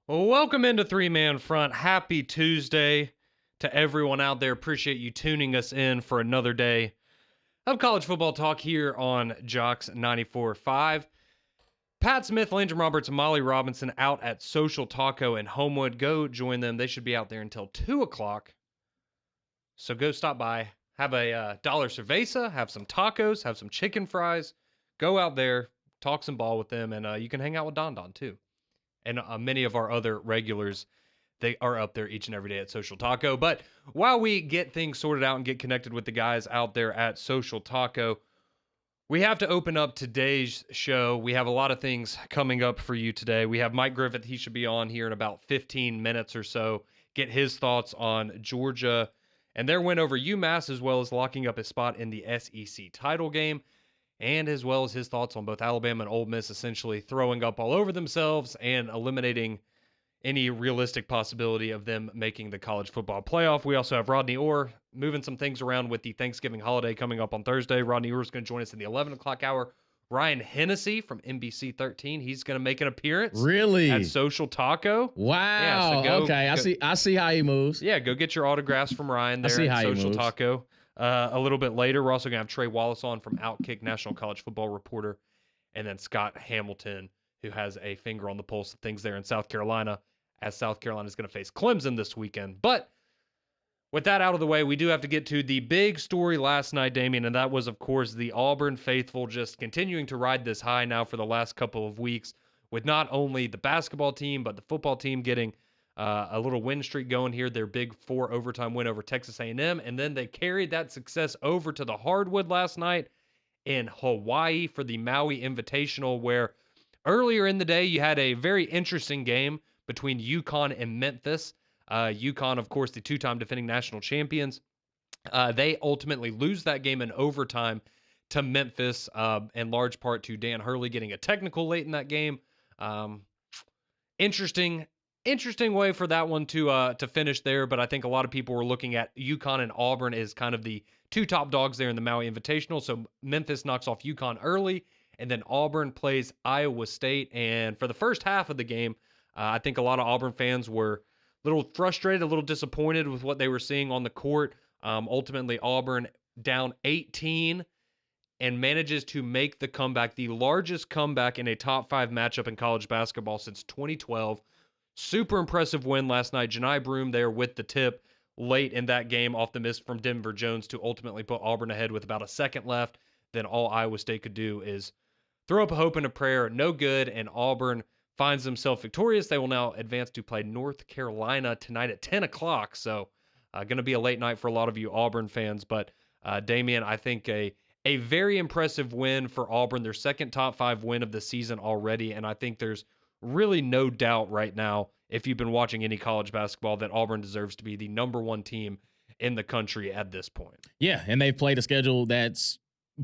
Well, welcome into Three Man Front. Happy Tuesday to everyone out there. Appreciate you tuning us in for another day of college football talk here on Jocks 94.5. Pat Smith, Landon Roberts, and Molly Robinson out at Social Taco in Homewood. Go join them. They should be out there until 2 o'clock. So go stop by, have a dollar cerveza, have some tacos, have some chicken fries. Go out there, talk some ball with them, and you can hang out with Don Don too. And many of our other regulars, they are up there each and every day at Social Taco. But while we get things sorted out and get connected with the guys out there at Social Taco, we have to open up today's show. We have a lot of things coming up for you today. We have Mike Griffith. He should be on here in about 15 minutes or so. Get his thoughts on Georgia and their win over UMass, as well as locking up his spot in the SEC title game, and as well as his thoughts on both Alabama and Ole Miss essentially throwing up all over themselves and eliminating any realistic possibility of them making the college football playoff. We also have Rodney Orr moving some things around with the Thanksgiving holiday coming up on Thursday. Rodney Orr is going to join us in the 11 o'clock hour. Ryan Hennessy from NBC 13, he's going to make an appearance. Really? At Social Taco. Wow. Yeah, so Okay. I see how he moves. Yeah, go get your autographs from Ryan there at Social Taco. A little bit later, we're also going to have Trey Wallace on from Outkick, National College Football Reporter, and then Scott Hamilton, who has a finger on the pulse of things there in South Carolina, as South Carolina is going to face Clemson this weekend. But with that out of the way, we do have to get to the big story last night, Damian, and that was, of course, the Auburn faithful just continuing to ride this high now for the last couple of weeks, with not only the basketball team, but the football team getting a little win streak going here, their big 4 overtime win over Texas A&M, and then they carried that success over to the hardwood last night in Hawaii for the Maui Invitational, where earlier in the day you had a very interesting game between UConn and Memphis. UConn, of course, the two-time defending national champions. They ultimately lose that game in overtime to Memphis, in large part to Dan Hurley getting a technical late in that game. Interesting way for that one to finish there, but I think a lot of people were looking at UConn and Auburn as kind of the two top dogs there in the Maui Invitational. So Memphis knocks off UConn early, and then Auburn plays Iowa State. And for the first half of the game, I think a lot of Auburn fans were a little frustrated, a little disappointed with what they were seeing on the court. Ultimately, Auburn down 18 and manages to make the comeback, the largest comeback in a top 5 matchup in college basketball since 2012. Super impressive win last night. Janai Broome there with the tip late in that game off the miss from Denver Jones to ultimately put Auburn ahead with about a second left. Then all Iowa State could do is throw up a hope and a prayer. No good, and Auburn finds themselves victorious. They will now advance to play North Carolina tonight at 10 o'clock. So going to be a late night for a lot of you Auburn fans. But Damian, I think a very impressive win for Auburn, their second top 5 win of the season already. And I think there's really no doubt right now, if you've been watching any college basketball, that Auburn deserves to be the number 1 team in the country at this point. Yeah, and they've played a schedule that's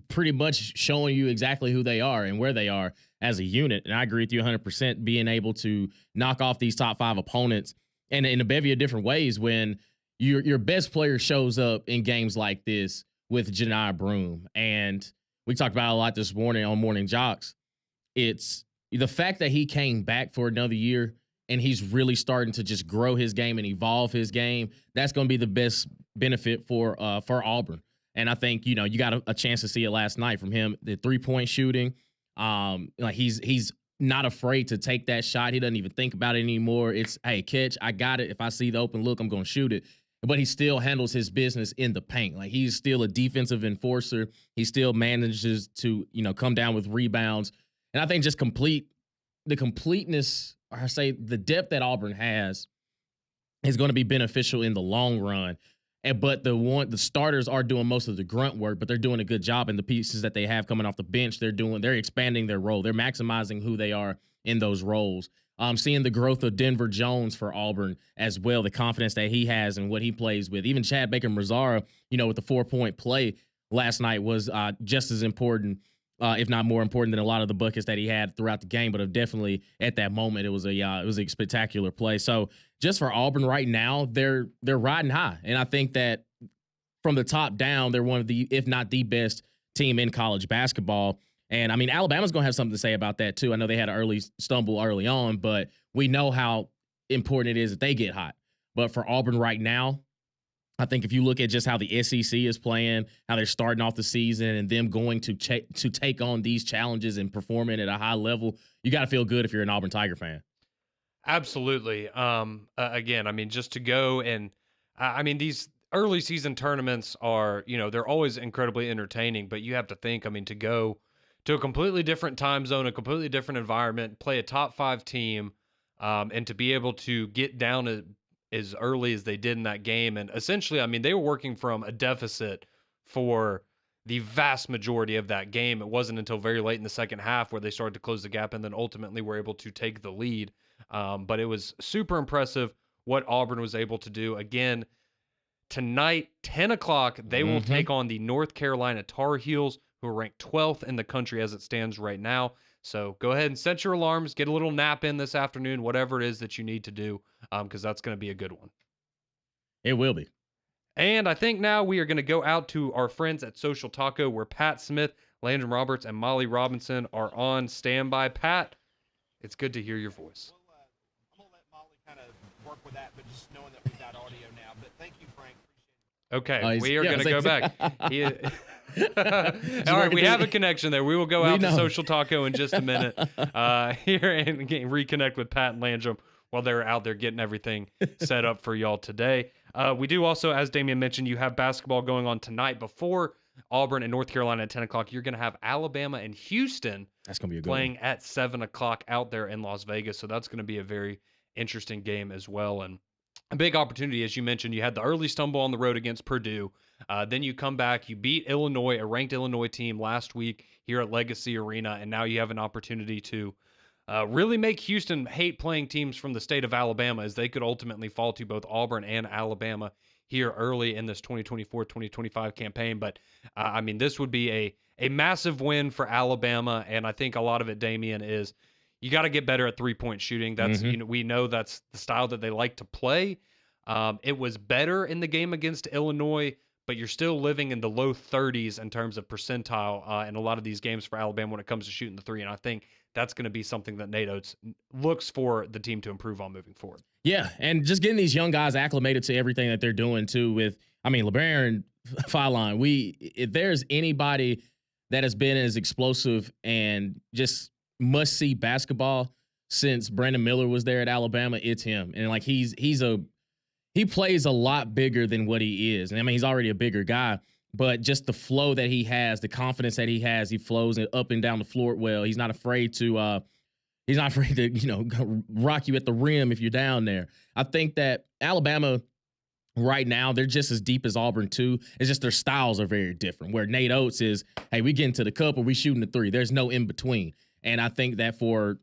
pretty much showing you exactly who they are and where they are as a unit. And I agree with you 100%, being able to knock off these top 5 opponents and in a bevy of different ways when your best player shows up in games like this with Janai Broome. And we talked about it a lot this morning on Morning Jocks. It's the fact that he came back for another year and he's really starting to just grow his game and evolve his game. That's going to be the best benefit for Auburn. And I think, you got a chance to see it last night from him, the 3-point shooting. Like he's not afraid to take that shot. He doesn't even think about it anymore. It's, hey, catch, I got it. If I see the open look, I'm going to shoot it. But he still handles his business in the paint. Like he's still a defensive enforcer. He still manages to, come down with rebounds. And I think just the completeness, or I say the depth that Auburn has is going to be beneficial in the long run. But the starters are doing most of the grunt work, but they're doing a good job in the pieces that they have coming off the bench. They're expanding their role. They're maximizing who they are in those roles. Seeing the growth of Denver Jones for Auburn as well, the confidence that he has and what he plays with. Even Chad Baker-Mazara, with the 4-point play last night was just as important, if not more important than a lot of the buckets that he had throughout the game. But definitely at that moment, it was a spectacular play. So just for Auburn right now, they're riding high, and I think that from the top down, they're one of the, if not the best team in college basketball. And I mean, Alabama's going to have something to say about that too. I know they had an early stumble early on, but we know how important it is that they get hot. But for Auburn right now, I think if you look at just how the SEC is playing, how they're starting off the season, and them going to take on these challenges and performing at a high level, you got to feel good if you're an Auburn Tiger fan. Absolutely. Again, I mean, just to go and I mean, these early season tournaments are, they're always incredibly entertaining, but you have to think, I mean, to go to a completely different time zone, a completely different environment, play a top 5 team, and to be able to get down as early as they did in that game. And essentially, I mean, they were working from a deficit for the vast majority of that game. It wasn't until very late in the second half where they started to close the gap and then ultimately were able to take the lead. But it was super impressive what Auburn was able to do. Again, tonight, 10 o'clock, they will take on the North Carolina Tar Heels, who are ranked 12th in the country as it stands right now. So go ahead and set your alarms, get a little nap in this afternoon, whatever it is that you need to do, because that's going to be a good one. It will be. And I think now we are going to go out to our friends at Social Taco, where Pat Smith, Landon Roberts, and Molly Robinson are on standby. Pat, it's good to hear your voice. I'm going to let Molly kind of work with that, but just knowing that we've got audio now. But thank you, Frank. Okay, we are going to go back. All right, we have a connection there. We will go out to Social Taco in just a minute here and reconnect with Pat and Landrum while they're out there getting everything set up for y'all today. We do also, as Damian mentioned, you have basketball going on tonight before Auburn and North Carolina at 10 o'clock. You're going to have Alabama and Houston that's gonna be a good playing one. at 7 o'clock out there in Las Vegas. So that's going to be a very interesting game as well. And a big opportunity, as you mentioned, you had the early stumble on the road against Purdue. Then you come back, you beat Illinois, a ranked Illinois team last week here at Legacy Arena, and now you have an opportunity to really make Houston hate playing teams from the state of Alabama, as they could ultimately fall to both Auburn and Alabama here early in this 2024-2025 campaign. But, I mean, this would be a massive win for Alabama, and I think a lot of it, Damian, is you got to get better at three-point shooting. That's we know that's the style that they like to play. It was better in the game against Illinois, but you're still living in the low 30s in terms of percentile in a lot of these games for Alabama when it comes to shooting the three. And I think that's going to be something that Nate Oates looks for the team to improve on moving forward. Yeah, and just getting these young guys acclimated to everything that they're doing too. With, I mean, LeBaron, Filine, if there's anybody that has been as explosive and just must-see basketball since Brandon Miller was there at Alabama, it's him. And like he plays a lot bigger than what he is. And I mean, he's already a bigger guy, but just the flow that he has, the confidence that he has, he flows up and down the floor well. He's not afraid to rock you at the rim if you're down there. I think that Alabama right now, they're just as deep as Auburn too. It's just their styles are very different. Where Nate Oates is, hey, we get into the cup or we shooting the three. There's no in between. And I think that for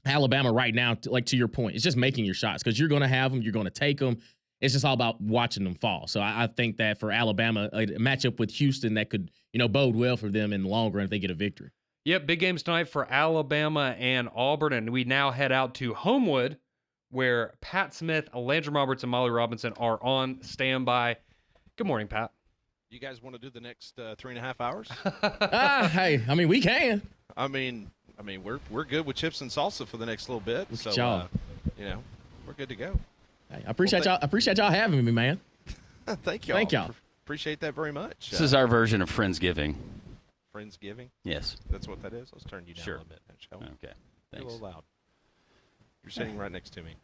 Alabama right now, like to your point, it's just making your shots, because you're going to have them, you're going to take them. It's just all about watching them fall. So I think that for Alabama, a matchup with Houston that could, bode well for them in the long run if they get a victory. Yep, big games tonight for Alabama and Auburn, and we now head out to Homewood, where Pat Smith, Landrum Roberts, and Molly Robinson are on standby. Good morning, Pat. You guys want to do the next 3.5 hours? Hey, I mean, we can. I mean, we're good with chips and salsa for the next little bit. Look so at y'all. We're good to go. Hey, I appreciate y'all. I appreciate y'all having me, man. Thank y'all. Thank y'all. Appreciate that very much. This is our version of Friendsgiving. Friendsgiving? Yes. That's what that is? Let's turn you down a little bit, shall we? Okay. You're a Thanks. little loud. You're sitting right next to me.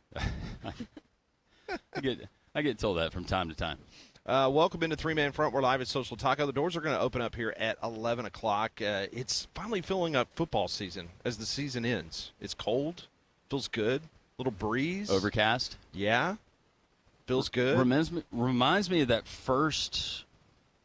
I get told that from time to time. Welcome into Three Man Front. We're live at Social Taco. The doors are going to open up here at 11 o'clock. It's finally filling up football season as the season ends. It's cold. Feels good. Little breeze. Overcast. Yeah. Feels good. Reminds me of that first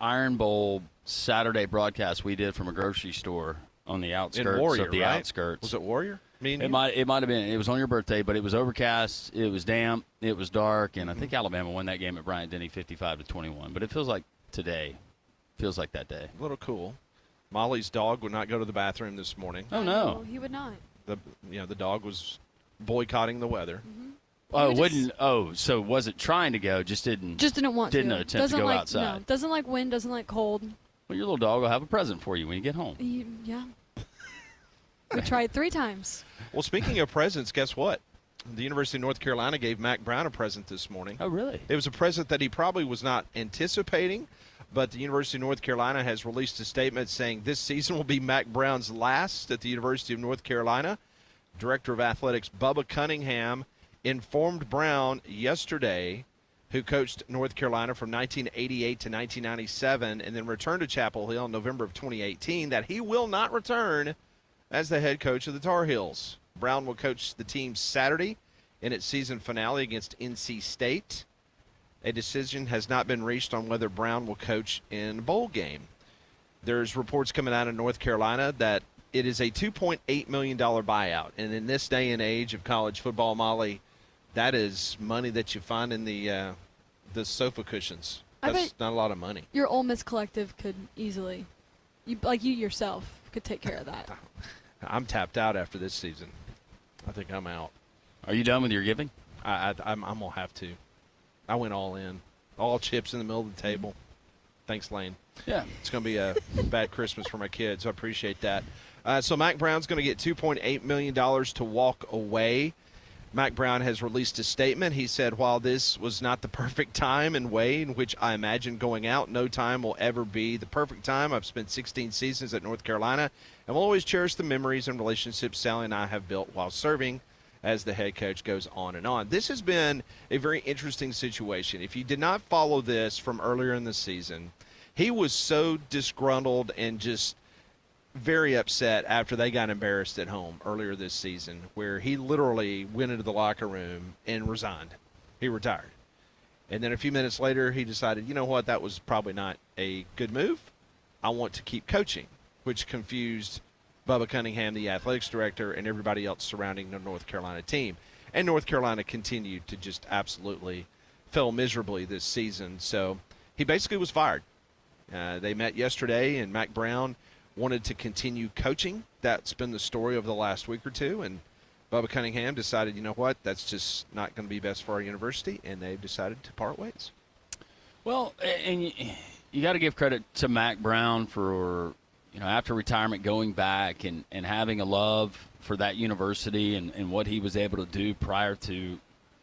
Iron Bowl Saturday broadcast we did from a grocery store on the outskirts Warrior, of the right? outskirts. Was it Warrior? It might have been. It was on your birthday, but it was overcast. It was damp. It was dark, and I think Alabama won that game at Bryant-Denny 55-21. But it feels like today. Feels like that day. A little cool. Molly's dog would not go to the bathroom this morning. Oh no, he would not. The dog was boycotting the weather. Mm-hmm. Oh, wouldn't. Oh, so wasn't trying to go, just didn't want didn't to. attempt to go outside. No, doesn't like wind, doesn't like cold. Well, your little dog will have a present for you when you get home. Yeah. We tried 3 times. Well, speaking of presents, guess what? The University of North Carolina gave Mack Brown a present this morning. Oh, really? It was a present that he probably was not anticipating, but the University of North Carolina has released a statement saying this season will be Mack Brown's last at the University of North Carolina. Director of Athletics Bubba Cunningham informed Brown yesterday, who coached North Carolina from 1988 to 1997 and then returned to Chapel Hill in November of 2018, that he will not return as the head coach of the Tar Heels. Brown will coach the team Saturday in its season finale against NC State. A decision has not been reached on whether Brown will coach in a bowl game. There's reports coming out of North Carolina that it is a $2.8 million buyout. And in this day and age of college football, Molly, that is money that you find in the sofa cushions. That's not a lot of money. Your Ole Miss collective could easily, you yourself, could take care of that. I'm tapped out after this season. I think I'm out. Are you done with your giving? I'm going to have to. I went all in. All chips in the middle of the table. Thanks, Lane. Yeah. It's going to be a bad Christmas for my kids. I appreciate that. So Mack Brown's going to get $2.8 million to walk away. Mack Brown has released a statement. He said, while this was not the perfect time and way in which I imagined going out, no time will ever be the perfect time. I've spent 16 seasons at North Carolina and will always cherish the memories and relationships Sally and I have built while serving, as the head coach goes on and on. This has been a very interesting situation. If you did not follow this from earlier in the season, he was so disgruntled and just very upset after they got embarrassed at home earlier this season, where he literally went into the locker room and resigned. He retired. And then a few minutes later, he decided, you know what, that was probably not a good move. I want to keep coaching, which confused Bubba Cunningham, the athletics director, and everybody else surrounding the North Carolina team. And North Carolina continued to just absolutely fail miserably this season. So he basically was fired. They met yesterday, and Mack Brown wanted to continue coaching. That's been the story over the last week or two. And Bubba Cunningham decided, you know what, that's just not going to be best for our university, and they've decided to part ways. Well, and you got to give credit to Mack Brown for, after retirement, going back and having a love for that university and what he was able to do prior to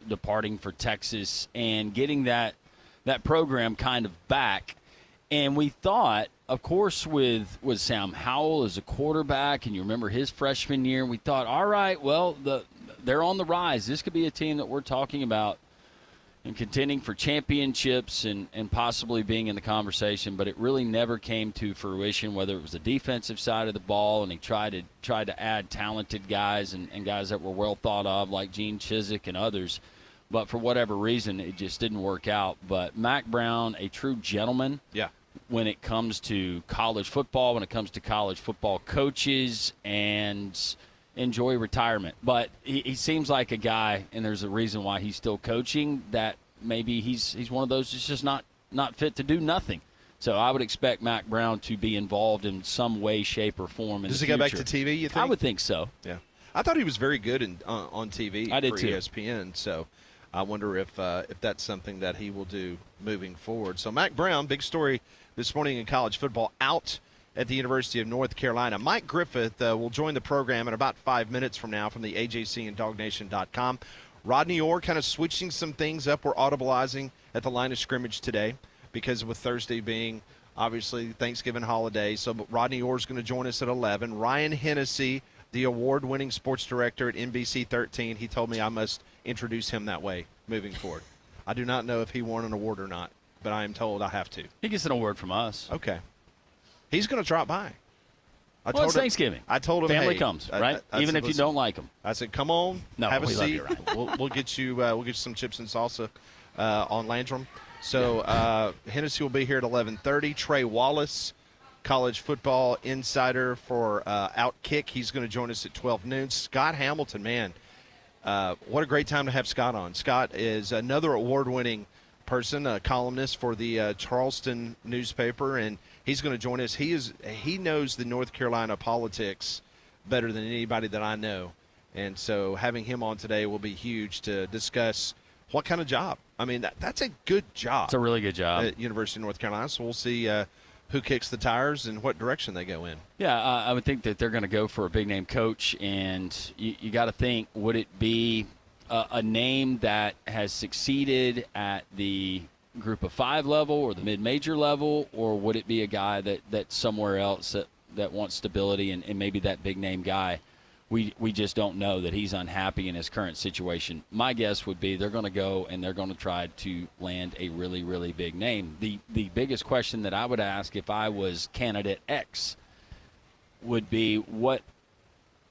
departing for Texas and getting that program kind of back. And we thought, of course, with Sam Howell as a quarterback, and you remember his freshman year, we thought, all right, well, they're on the rise. This could be a team that we're talking about and contending for championships and possibly being in the conversation, but it really never came to fruition, whether it was the defensive side of the ball, and he tried to add talented guys and guys that were well thought of, like Gene Chizik and others. But for whatever reason, it just didn't work out. But Mack Brown, a true gentleman. Yeah. When it comes to college football, when it comes to college football coaches, and enjoy retirement. But he seems like a guy, and there's a reason why he's still coaching, that maybe he's one of those that's just not fit to do nothing. So I would expect Mack Brown to be involved in some way, shape, or form in Does the he future. go back to TV, you think? I would think so. Yeah. I thought he was very good on TV I did for too. ESPN, so I wonder if that's something that he will do moving forward. So Mack Brown, big story this morning in college football, out at the University of North Carolina. Mike Griffith will join the program in about 5 minutes from now from the AJC and DogNation.com. Rodney Orr kind of switching some things up. We're audibleizing at the line of scrimmage today because with Thursday being obviously Thanksgiving holiday. So Rodney Orr is going to join us at 11. Ryan Hennessy, the award-winning sports director at NBC 13, he told me I must introduce him that way moving forward. I do not know if he won an award or not, but I am told I have to. He gets an award from us. Okay. He's going to drop by. Well, it's Thanksgiving. I told him, family hey, comes, right? Even if you don't like them. I said, come on, No, have a we love seat. you, Ryan. We'll get you some chips and salsa on Landrum. So Hennessy will be here at 11:30. Trey Wallace, college football insider for Outkick. He's going to join us at 12 noon. Scott Hamilton, man, what a great time to have Scott on. Scott is another award-winning person, a columnist for the Charleston newspaper, and he's going to join us. He knows the North Carolina politics better than anybody that I know, and so having him on today will be huge to discuss what kind of job. I mean, that's a good job. It's a really good job at University of North Carolina. So we'll see who kicks the tires and what direction they go in. Yeah, I would think that they're going to go for a big-name coach, and you got to think, would it be a name that has succeeded at the Group of 5 level or the mid-major level, or would it be a guy that's somewhere else that wants stability and maybe that big-name guy? We just don't know that he's unhappy in his current situation. My guess would be they're going to go and they're going to try to land a really, really big name. The biggest question that I would ask if I was candidate X would be what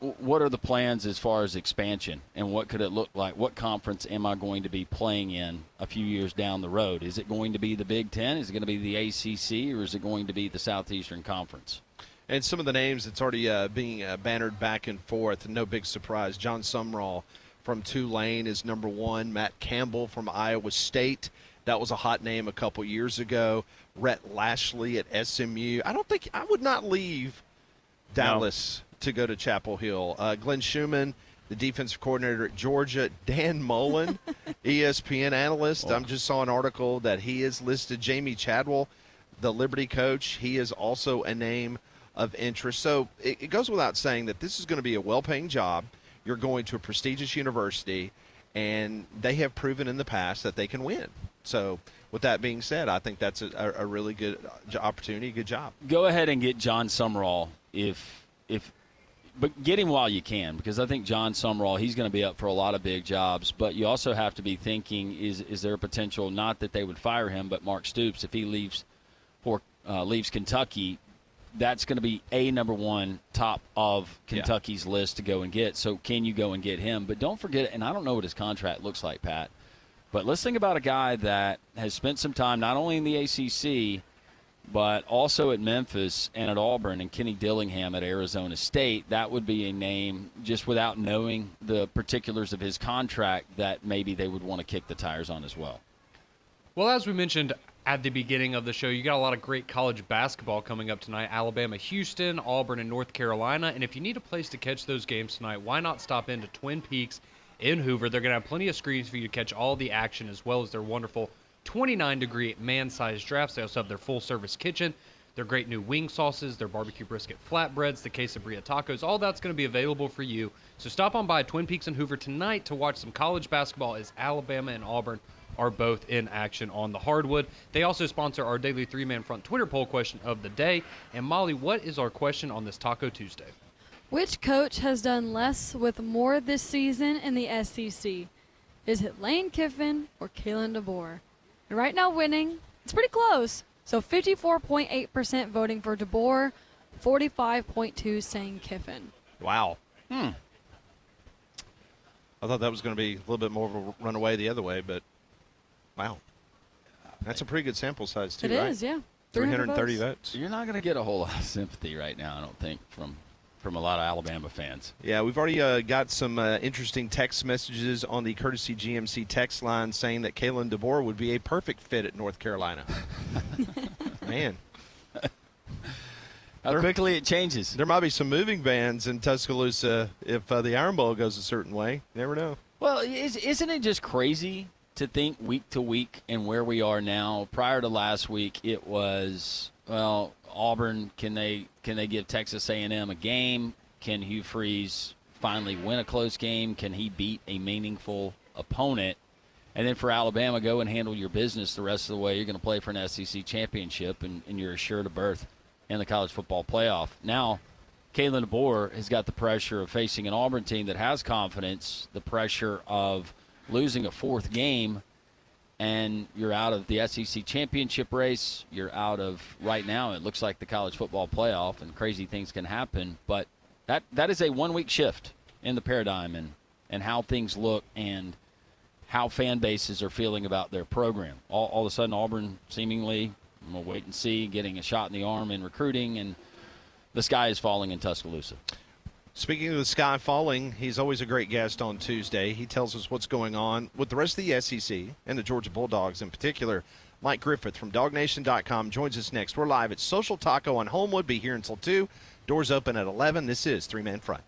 are the plans as far as expansion, and what could it look like? What conference am I going to be playing in a few years down the road? Is it going to be the Big Ten? Is it going to be the ACC? Or is it going to be the Southeastern Conference? And some of the names that's already being bannered back and forth, no big surprise. John Sumrall from Tulane is number one. Matt Campbell from Iowa State. That was a hot name a couple years ago. Rhett Lashley at SMU. I would not leave Dallas to go to Chapel Hill. Glenn Schumann, the defensive coordinator at Georgia. Dan Mullen, ESPN analyst. I just saw an article that he is listed. Jamie Chadwell, the Liberty coach, he is also a name of interest. So it goes without saying that this is going to be a well-paying job. You're going to a prestigious university, and they have proven in the past that they can win. So with that being said, I think that's a really good opportunity, a good job. Go ahead and get John Sumrall but get him while you can, because I think John Sumrall, he's going to be up for a lot of big jobs. But you also have to be thinking, is there a potential, not that they would fire him, but Mark Stoops, if he leaves Kentucky, that's going to be number one top of Kentucky's list to go and get. So can you go and get him? But don't forget, and I don't know what his contract looks like, Pat, but let's think about a guy that has spent some time not only in the ACC, but also at Memphis and at Auburn, and Kenny Dillingham at Arizona State. That would be a name, just without knowing the particulars of his contract, that maybe they would want to kick the tires on as well. Well, as we mentioned at the beginning of the show, you got a lot of great college basketball coming up tonight. Alabama, Houston, Auburn, and North Carolina. And if you need a place to catch those games tonight, why not stop into Twin Peaks in Hoover? They're going to have plenty of screens for you to catch all the action, as well as their wonderful 29-degree man-sized drafts. They also have their full-service kitchen, their great new wing sauces, their barbecue brisket flatbreads, the quesadilla tacos. All that's going to be available for you. So stop on by Twin Peaks and Hoover tonight to watch some college basketball, as Alabama and Auburn are both in action on the hardwood. They also sponsor our daily three-man front Twitter poll question of the day. And Molly, what is our question on this Taco Tuesday? Which coach has done less with more this season in the SEC? Is it Lane Kiffin or Kalen DeBoer? And right now winning, it's pretty close. So 54.8% voting for DeBoer, 45.2% saying Kiffin. Wow. I thought that was going to be a little bit more of a runaway the other way, but wow. That's a pretty good sample size, too, right? It is, yeah. 330 votes. You're not going to get a whole lot of sympathy right now, I don't think, from a lot of Alabama fans. Yeah, we've already got some interesting text messages on the Courtesy GMC text line saying that Kalen DeBoer would be a perfect fit at North Carolina. Man. How quickly it changes. There might be some moving vans in Tuscaloosa if the Iron Bowl goes a certain way. You never know. Well, isn't it just crazy to think week to week and where we are now? Prior to last week, it was, well, Auburn, can they give Texas A&M a game? Can Hugh Freeze finally win a close game? Can he beat a meaningful opponent? And then for Alabama, go and handle your business the rest of the way. You're going to play for an SEC championship, and you're assured a berth in the college football playoff. Now, Kalen DeBoer has got the pressure of facing an Auburn team that has confidence, the pressure of losing a fourth game, and you're out of the SEC championship race. You're out of, right now, it looks like the college football playoff, and crazy things can happen. But that is a one-week shift in the paradigm and how things look and how fan bases are feeling about their program. All of a sudden, Auburn seemingly, we'll wait and see, getting a shot in the arm in recruiting, and the sky is falling in Tuscaloosa. Speaking of the sky falling, he's always a great guest on Tuesday. He tells us what's going on with the rest of the SEC and the Georgia Bulldogs in particular. Mike Griffith from DogNation.com joins us next. We're live at Social Taco on Homewood. Be here until 2. Doors open at 11. This is Three Man Front.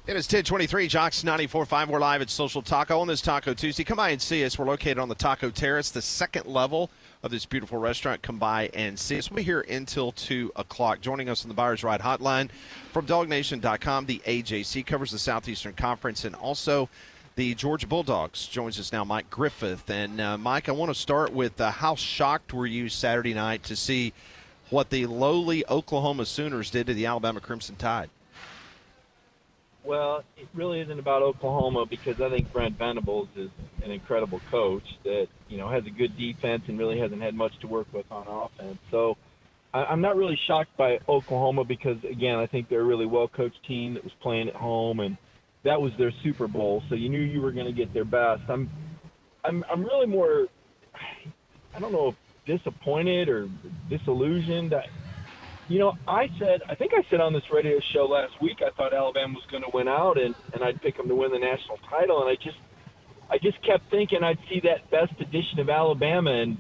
It is 10:23, Jocks 94.5. We're live at Social Taco on this Taco Tuesday. Come by and see us. We're located on the Taco Terrace, the second level of this beautiful restaurant. Come by and see us. We'll be here until 2 o'clock. Joining us on the Buyer's Ride Hotline from DogNation.com, the AJC covers the Southeastern Conference and also the Georgia Bulldogs. Joins us now, Mike Griffith. And, Mike, I want to start with how shocked were you Saturday night to see what the lowly Oklahoma Sooners did to the Alabama Crimson Tide? Well, it really isn't about Oklahoma because I think Brent Venables is an incredible coach that, has a good defense and really hasn't had much to work with on offense. So I'm not really shocked by Oklahoma because, again, I think they're a really well-coached team that was playing at home, and that was their Super Bowl, so you knew you were going to get their best. I'm really more, I don't know if disappointed or disillusioned. I think I said on this radio show last week I thought Alabama was going to win out and I'd pick them to win the national title, and I just kept thinking I'd see that best edition of Alabama, and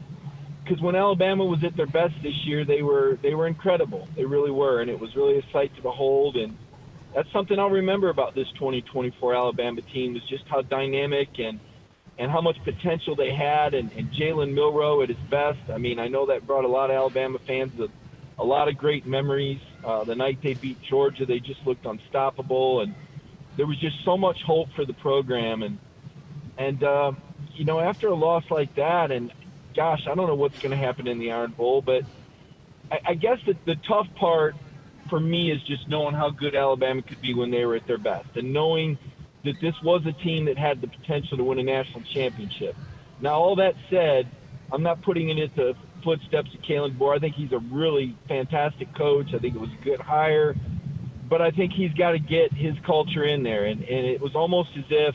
because when Alabama was at their best this year, they were incredible. They really were, and it was really a sight to behold, and that's something I'll remember about this 2024 Alabama team is just how dynamic and how much potential they had, and Jalen Milroe at his best. I mean, I know that brought a lot of Alabama fans a lot of great memories. The night they beat Georgia, they just looked unstoppable, and there was just so much hope for the program. And after a loss like that, and gosh, I don't know what's going to happen in the Iron Bowl, but I guess the tough part for me is just knowing how good Alabama could be when they were at their best, and knowing that this was a team that had the potential to win a national championship. Now, all that said, I'm not putting it into footsteps of Kalen DeBoer. I think he's a really fantastic coach. I think it was a good hire, but I think he's got to get his culture in there. And it was almost as if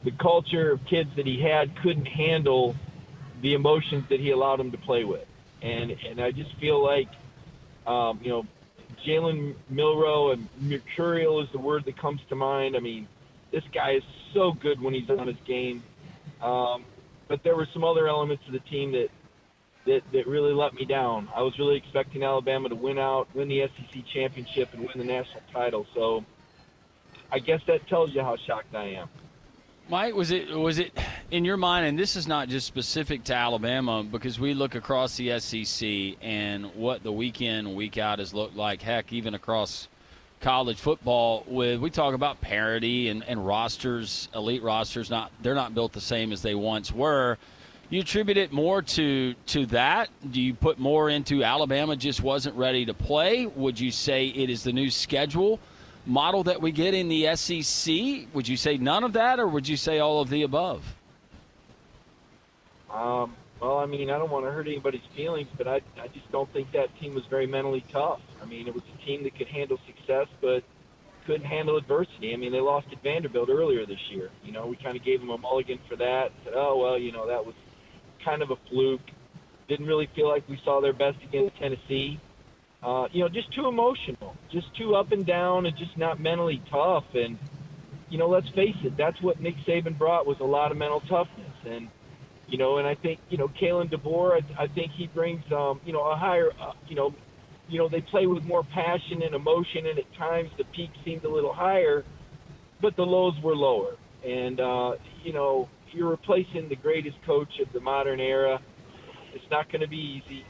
the culture of kids that he had couldn't handle the emotions that he allowed them to play with. And I just feel like, Jalen Milroe, and mercurial is the word that comes to mind. I mean, this guy is so good when he's on his game. But there were some other elements of the team that really let me down. I was really expecting Alabama to win the SEC championship and win the national title. So I guess that tells you how shocked I am. Mike, was it in your mind, and this is not just specific to Alabama, because we look across the SEC and what the week in, week out has looked like, heck, even across college football, we talk about parity and rosters, elite rosters, they're not built the same as they once were. You attribute it more to that? Do you put more into Alabama just wasn't ready to play? Would you say it is the new schedule model that we get in the SEC? Would you say none of that, or would you say all of the above? Well, I mean, I don't want to hurt anybody's feelings, but I just don't think that team was very mentally tough. I mean, it was a team that could handle success but couldn't handle adversity. I mean, they lost at Vanderbilt earlier this year. We kind of gave them a mulligan for that. Said, oh, well, that was kind of a fluke. Didn't really feel like we saw their best against Tennessee. Just too emotional, just too up and down, and just not mentally tough. And, let's face it, that's what Nick Saban brought, was a lot of mental toughness. And, and I think, Kalen DeBoer, I think he brings, a higher, they play with more passion and emotion, and at times the peaks seemed a little higher, but the lows were lower. And, you're replacing the greatest coach of the modern era. It's not going to be easy.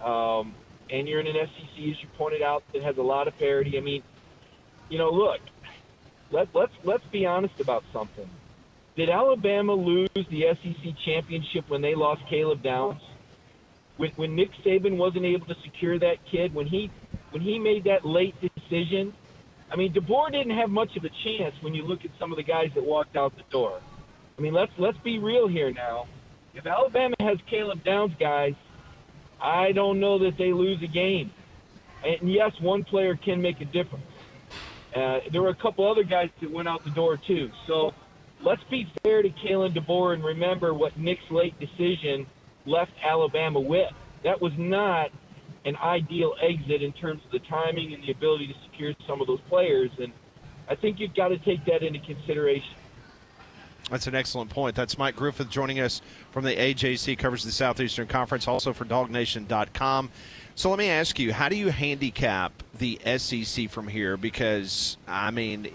And you're in an SEC, as you pointed out, that has a lot of parity. I mean, look, let's be honest about something. Did Alabama lose the SEC championship when they lost Caleb Downs? When Nick Saban wasn't able to secure that kid, when he made that late decision? I mean, DeBoer didn't have much of a chance when you look at some of the guys that walked out the door. I mean, let's be real here now. If Alabama has Caleb Downs, guys, I don't know that they lose a game. And yes, one player can make a difference. There were a couple other guys that went out the door too. So let's be fair to Kalen DeBoer and remember what Nick's late decision left Alabama with. That was not an ideal exit in terms of the timing and the ability to secure some of those players. And I think you've got to take that into consideration. That's an excellent point. That's Mike Griffith joining us from the AJC, covers the Southeastern Conference, also for DogNation.com. So let me ask you, how do you handicap the SEC from here? Because, I mean,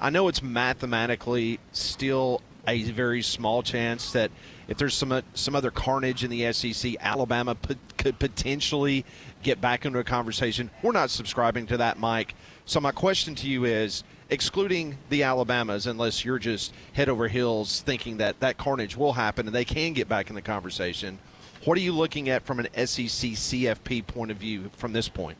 I know it's mathematically still a very small chance that if there's some other carnage in the SEC, Alabama could potentially get back into a conversation. We're not subscribing to that, Mike. So my question to you is, excluding the Alabamas, unless you're just head over heels thinking that that carnage will happen and they can get back in the conversation, what are you looking at from an SEC CFP point of view from this point?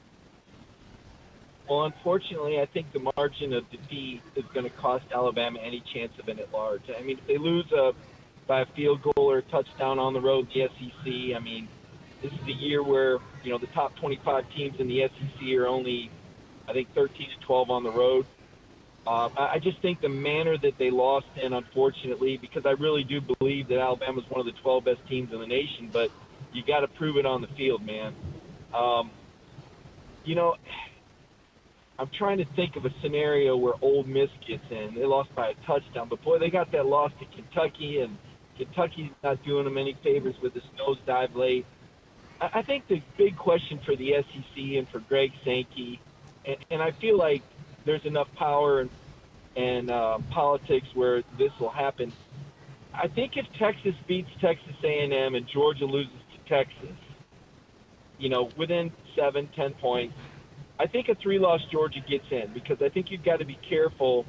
Well, unfortunately, I think the margin of defeat is going to cost Alabama any chance of an at-large. I mean, if they lose by a field goal or a touchdown on the road in the SEC, I mean, this is the year where, the top 25 teams in the SEC are only, I think, 13 to 12 on the road. I just think the manner that they lost in, unfortunately, because I really do believe that Alabama's one of the 12 best teams in the nation, but you got to prove it on the field, man. I'm trying to think of a scenario where Ole Miss gets in. They lost by a touchdown, but boy, they got that loss to Kentucky, and Kentucky's not doing them any favors with this nosedive late. I think the big question for the SEC and for Greg Sankey, and I feel like there's enough power and politics where this will happen. I think if Texas beats Texas A&M and Georgia loses to Texas, within 7-10 points, I think a 3-loss Georgia gets in, because I think you've got to be careful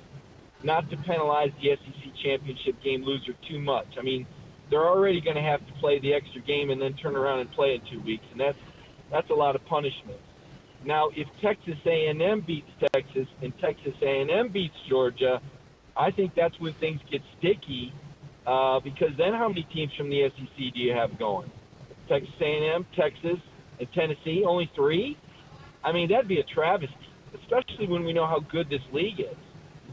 not to penalize the SEC championship game loser too much. I mean, they're already going to have to play the extra game and then turn around and play in 2 weeks, and that's a lot of punishment. Now, if Texas A&M beats Texas and Texas A&M beats Georgia, I think that's when things get sticky, because then how many teams from the SEC do you have going? Texas A&M, Texas, and Tennessee, only 3? I mean, that'd be a travesty, especially when we know how good this league is.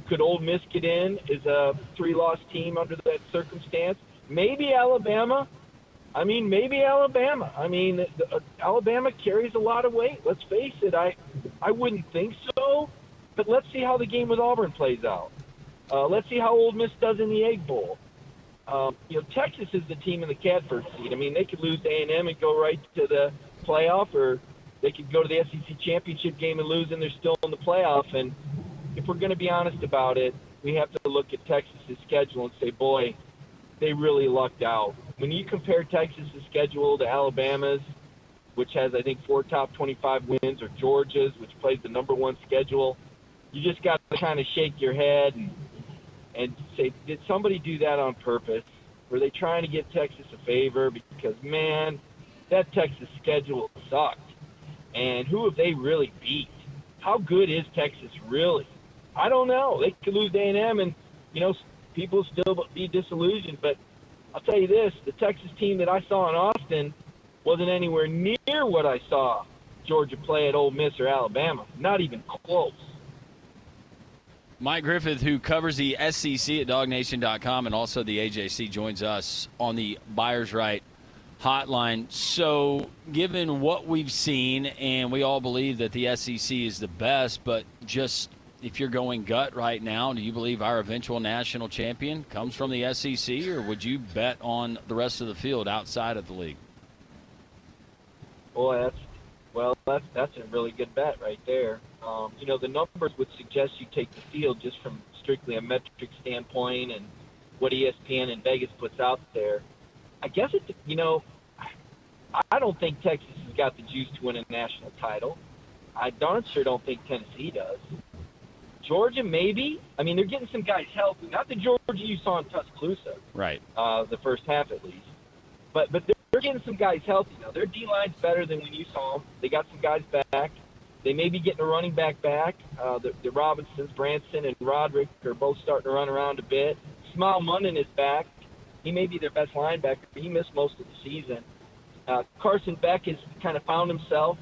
Could Ole Miss get in as a 3-loss team under that circumstance? Maybe Alabama. Alabama carries a lot of weight. Let's face it. I wouldn't think so, but let's see how the game with Auburn plays out. Let's see how Ole Miss does in the Egg Bowl. Texas is the team in the catbird seat. I mean, they could lose to A&M and go right to the playoff, or they could go to the SEC championship game and lose, and they're still in the playoff. And if we're going to be honest about it, we have to look at Texas's schedule and say, boy, they really lucked out. When you compare Texas's schedule to Alabama's, which has, I think, 4 top 25 wins, or Georgia's, which plays the number 1 schedule, you just got to kind of shake your head and say, did somebody do that on purpose? Were they trying to get Texas a favor? Because, man, that Texas schedule sucked. And who have they really beat? How good is Texas really? I don't know. They could lose A&M and, people still be disillusioned. But I'll tell you this, the Texas team that I saw in Austin wasn't anywhere near what I saw Georgia play at Ole Miss or Alabama. Not even close. Mike Griffith, who covers the SEC at DogNation.com and also the AJC, joins us on the Buyers Right hotline. So given what we've seen, and we all believe that the SEC is the best, but just if you're going gut right now, do you believe our eventual national champion comes from the SEC, or would you bet on the rest of the field outside of the league? Boy, that's a really good bet right there. The numbers would suggest you take the field just from strictly a metric standpoint and what ESPN and Vegas puts out there. I guess I don't think Texas has got the juice to win a national title. I darn sure don't think Tennessee does. Georgia, maybe. I mean, they're getting some guys healthy. Not the Georgia you saw in Tuscaloosa. Right. The first half at least. But they're getting some guys healthy now. Their D-line's better than when you saw them. They got some guys back. They may be getting a running back back. The Robinsons, Branson, and Roderick are both starting to run around a bit. Smile Munnon is back. He may be their best linebacker, but he missed most of the season. Carson Beck has kind of found himself,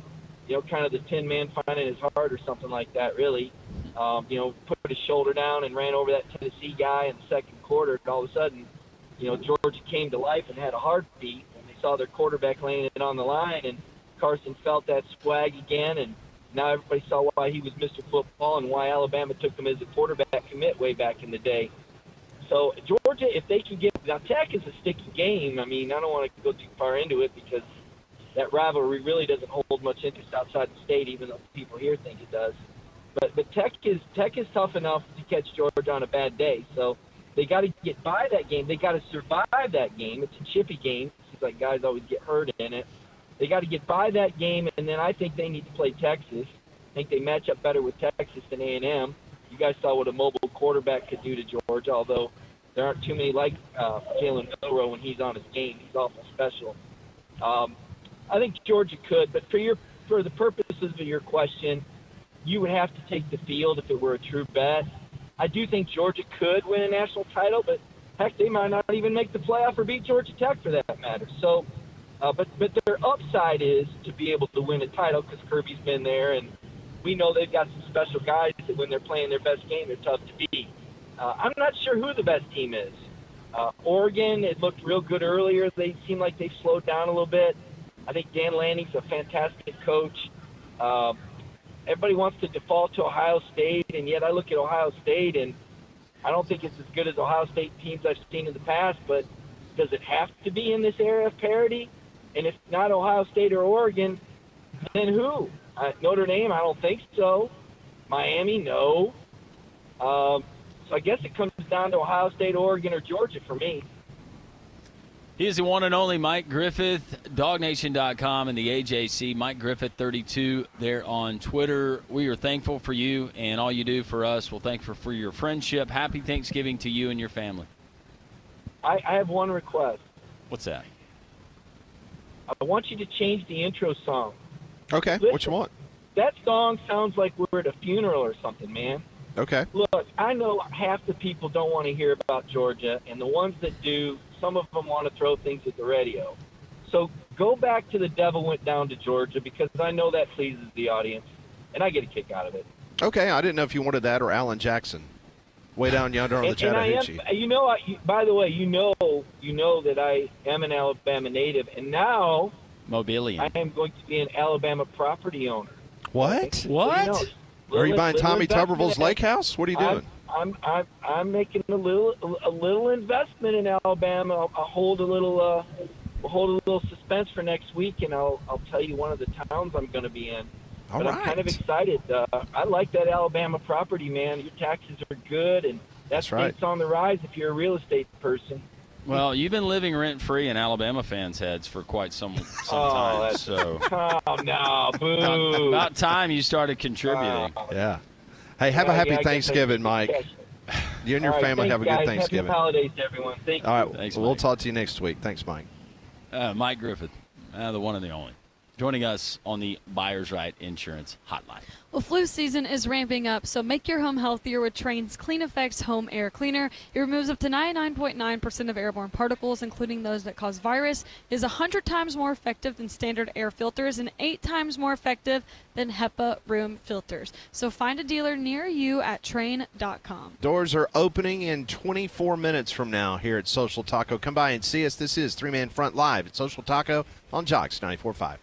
kind of the Tin Man finding his heart or something like that, really. Put his shoulder down and ran over that Tennessee guy in the second quarter. And all of a sudden, Georgia came to life and had a heartbeat. And they saw their quarterback laying it on the line, and Carson felt that swag again. And now everybody saw why he was Mr. Football and why Alabama took him as a quarterback commit way back in the day. So Georgia, if they can get now, Tech is a sticky game. I mean, I don't want to go too far into it because that rivalry really doesn't hold much interest outside the state, even though people here think it does. But Tech is tough enough to catch Georgia on a bad day. So they got to get by that game. They got to survive that game. It's a chippy game. It seems like guys always get hurt in it. They got to get by that game, and then I think they need to play Texas. I think they match up better with Texas than A&M. You guys saw what a mobile quarterback could do to Georgia, although there aren't too many like Jalen Milroe when he's on his game. He's awful special. I think Georgia could, but for the purposes of your question, you would have to take the field if it were a true bet. I do think Georgia could win a national title, but heck, they might not even make the playoff or beat Georgia Tech for that matter. So, but their upside is to be able to win a title because Kirby's been there, and we know they've got some special guys that when they're playing their best game, they're tough to beat. I'm not sure who the best team is. Oregon, it looked real good earlier. They seem like they've slowed down a little bit. I think Dan Lanning's a fantastic coach. Everybody wants to default to Ohio State, and yet I look at Ohio State, and I don't think it's as good as Ohio State teams I've seen in the past, but does it have to be in this era of parity? And if not Ohio State or Oregon, then who? Notre Dame, I don't think so. Miami, no. So I guess it comes down to Ohio State, Oregon, or Georgia for me. He is the one and only Mike Griffith, DogNation.com and the AJC. Mike Griffith 32 there on Twitter. We are thankful for you and all you do for us. We're thankful for your friendship. Happy Thanksgiving to you and your family. I have one request. What's that? I want you to change the intro song. Okay, Listen, what you want? That song sounds like we're at a funeral or something, man. Okay. Look, I know half the people don't want to hear about Georgia, and the ones that do, some of them want to throw things at the radio. So go back to The Devil Went Down to Georgia, because I know that pleases the audience, and I get a kick out of it. Okay, I didn't know if you wanted that or Alan Jackson. Way down yonder on the Chattahoochee. By the way, you know that I am an Alabama native, and now Mobilian. I am going to be an Alabama property owner. What? What? Are you buying Tommy Tuberville's lake house? What are you doing? I'm making a little investment in Alabama. I'll hold a little suspense for next week, and I'll tell you one of the towns I'm going to be in. All but right. I'm kind of excited. I like that Alabama property, man. Your taxes are good, and That's right. It's on the rise if you're a real estate person. Well, you've been living rent-free in Alabama fans' heads for quite some time. So Oh, no, boo. about time you started contributing. Yeah. Hey, have a happy I guess Thanksgiving, Mike. You and your All right, family thanks, have a good guys. Thanksgiving. Happy holidays to everyone. Thank you. All right, Thanks, we'll Mike. talk to you next week. Thanks, Mike. Mike Griffith, the one and the only, joining us on the Buyer's Right Insurance Hotline. Well, flu season is ramping up, so make your home healthier with Trane's Clean Effects Home Air Cleaner. It removes up to 99.9% of airborne particles, including those that cause virus. It is 100 times more effective than standard air filters and 8 times more effective than HEPA room filters. So find a dealer near you at Trane.com. Doors are opening in 24 minutes from now here at Social Taco. Come by and see us. This is Three Man Front Live at Social Taco on Jocks 94.5.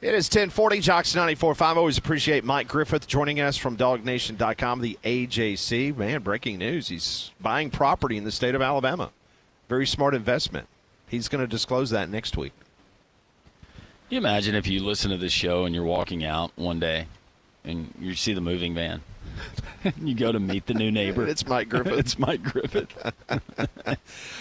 It is 1040, Jocks 94.5. Always appreciate Mike Griffith joining us from DogNation.com, the AJC. Man, breaking news. He's buying property in the state of Alabama. Very smart investment. He's going to disclose that next week. Can you imagine if you listen to this show and you're walking out one day and you see the moving van? You go to meet the new neighbor. It's Mike Griffith. It's Mike Griffith.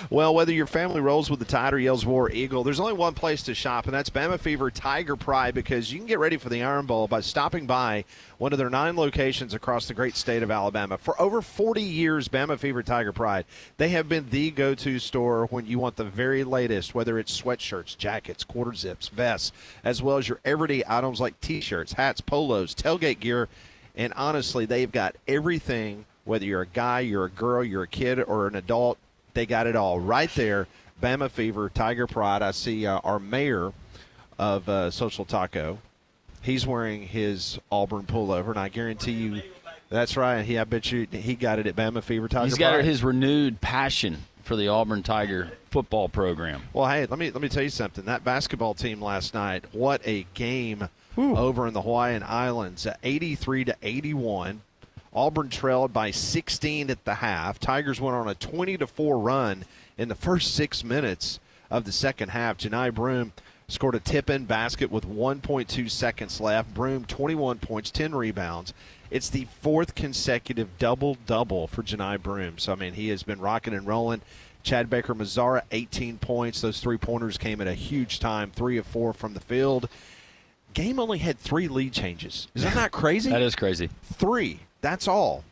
Well, whether your family rolls with the Tide or yells War Eagle, there's only one place to shop, and that's Bama Fever Tiger Pride, because you can get ready for the Iron Bowl by stopping by one of their 9 locations across the great state of Alabama. For over 40 years, Bama Fever Tiger Pride, they have been the go-to store when you want the very latest, whether it's sweatshirts, jackets, quarter zips, vests, as well as your everyday items like T-shirts, hats, polos, tailgate gear. And honestly, they've got everything, whether you're a guy, you're a girl, you're a kid, or an adult, they got it all right there. Bama Fever, Tiger Pride. I see our mayor of Social Taco. He's wearing his Auburn pullover, and I guarantee you that's right. I bet you he got it at Bama Fever, Tiger Pride. He's got his renewed passion for the Auburn Tiger football program. Well, hey, let me tell you something. That basketball team last night, what a game. Over in the Hawaiian Islands, 83-81. Auburn trailed by 16 at the half. Tigers went on a 20-4 run in the first 6 minutes of the second half. Janai Broome scored a tip-in basket with 1.2 seconds left. Broome, 21 points, 10 rebounds. It's the 4th consecutive double-double for Janai Broome. So, I mean, he has been rocking and rolling. Chad Baker-Mazara, 18 points. Those 3-pointers came at a huge time, 3 of 4 from the field. Game only had 3 lead changes. Isn't that crazy? That is crazy. 3. That's all.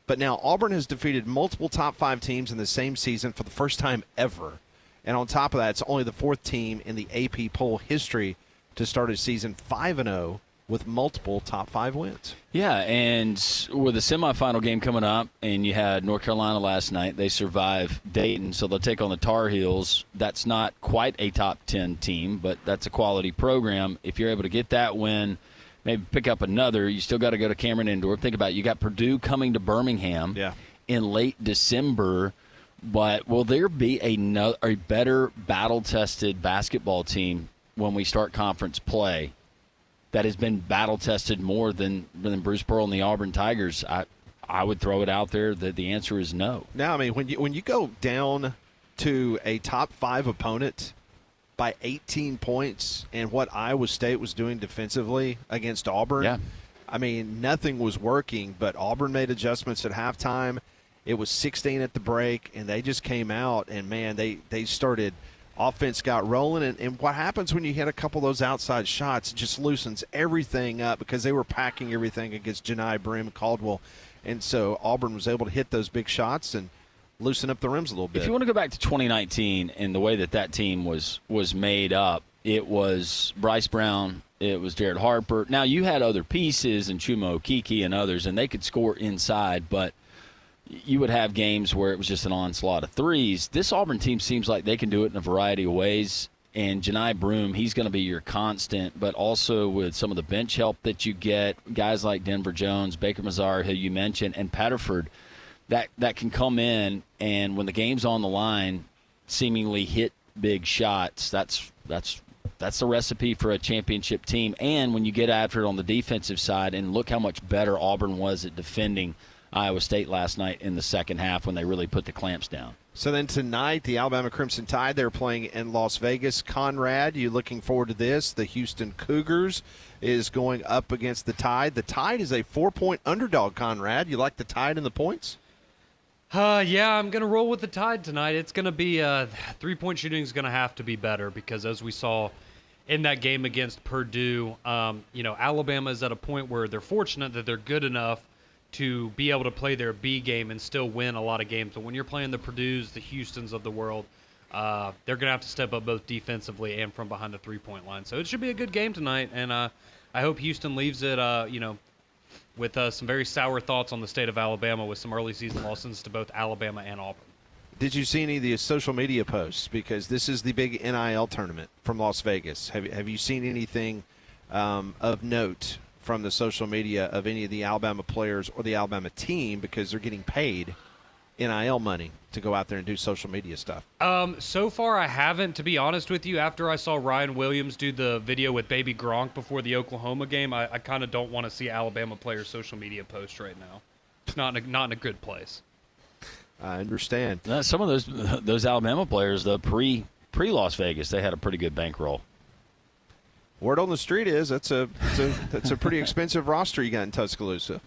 But now Auburn has defeated multiple top 5 teams in the same season for the first time ever. And on top of that, it's only the 4th team in the AP poll history to start a season 5-0 with multiple top 5 wins. Yeah, and with the semifinal game coming up, and you had North Carolina last night, they survive Dayton, so they'll take on the Tar Heels. That's not quite a top 10 team, but that's a quality program. If you're able to get that win, maybe pick up another, you still got to go to Cameron Indoor. Think about it. You got Purdue coming to Birmingham in late December, but will there be a better battle-tested basketball team when we start conference play that has been battle-tested more than Bruce Pearl and the Auburn Tigers? I would throw it out there that the answer is no. Now, I mean, when you go down to a top 5 opponent by 18 points and what Iowa State was doing defensively against Auburn, I mean, nothing was working, but Auburn made adjustments at halftime. It was 16 at the break, and they just came out, and, man, they started – offense got rolling, and what happens when you hit a couple of those outside shots, it just loosens everything up because they were packing everything against Janai Broome and Caldwell. And so Auburn was able to hit those big shots and loosen up the rims a little bit. If you want to go back to 2019 and the way that team was made up, it was Bryce Brown, it was Jared Harper. Now, you had other pieces, and Chumo Kiki and others, and they could score inside, but you would have games where it was just an onslaught of threes. This Auburn team seems like they can do it in a variety of ways. And Janai Broome, he's going to be your constant, but also with some of the bench help that you get, guys like Denver Jones, Baker Mazar, who you mentioned, and Pettiford, that can come in and when the game's on the line, seemingly hit big shots. That's the recipe for a championship team. And when you get after it on the defensive side, and look how much better Auburn was at defending Iowa State last night in the second half when they really put the clamps down. So then tonight, the Alabama Crimson Tide, they're playing in Las Vegas. Conrad, you looking forward to this? The Houston Cougars is going up against the Tide. The Tide is a 4-point underdog, Conrad. You like the Tide in the points? Yeah, I'm going to roll with the Tide tonight. It's going to be three-point shooting is going to have to be better because as we saw in that game against Purdue, Alabama is at a point where they're fortunate that they're good enough to be able to play their B game and still win a lot of games. But when you're playing the Purdues, the Houstons of the world, they're going to have to step up both defensively and from behind the three-point line. So it should be a good game tonight, and I hope Houston leaves it, with some very sour thoughts on the state of Alabama with some early season losses to both Alabama and Auburn. Did you see any of the social media posts? Because this is the big NIL tournament from Las Vegas. Have you seen anything of note from the social media of any of the Alabama players or the Alabama team because they're getting paid NIL money to go out there and do social media stuff? So far I haven't, to be honest with you. After I saw Ryan Williams do the video with Baby Gronk before the Oklahoma game, I kind of don't want to see Alabama players' social media posts right now. It's not in a good place. I understand. Some of those Alabama players, the pre Las Vegas, they had a pretty good bankroll. Word on the street is that's a pretty expensive roster you got in Tuscaloosa.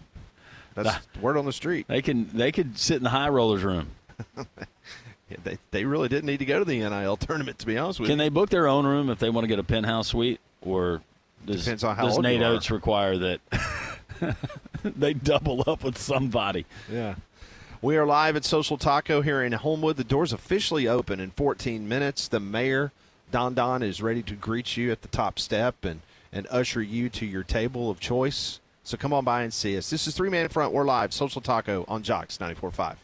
That's word on the street. They could sit in the high rollers room. Yeah, they really didn't need to go to the NIL tournament, to be honest with you. Can they book their own room if they want to get a penthouse suite, or does Nate Oates require that they double up with somebody? Yeah. We are live at Social Taco here in Homewood. The doors officially open in 14 minutes. The mayor, Don, is ready to greet you at the top step and usher you to your table of choice. So come on by and see us. This is 3-Man Front. We're live. Social Taco on Jocks 94.5.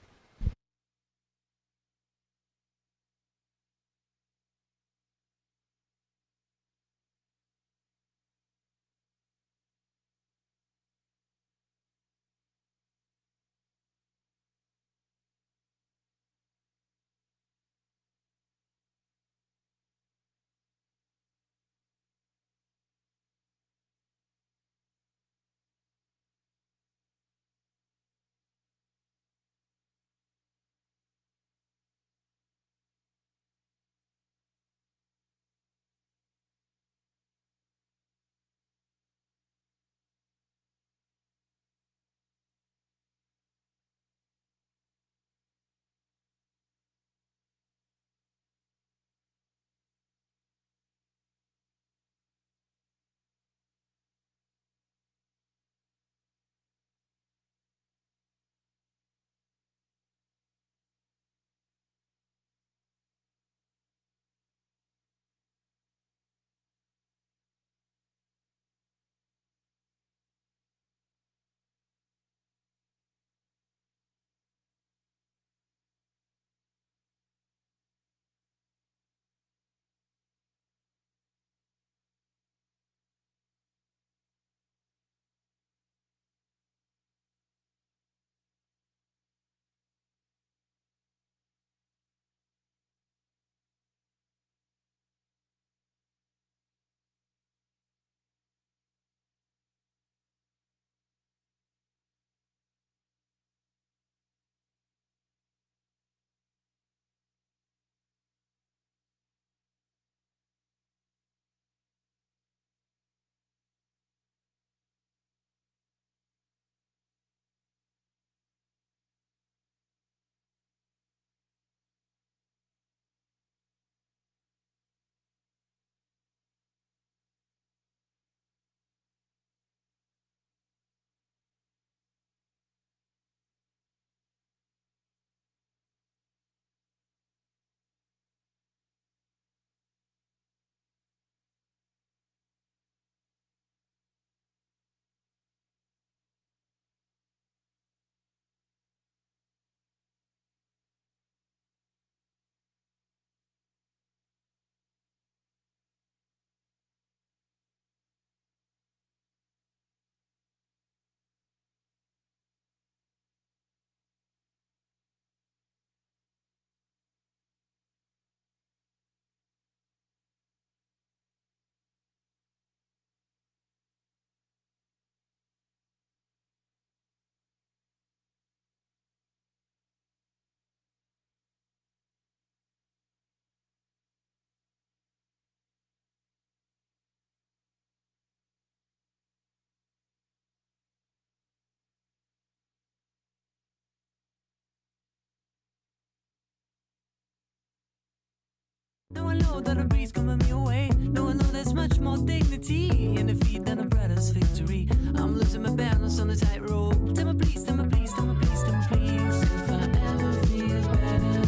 Now I know that a breeze coming me away. Now I know there's much more dignity in defeat than a brother's victory. I'm losing my balance on the tightrope. Tell me please, tell me please, tell me please, tell me please, if I ever feel better.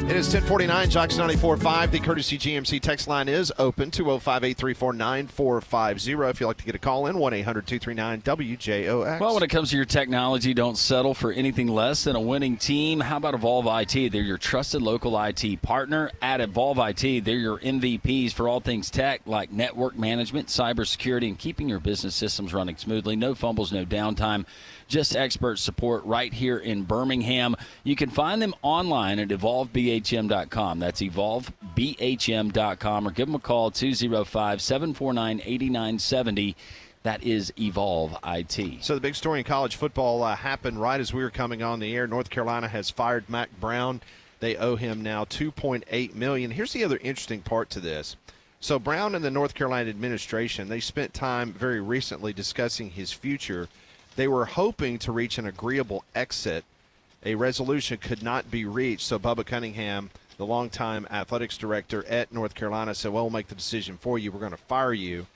It is 10:49, Jocks 94.5. The Courtesy GMC text line is open, 205-834-9450. If you'd like to get a call in, 1-800-239-WJOX. Well, when it comes to your technology, don't settle for anything less than a winning team. How about Evolve IT? They're your trusted local IT partner. At Evolve IT, they're your MVPs for all things tech, like network management, cybersecurity, and keeping your business systems running smoothly. No fumbles, no downtime. just expert support right here in Birmingham. You can find them online at evolvebhm.com. That's evolvebhm.com, or give them a call, 205-749-8970. That is Evolve IT. So the big story in college football happened right as we were coming on the air. North Carolina has fired Mack Brown. They owe him now $2.8 million. Here's the other interesting part to this. So Brown and the North Carolina administration, they spent time very recently discussing his future. They were hoping to reach an agreeable exit. A resolution could not be reached, so Bubba Cunningham, the longtime athletics director at North Carolina, said, well, we'll make the decision for you. We're going to fire you.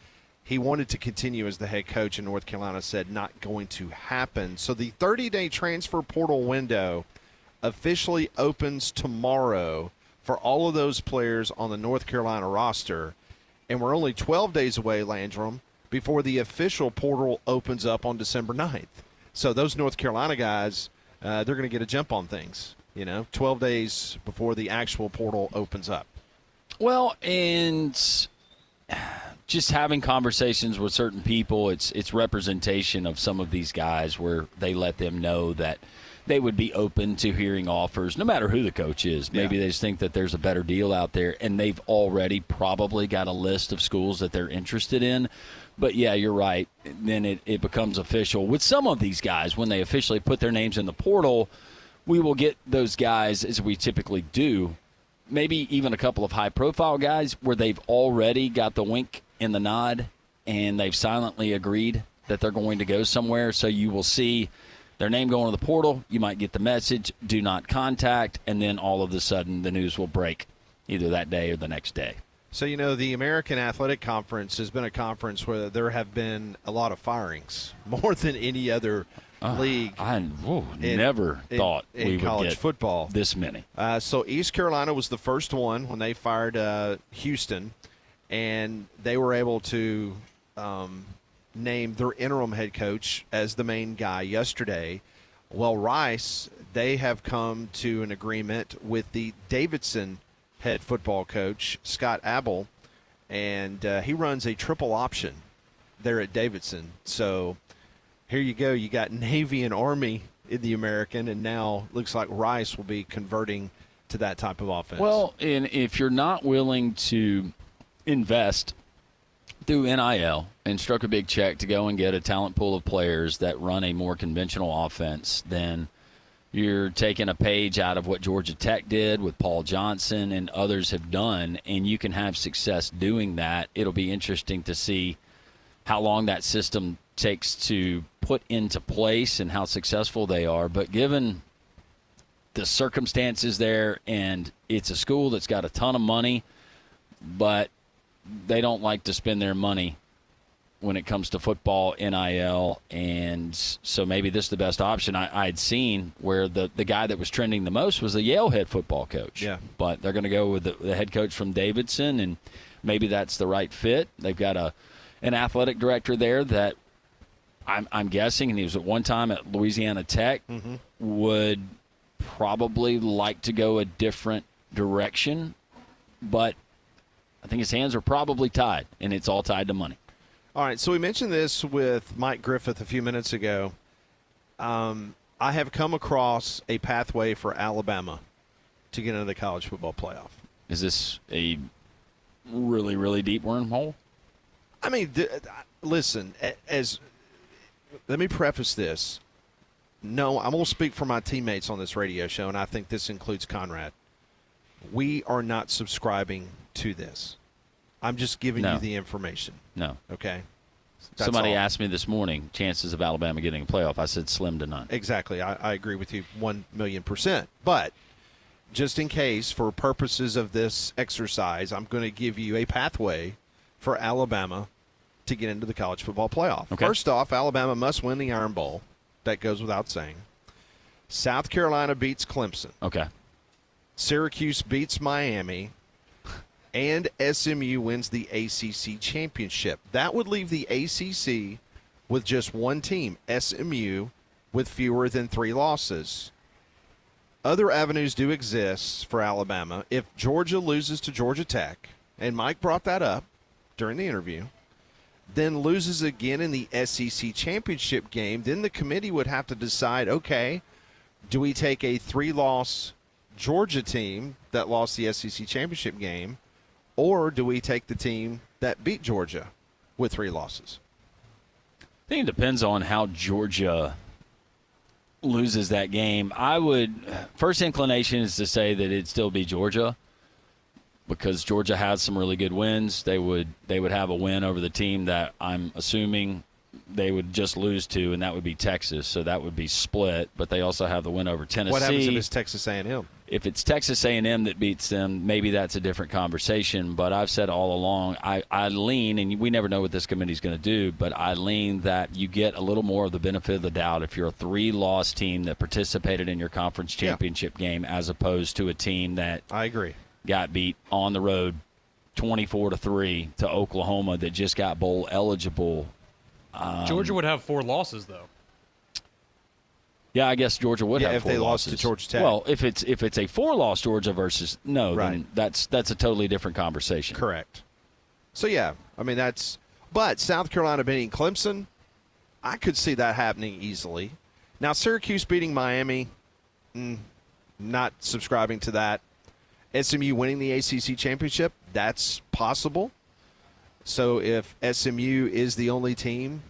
He wanted to continue as the head coach, and North Carolina said not going to happen. So the 30-day transfer portal window officially opens tomorrow for all of those players on the North Carolina roster. And we're only 12 days away, Landrum, before the official portal opens up on December 9th. So those North Carolina guys, they're going to get a jump on things, 12 days before the actual portal opens up. Well, and just having conversations with certain people, it's representation of some of these guys where they let them know that they would be open to hearing offers, no matter who the coach is. Maybe they just think that there's a better deal out there, and they've already probably got a list of schools that they're interested in. But, yeah, you're right. Then it becomes official. With some of these guys, when they officially put their names in the portal, we will get those guys, as we typically do, maybe even a couple of high-profile guys where they've already got the wink and the nod, and they've silently agreed that they're going to go somewhere. So you will see their name going to the portal. You might get the message, do not contact, and then all of a sudden the news will break either that day or the next day. So, the American Athletic Conference has been a conference where there have been a lot of firings, more than any other league. I never thought we would college get football this many. So East Carolina was the first one when they fired Houston, and they were able to name their interim head coach as the main guy yesterday. Well, Rice, they have come to an agreement with the Davidson head football coach, Scott Abel, and he runs a triple option there at Davidson. So here you go. You got Navy and Army in the American, and now looks like Rice will be converting to that type of offense. Well, and if you're not willing to invest through NIL and stroke a big check to go and get a talent pool of players that run a more conventional offense, then you're taking a page out of what Georgia Tech did with Paul Johnson and others have done, and you can have success doing that. It'll be interesting to see how long that system takes to put into place and how successful they are. But given the circumstances there, and it's a school that's got a ton of money, but they don't like to spend their money when it comes to football, NIL, and so maybe this is the best option I'd seen, where the guy that was trending the most was the Yale head football coach. Yeah. But they're going to go with the head coach from Davidson, and maybe that's the right fit. They've got an athletic director there that I'm guessing, and he was at one time at Louisiana Tech, would probably like to go a different direction, but I think his hands are probably tied, and it's all tied to money. All right, so we mentioned this with Mike Griffith a few minutes ago. I have come across a pathway for Alabama to get into the college football playoff. Is this a really, really deep wormhole? I mean, listen, let me preface this. No, I'm going to speak for my teammates on this radio show, and I think this includes Conrad. We are not subscribing to this. I'm just giving you the information. No. Okay? Somebody asked me this morning, chances of Alabama getting a playoff. I said slim to none. Exactly. I agree with you 1,000,000%. But just in case, for purposes of this exercise, I'm going to give you a pathway for Alabama to get into the college football playoff. Okay. First off, Alabama must win the Iron Bowl. That goes without saying. South Carolina beats Clemson. Okay. Syracuse beats Miami. And SMU wins the ACC championship. That would leave the ACC with just one team, SMU, with fewer than 3 losses. Other avenues do exist for Alabama. If Georgia loses to Georgia Tech, and Mike brought that up during the interview, then loses again in the SEC championship game, then the committee would have to decide, okay, do we take a 3-loss Georgia team that lost the SEC championship game, or do we take the team that beat Georgia with 3 losses? I think it depends on how Georgia loses that game. First inclination is to say that it'd still be Georgia, because Georgia has some really good wins. They would have a win over the team that I'm assuming they would just lose to, and that would be Texas. So that would be split. But they also have the win over Tennessee. What happens if it's Texas A&M? If it's Texas A&M that beats them, maybe that's a different conversation. But I've said all along, I lean, and we never know what this committee is going to do, but I lean that you get a little more of the benefit of the doubt if you're a 3-loss team that participated in your conference championship game, as opposed to a team that I agree got beat on the road 24-3 to Oklahoma that just got bowl eligible. Georgia would have 4 losses, though. Yeah, I guess Georgia would have if 4 they losses. lost to Georgia Tech. Well, if it's a 4-loss Georgia versus no, Right. then that's a totally different conversation. Correct. So, yeah, I mean, but South Carolina beating Clemson, I could see that happening easily. Now, Syracuse beating Miami, not subscribing to that. SMU winning the ACC championship, that's possible. So if SMU is the only team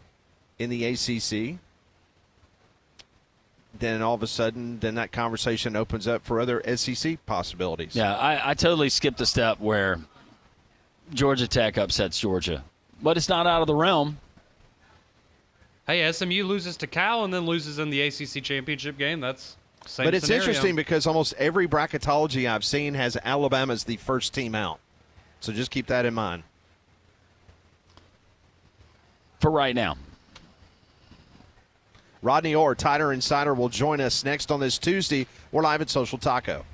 in the ACC, then all of a sudden, then that conversation opens up for other SEC possibilities. Yeah, I totally skipped the step where Georgia Tech upsets Georgia. But it's not out of the realm. Hey, SMU loses to Cal and then loses in the ACC championship game. That's same But it's scenario. interesting because almost every bracketology I've seen has Alabama as the first team out. So just keep that in mind. For right now. Rodney Orr, Tighter Insider, will join us next on this Tuesday. We're live at Social Taco.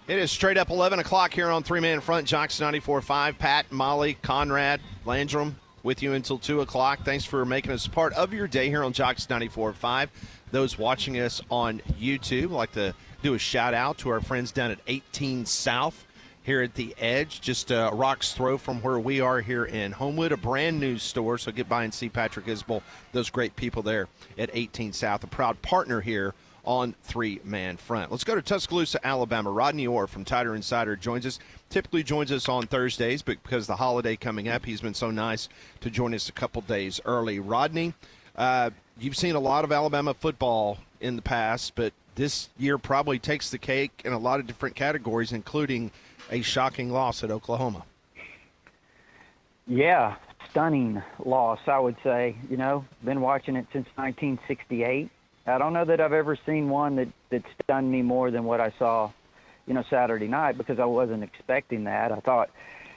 It is straight up 11 o'clock here on Three Man Front, Jocks 94.5. Pat, Molly, Conrad, Landrum with you until 2 o'clock. Thanks for making us part of your day here on Jocks 94.5. Those watching us on YouTube, I'd like to do a shout-out to our friends down at 18 South here at the Edge, just a rock's throw from where we are here in Homewood, a brand-new store, so get by and see Patrick Isbell, those great people there at 18 South, a proud partner here on Three Man Front. Let's go to Tuscaloosa, Alabama. Rodney Orr from Tider Insider joins us. Typically joins us on Thursdays, but because of the holiday coming up, he's been so nice to join us a couple days early. Rodney, you've seen a lot of Alabama football in the past, but this year probably takes the cake in a lot of different categories, including a shocking loss at Oklahoma. Yeah, stunning loss, I would say. You know, been watching it since 1968. I don't know that I've ever seen one that stunned me more than what I saw, you know, Saturday night, because I wasn't expecting that. I thought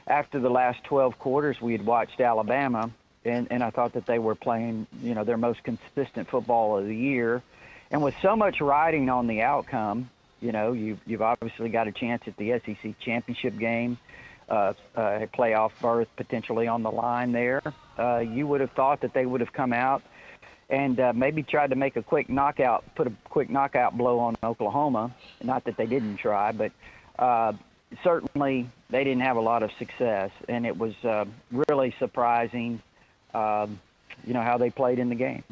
after the last 12 quarters we had watched Alabama, and I thought that they were playing, you know, their most consistent football of the year. And with so much riding on the outcome, you know, you've obviously got a chance at the SEC championship game, a playoff berth potentially on the line there. You would have thought that they would have come out and maybe tried to make a quick knockout, put a quick knockout blow on Oklahoma. Not that they didn't try, but certainly they didn't have a lot of success. And it was really surprising, you know, how they played in the game.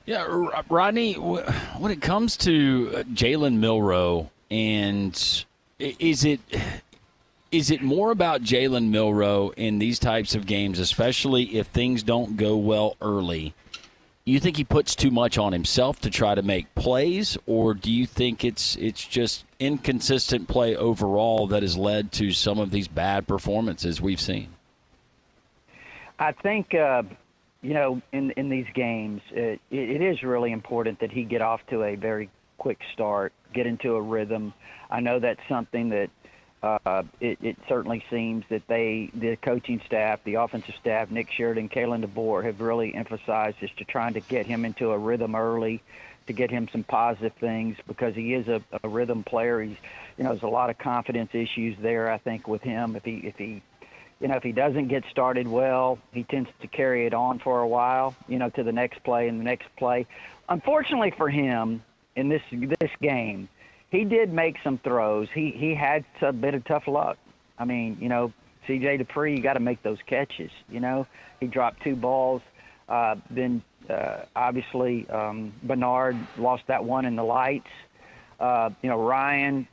Yeah, Rodney, when it comes to Jalen Milroe, and is it more about Jalen Milroe in these types of games, especially if things don't go well early? You think he puts too much on himself to try to make plays, or do you think it's just inconsistent play overall that has led to some of these bad performances we've seen? I think, you know, in these games, it is really important that he get off to a very quick start, get into a rhythm. I know that's something that it certainly seems that the coaching staff, the offensive staff, Nick Sheridan, Kalen DeBoer, have really emphasized is to trying to get him into a rhythm early, to get him some positive things, because he is a rhythm player. He's, you know, there's a lot of confidence issues there, I think, with him. If he doesn't get started well, he tends to carry it on for a while, you know, to the next play and the next play. Unfortunately for him, in this game, he did make some throws. He had a bit of tough luck. I mean, you know, C.J. Dupree, you got to make those catches. You know, he dropped 2 balls. Then obviously Bernard lost that one in the lights. You know, Ryan,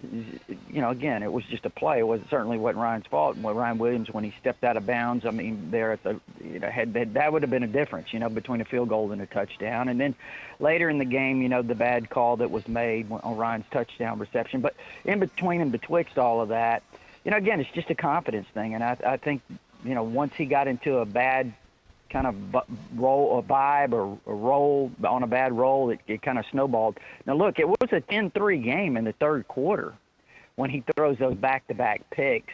you know, again, it was just a play. It certainly wasn't Ryan's fault. And Ryan Williams, when he stepped out of bounds, I mean, there at the, you know, that would have been a difference, you know, between a field goal and a touchdown. And then later in the game, you know, the bad call that was made on Ryan's touchdown reception. But in between and betwixt all of that, you know, again, it's just a confidence thing. And I think, you know, once he got into a bad kind of roll, a vibe or a roll on a bad roll, it kind of snowballed. Now, look, it was a 10-3 game in the third quarter when he throws those back-to-back picks.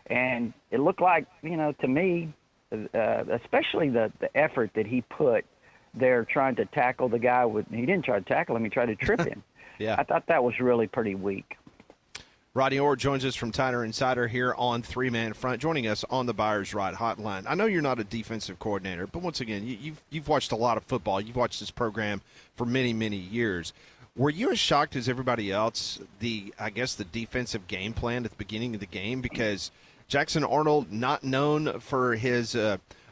And it looked like, you know, to me, especially the effort that he put there trying to tackle the guy he didn't try to tackle him, he tried to trip him. Yeah. I thought that was really pretty weak. Rodney Orr joins us from Tider Insider here on Three Man Front, joining us on the Buyers Ride Hotline. I know you're not a defensive coordinator, but once again, you've watched a lot of football. You've watched this program for many, many years. Were you as shocked as everybody else, the defensive game plan at the beginning of the game? Because Jackson Arnold, not known for his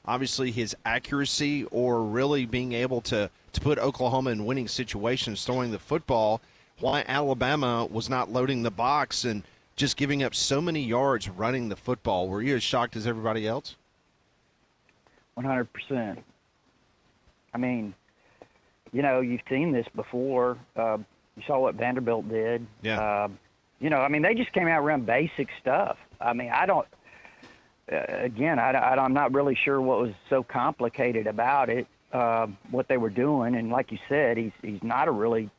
obviously his accuracy or really being able to put Oklahoma in winning situations throwing the football, why Alabama was not loading the box and just giving up so many yards running the football. Were you as shocked as everybody else? 100%. I mean, you know, you've seen this before. You saw what Vanderbilt did. Yeah. You know, I mean, they just came out around basic stuff. I mean, I'm not really sure what was so complicated about it, what they were doing. And like you said, he's not a really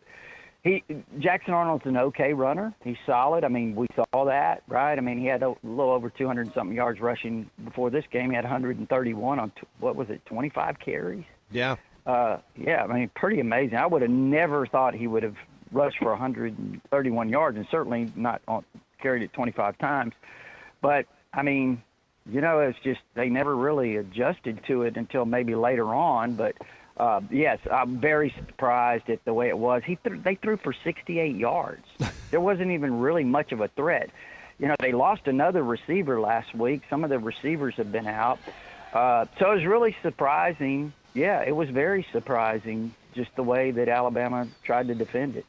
Jackson Arnold's an okay runner. He's solid. I mean, we saw that, right? I mean, he had a little over 200-something yards rushing before this game. He had 131 on, 25 carries? Yeah. Yeah, I mean, pretty amazing. I would have never thought he would have rushed for 131 yards and certainly not carried it 25 times. But, I mean, it's just they never really adjusted to it until maybe later on. But, yes, I'm very surprised at the way it was. They threw for 68 yards. There wasn't even really much of a threat. They lost another receiver last week. Some of the receivers have been out. So it was really surprising. Yeah, it was very surprising just the way that Alabama tried to defend it.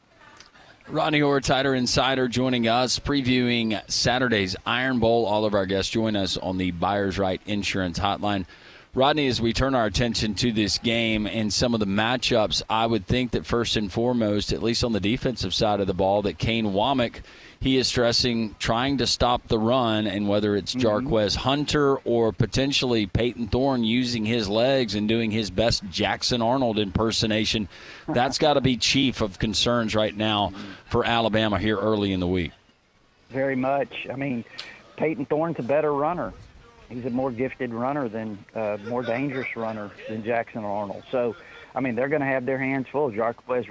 Rodney Orr, Tighter Insider, joining us, previewing Saturday's Iron Bowl. All of our guests join us on the Buyers Right Insurance Hotline. Rodney, as we turn our attention to this game and some of the matchups, I would think that first and foremost, at least on the defensive side of the ball, that Kane Womack, he is stressing trying to stop the run, and whether it's Jarquez Hunter or potentially Peyton Thorne using his legs and doing his best Jackson Arnold impersonation, that's got to be chief of concerns right now for Alabama here early in the week. Very much. I mean, Peyton Thorne's a better runner. He's a more gifted runner more dangerous runner than Jackson Arnold. So, I mean, they're going to have their hands full. Jarquez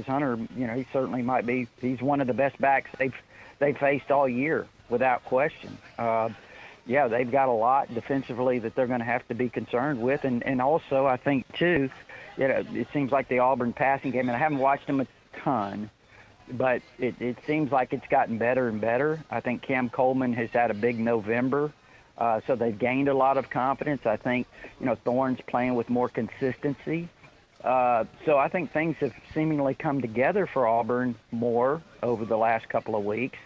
Hunter, he certainly might be. He's one of the best backs they've faced all year, without question. Yeah, they've got a lot defensively that they're going to have to be concerned with. And also, I think, too, it seems like the Auburn passing game, and I haven't watched them a ton, but it seems like it's gotten better and better. I think Cam Coleman has had a big November. So they've gained a lot of confidence. I think, Thorne's playing with more consistency. So I think things have seemingly come together for Auburn more over the last couple of weeks.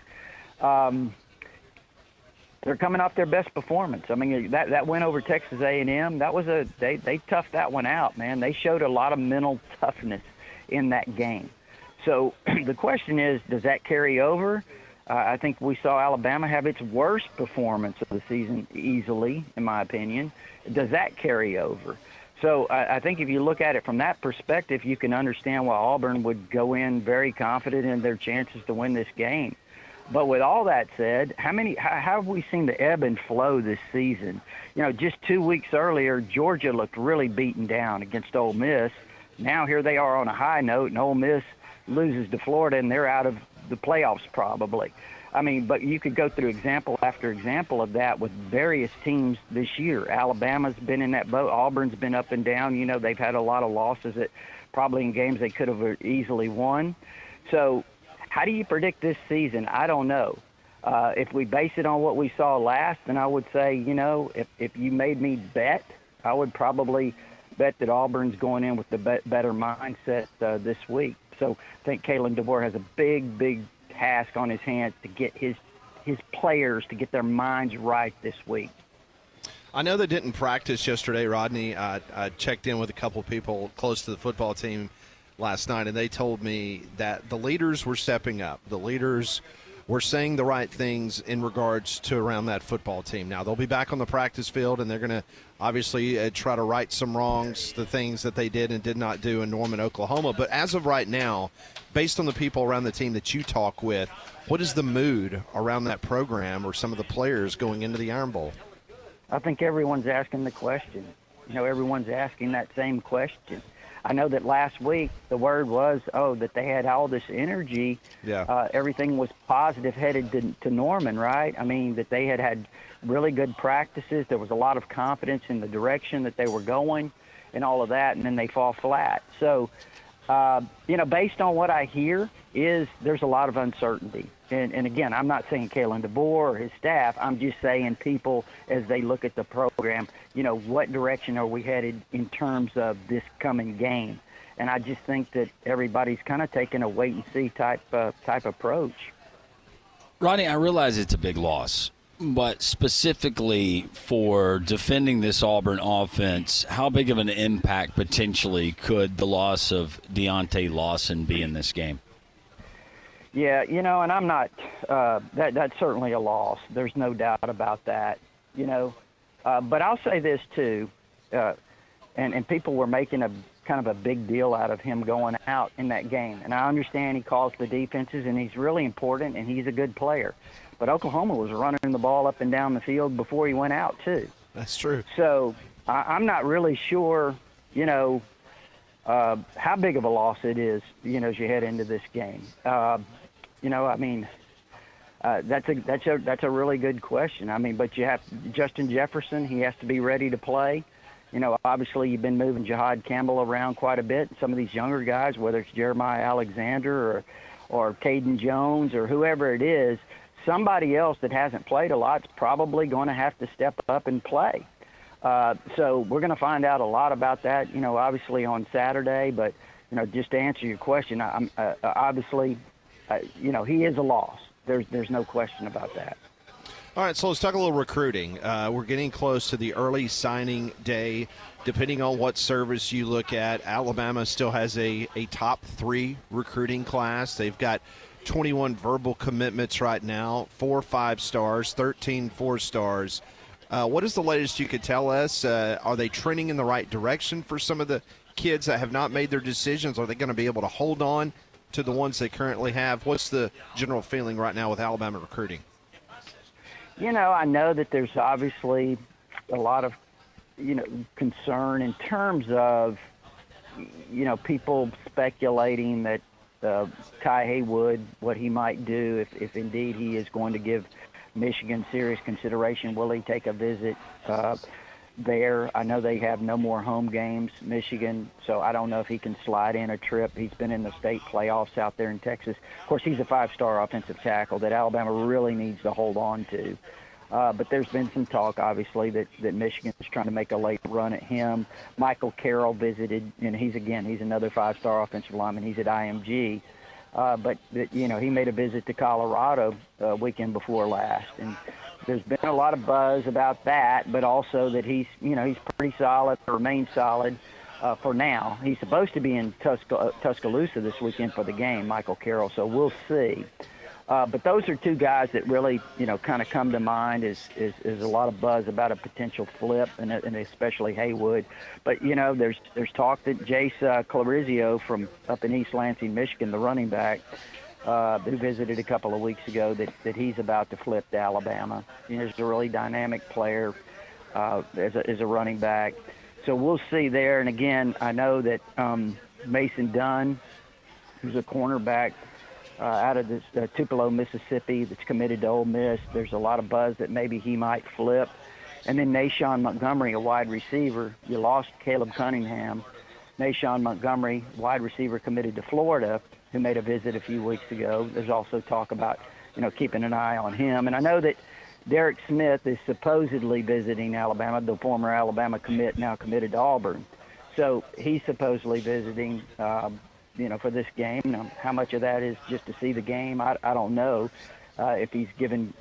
They're coming off their best performance. I mean, that win over Texas A&M, they toughed that one out, man. They showed a lot of mental toughness in that game. So the question is, does that carry over? I think we saw Alabama have its worst performance of the season easily, in my opinion. Does that carry over? So I think if you look at it from that perspective, you can understand why Auburn would go in very confident in their chances to win this game. But with all that said, how have we seen the ebb and flow this season? Just 2 weeks earlier, Georgia looked really beaten down against Ole Miss. Now here they are on a high note, and Ole Miss loses to Florida, and they're out of the playoffs probably. I mean, but you could go through example after example of that with various teams this year. Alabama's been in that boat. Auburn's been up and down. They've had a lot of losses that probably in games they could have easily won. So how do you predict this season? I don't know. If we base it on what we saw last, then I would say, if you made me bet, I would probably bet that Auburn's going in with the better mindset this week. So I think Kalen DeBoer has a big task on his hands to get his players to get their minds right this week. I know they didn't practice yesterday, Rodney. I checked in with a couple of people close to the football team last night, and they told me that the leaders were stepping up. The leaders were saying the right things in regards to around that football team. Now, they'll be back on the practice field, and they're going to obviously try to right some wrongs, the things that they did and did not do in Norman, Oklahoma. But as of right now, based on the people around the team that you talk with, what is the mood around that program or some of the players going into the Iron Bowl? I think everyone's asking the question. Everyone's asking that same question. I know that last week the word was, that they had all this energy. Yeah. Everything was positive headed to Norman, right? I mean, that they had really good practices. There was a lot of confidence in the direction that they were going and all of that, and then they fall flat. So, based on what I hear there's a lot of uncertainty. And again, I'm not saying Kalen DeBoer or his staff. I'm just saying people, as they look at the program, what direction are we headed in terms of this coming game? And I just think that everybody's kind of taking a wait-and-see type approach. Rodney, I realize it's a big loss, but specifically for defending this Auburn offense, how big of an impact potentially could the loss of Deontay Lawson be in this game? Yeah, and I'm not that's certainly a loss. There's no doubt about that, But I'll say this, too, and people were making a kind of a big deal out of him going out in that game. And I understand he calls the defenses, and he's really important, and he's a good player. But Oklahoma was running the ball up and down the field before he went out, too. That's true. So I'm not really sure, how big of a loss it is, as you head into this game. That's a really good question. But you have Justin Jefferson. He has to be ready to play. Obviously you've been moving Jihad Campbell around quite a bit. Some of these younger guys, whether it's Jeremiah Alexander or Caden Jones or whoever it is, somebody else that hasn't played a lot is probably going to have to step up and play. So we're going to find out a lot about that, obviously on Saturday. But, just to answer your question, obviously, he is a loss. There's no question about that. All right, so let's talk a little recruiting. We're getting close to the early signing day. Depending on what service you look at, Alabama still has a top 3 recruiting class. They've got 21 verbal commitments right now, 4 5-stars, 13 4-stars. What is the latest you could tell us? Are they trending in the right direction for some of the kids that have not made their decisions? Are they going to be able to hold on to the ones they currently have? What's the general feeling right now with Alabama recruiting? I know that there's obviously a lot of, concern in terms of, people speculating that Kai Haywood, what he might do if indeed he is going to give Michigan serious consideration. Will he take a visit there? I know they have no more home games, Michigan, so I don't know if he can slide in a trip. He's been in the state playoffs out there in Texas. Of course, he's a 5-star offensive tackle that Alabama really needs to hold on to. But there's been some talk, obviously, that Michigan is trying to make a late run at him. Michael Carroll visited, and he's another 5-star offensive lineman. He's at IMG. But he made a visit to Colorado weekend before last. And there's been a lot of buzz about that, but also that he's pretty solid, remains solid for now. He's supposed to be in Tuscaloosa this weekend for the game, Michael Carroll, so we'll see. But those are 2 guys that really, kind of come to mind is a lot of buzz about a potential flip, and especially Haywood. But, there's talk that Jace Clarizio from up in East Lansing, Michigan, the running back, who visited a couple of weeks ago, that he's about to flip to Alabama. He's a really dynamic player as a running back. So we'll see there. And, again, I know that Mason Dunn, who's a cornerback, out of this Tupelo, Mississippi, that's committed to Ole Miss. There's a lot of buzz that maybe he might flip. And then Nashawn Montgomery, a wide receiver. You lost Caleb Cunningham. Nashawn Montgomery, wide receiver committed to Florida, who made a visit a few weeks ago. There's also talk about, keeping an eye on him. And I know that Derek Smith is supposedly visiting Alabama, the former Alabama commit, now committed to Auburn. So he's supposedly visiting for this game. Now, how much of that is just to see the game, I don't know if he's given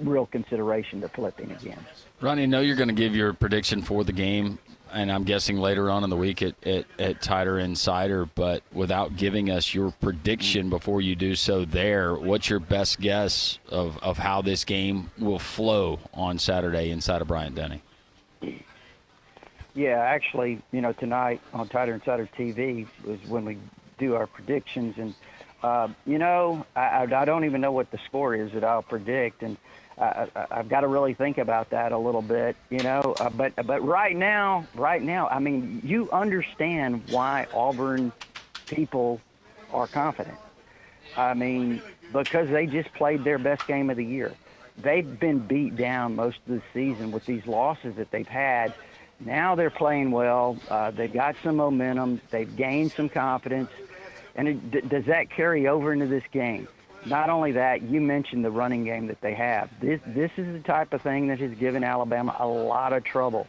real consideration to flipping again. Ronnie, I know you're going to give your prediction for the game, and I'm guessing later on in the week at Tighter Insider, but without giving us your prediction before you do so there, what's your best guess of how this game will flow on Saturday inside of Bryant-Denny? Yeah, actually, tonight on Tighter Insider TV was when we do our predictions, and I don't even know what the score is that I'll predict, and I've got to really think about that a little bit, but right now, you understand why Auburn people are confident. Because they just played their best game of the year. They've been beat down most of the season with these losses that they've had. Now they're playing well. They've got some momentum. They've gained some confidence. And does that carry over into this game? Not only that, you mentioned the running game that they have. This is the type of thing that has given Alabama a lot of trouble.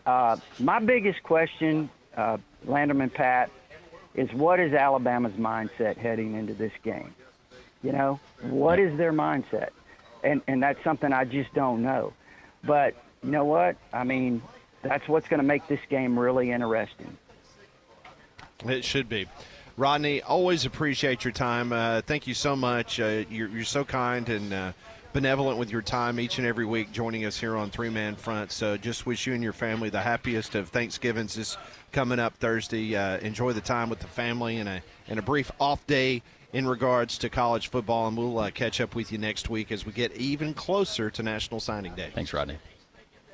My biggest question, Landerman Pat, is what is Alabama's mindset heading into this game? What is their mindset? And that's something I just don't know. But you know what? That's what's going to make this game really interesting. It should be. Rodney, always appreciate your time. Thank you so much. You're so kind and benevolent with your time each and every week joining us here on Three Man Front. So just wish you and your family the happiest of Thanksgivings this coming up Thursday. Enjoy the time with the family and a brief off day in regards to college football, and we'll catch up with you next week as we get even closer to National Signing Day. Thanks, Rodney.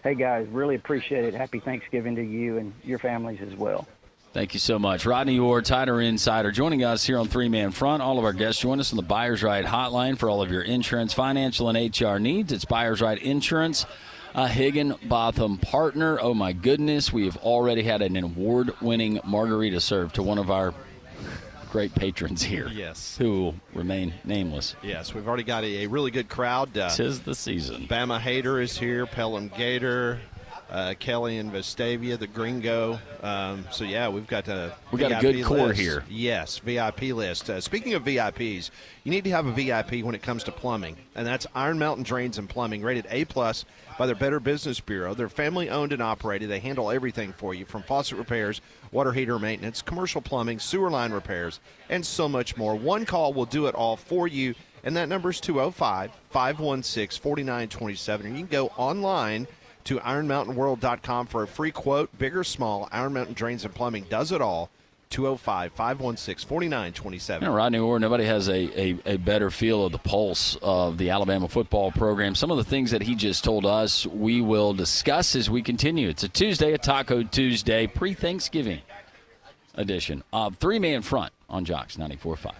Hey, guys, really appreciate it. Happy Thanksgiving to you and your families as well. Thank you so much. Rodney Orr, Tighter Insider, joining us here on Three Man Front. All of our guests join us on the Buyers Right hotline for all of your insurance, financial, and HR needs. It's Buyers Right Insurance, a Higginbotham partner. Oh, my goodness. We have already had an award-winning margarita served to one of our great patrons here. Yes. Who will remain nameless. Yes, we've already got a really good crowd. 'Tis the season. Bama Hater is here, Pelham Gator, Kelly and Vestavia, the Gringo. So, yeah, we've got a good core here. Yes, VIP list. Speaking of VIPs, you need to have a VIP when it comes to plumbing, and that's Iron Mountain Drains and Plumbing, rated A+ by their Better Business Bureau. They're family-owned and operated. They handle everything for you, from faucet repairs, water heater maintenance, commercial plumbing, sewer line repairs, and so much more. One call will do it all for you, and that number is 205-516-4927. And you can go online to ironmountainworld.com for a free quote. Big or small, Iron Mountain Drains and Plumbing does it all. 205-516-4927. Rodney Orr, nobody has a better feel of the pulse of the Alabama football program. Some of the things that he just told us, we will discuss as we continue. It's a Tuesday, a Taco Tuesday, pre-Thanksgiving edition of Three Man Front on Jocks 94.5.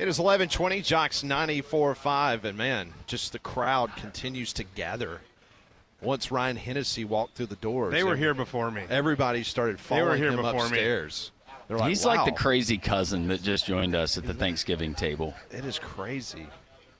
It is 11:20, Jocks 94.5, and man, just the crowd continues to gather. Once Ryan Hennessy walked through the doors, they were here before me. Everybody started following him upstairs. They're like, He's wow. like the crazy cousin that just joined us at the Thanksgiving table. It is crazy.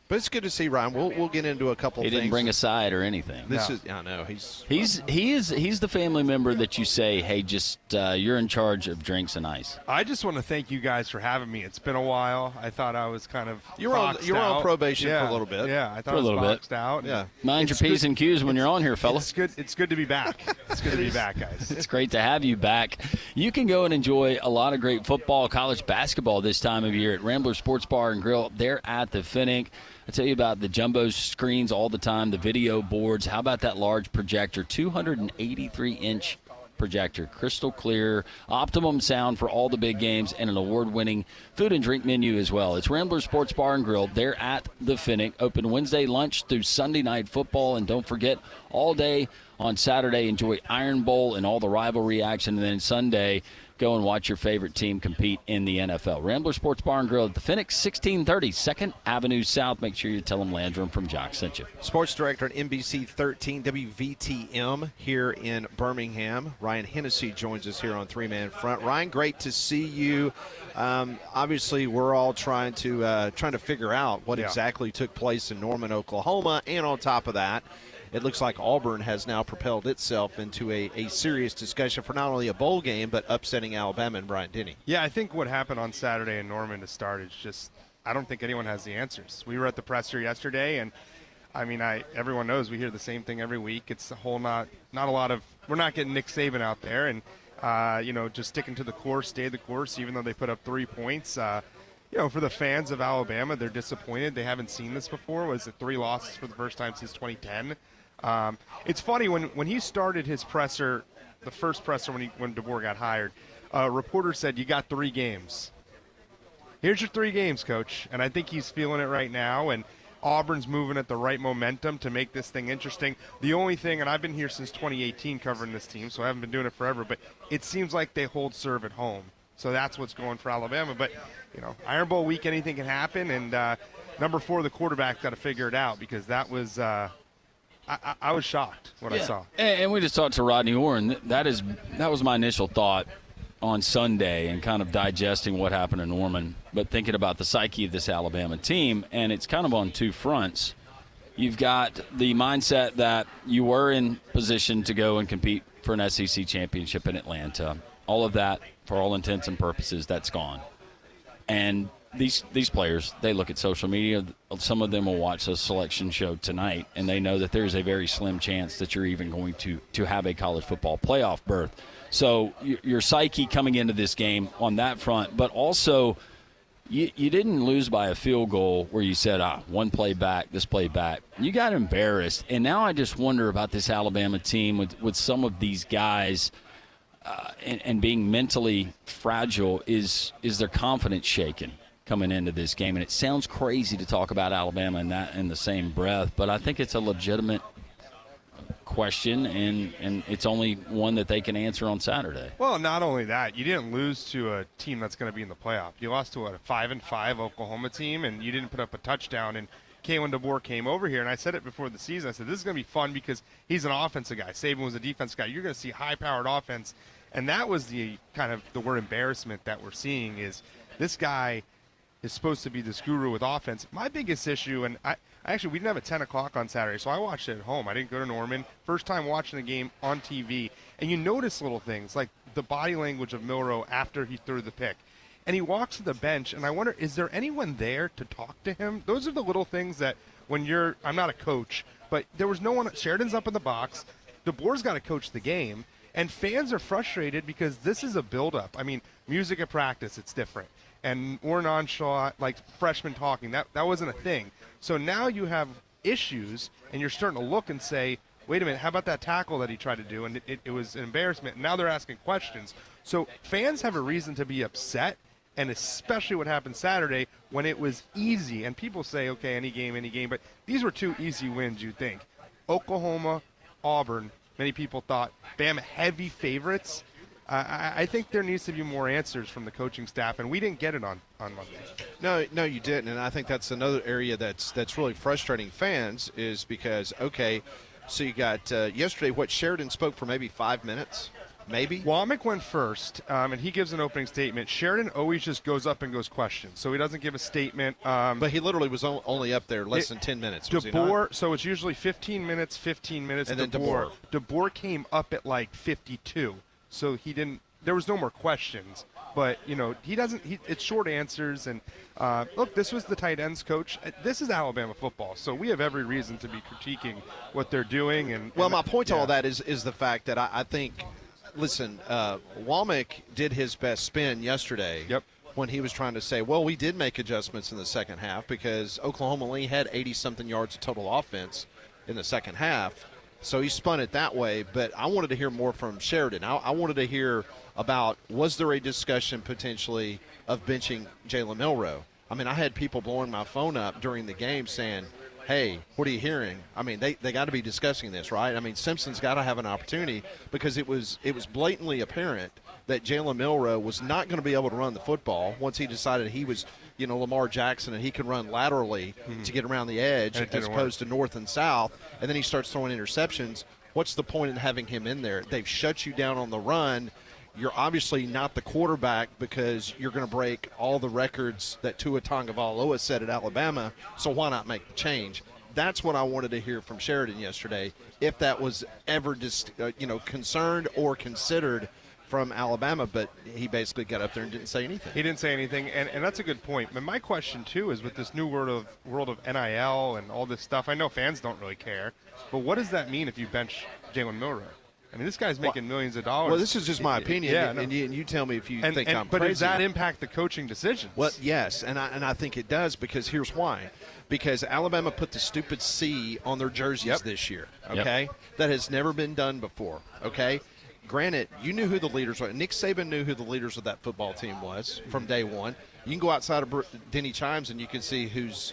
But it's good to see Ryan. We'll get into a couple He things. didn't bring a side or anything. I know. He's the family member that you say, hey, just you're in charge of drinks and ice. I just want to thank you guys for having me. It's been a while. I thought I was kind of you were on probation for a little bit. Yeah, I thought for I was a little boxed bit. out. Yeah. Mind your P's and Q's when you're on here, fella. It's good to be back. It's good to be back, guys. It's great to have you back. You can go and enjoy a lot of great football, college basketball this time of year at Rambler Sports Bar and Grill. They're at the Finnick. I tell you about the jumbo screens all the time, the video boards. How about that large projector, 283-inch projector, crystal clear, optimum sound for all the big games, and an award-winning food and drink menu as well. It's Rambler Sports Bar and Grill. They're at the Finnick, open Wednesday lunch through Sunday night football, and don't forget, all day on Saturday, enjoy Iron Bowl and all the rivalry action, and then Sunday, go and watch your favorite team compete in the NFL. Rambler Sports Bar and Grill at the Finnick, 1630 2nd Avenue South. Make sure you tell them Landrum from Jock sent you. Sports Director at NBC 13 WVTM here in Birmingham. Ryan Hennessy joins us here on Three Man Front. Ryan, great to see you. Obviously, we're all trying to figure out what exactly took place in Norman, Oklahoma, and on top of that, it looks like Auburn has now propelled itself into a serious discussion for not only a bowl game, but upsetting Alabama and Bryant-Denny. Yeah, I think what happened on Saturday in Norman to start is just, I don't think anyone has the answers. We were at the presser yesterday, and I mean, everyone knows we hear the same thing every week. It's a whole not a lot of, we're not getting Nick Saban out there, and just sticking to the course, stay the course, even though they put up 3 points. For the fans of Alabama, they're disappointed. They haven't seen this before. Was it 3 losses for the first time since 2010? It's funny, when he started his presser, the first presser when DeBoer got hired, a reporter said, you got 3 games. Here's your 3 games, coach. And I think he's feeling it right now, and Auburn's moving at the right momentum to make this thing interesting. The only thing, and I've been here since 2018 covering this team, so I haven't been doing it forever, but it seems like they hold serve at home. So that's what's going for Alabama. But, Iron Bowl week, anything can happen, and number 4, the quarterback's got to figure it out, because that was I was shocked when I saw. And we just talked to Rodney Orr, and that was my initial thought on Sunday, and kind of digesting what happened in Norman, but thinking about the psyche of this Alabama team, and it's kind of on 2 fronts. You've got the mindset that you were in position to go and compete for an SEC championship in Atlanta. All of that, for all intents and purposes, that's gone. And these players, they look at social media. Some of them will watch the selection show tonight, and they know that there's a very slim chance that you're even going to have a college football playoff berth. So your psyche coming into this game on that front, but also you didn't lose by a field goal where you said, one play back, this play back. You got embarrassed. And now I just wonder about this Alabama team with some of these guys and being mentally fragile. Is their confidence shaken coming into this game? And it sounds crazy to talk about Alabama in the same breath, but I think it's a legitimate question, and it's only one that they can answer on Saturday. Well, not only that, you didn't lose to a team that's going to be in the playoff. You lost to a 5-5 Oklahoma team, and you didn't put up a touchdown. And Kalen DeBoer came over here, and I said it before the season. I said, this is going to be fun because he's an offensive guy. Saban was a defense guy. You're going to see high-powered offense. And that was the kind of the word embarrassment that we're seeing is this guy is supposed to be this guru with offense. My biggest issue, and we didn't have a 10 o'clock on Saturday, so I watched it at home. I didn't go to Norman. First time watching the game on TV. And you notice little things like the body language of Milroe after he threw the pick. And he walks to the bench, and I wonder, is there anyone there to talk to him? Those are the little things that when I'm not a coach, but there was no one. Sheridan's up in the box. DeBoer's got to coach the game. And fans are frustrated because this is a buildup. I mean, music at practice, it's different. And or nonchalant, like freshmen talking, that wasn't a thing. So now you have issues, and you're starting to look and say, wait a minute, how about that tackle that he tried to do? And it was an embarrassment. And now they're asking questions. So fans have a reason to be upset, and especially what happened Saturday when it was easy. And people say, okay, any game. But these were 2 easy wins, you'd think. Oklahoma, Auburn. Many people thought Bama heavy favorites. I think there needs to be more answers from the coaching staff, and we didn't get it on on Monday. No, you didn't, and I think that's another area that's really frustrating fans is because, okay, so you got yesterday, Sheridan spoke for maybe 5 minutes, maybe? Womack went first, and he gives an opening statement. Sheridan always just goes up and goes questions, so he doesn't give a statement. But he literally was only up there less than 10 minutes, was he not? So it's usually 15 minutes, and then DeBoer. DeBoer came up at like 52, so he didn't – there was no more questions. But, he doesn't – it's short answers. And, look, this was the tight ends coach. This is Alabama football, so we have every reason to be critiquing what they're doing. My point to all that is the fact that I think – listen, Womack did his best spin yesterday. Yep. When he was trying to say, well, we did make adjustments in the second half because Oklahoma only had 80-something yards of total offense in the second half. So he spun it that way. But I wanted to hear more from Sheridan. I wanted to hear – about was there a discussion potentially of benching Jalen Milroe. I mean, I had people blowing my phone up during the game saying, hey, what are you hearing? I mean, they got to be discussing this, right? I mean, Simpson's got to have an opportunity because it was blatantly apparent that Jalen Milroe was not going to be able to run the football once he decided he was, Lamar Jackson and he could run laterally to get around the edge as opposed to north and south. And then he starts throwing interceptions. What's the point in having him in there? They've shut you down on the run. You're obviously not the quarterback because you're going to break all the records that Tua Tagovailoa set at Alabama, so why not make the change? That's what I wanted to hear from Sheridan yesterday, if that was ever concerned or considered from Alabama, but he basically got up there and didn't say anything. He didn't say anything, and that's a good point. But my question, too, is with this new world of NIL and all this stuff, I know fans don't really care, but what does that mean if you bench Jalen Milroe? I mean, this guy's making millions of dollars. Well, this is just my opinion, and you tell me if you think I'm crazy. But does that impact the coaching decisions? Well, yes, and I think it does because here's why. Because Alabama put the stupid C on their jerseys this year, okay? Yep. That has never been done before, okay? Granted, you knew who the leaders were. Nick Saban knew who the leaders of that football team was from day one. You can go outside of Denny Chimes and you can see who's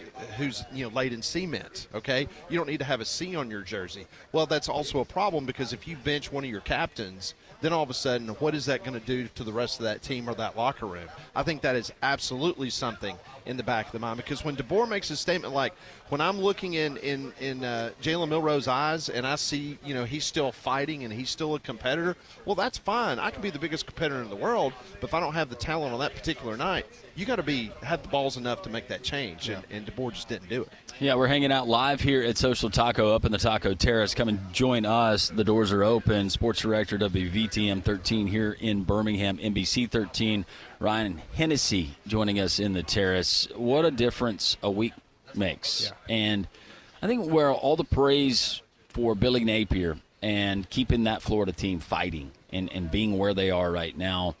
laid in cement, okay? You don't need to have a C on your jersey. Well, that's also a problem because if you bench one of your captains, then all of a sudden, what is that going to do to the rest of that team or that locker room? I think that is absolutely something in the back of the mind because when DeBoer makes a statement like, when I'm looking in Jalen Milroe's eyes and I see, he's still fighting and he's still a competitor, well, that's fine. I can be the biggest competitor in the world, but if I don't have the talent on that particular night, you got to have the balls enough to make that change, and DeBoer just didn't do it. Yeah, we're hanging out live here at Social Taco up in the Taco Terrace. Come and join us. The doors are open. Sports Director WVTM 13 here in Birmingham, NBC 13. Ryan Hennessy joining us in the Terrace. What a difference a week makes. Yeah. And I think where all the praise for Billy Napier and keeping that Florida team fighting and being where they are right now,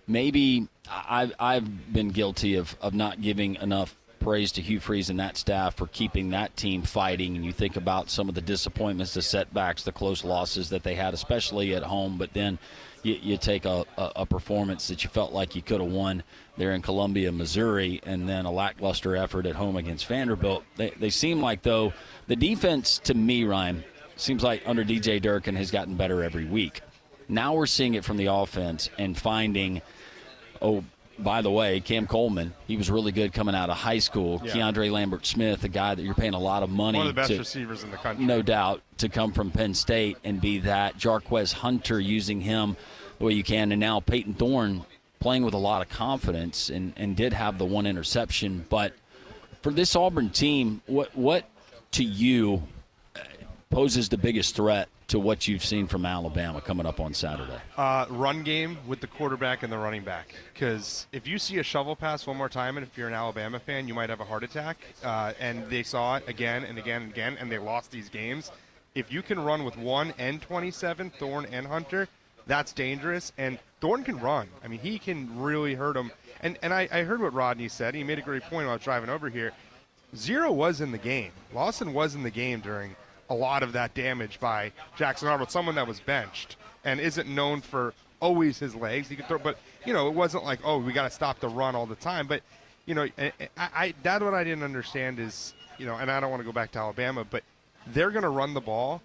maybe I've been guilty of not giving enough praise to Hugh Freeze and that staff for keeping that team fighting. And you think about some of the disappointments, the setbacks, the close losses that they had, especially at home. But then you take a performance that you felt like you could have won there in Columbia, Missouri, and then a lackluster effort at home against Vanderbilt. They seem like, though, the defense to me, Ryan, seems like under DJ Durkin has gotten better every week. Now we're seeing it from the offense and finding, by the way, Cam Coleman, he was really good coming out of high school. Yeah. Keandre Lambert-Smith, a guy that you're paying a lot of money. One of the best receivers in the country. No doubt, to come from Penn State and be that. Jarquez Hunter, using him the way you can. And now Peyton Thorne playing with a lot of confidence and did have the one interception. But for this Auburn team, what to you poses the biggest threat to what you've seen from Alabama coming up on Saturday? Run game with the quarterback and the running back. Because if you see a shovel pass one more time, and if you're an Alabama fan, you might have a heart attack. And they saw it again and again and again, and they lost these games. If you can run with 1 and 27, Thorne and Hunter, that's dangerous. And Thorne can run. I mean, he can really hurt him. And I heard what Rodney said. He made a great point while I was driving over here. Zero was in the game. Lawson was in the game during a lot of that damage by Jackson Arnold, someone that was benched and isn't known for always his legs. He could throw, but it wasn't like, we got to stop the run all the time. But that's what I didn't understand is, and I don't want to go back to Alabama, but they're going to run the ball.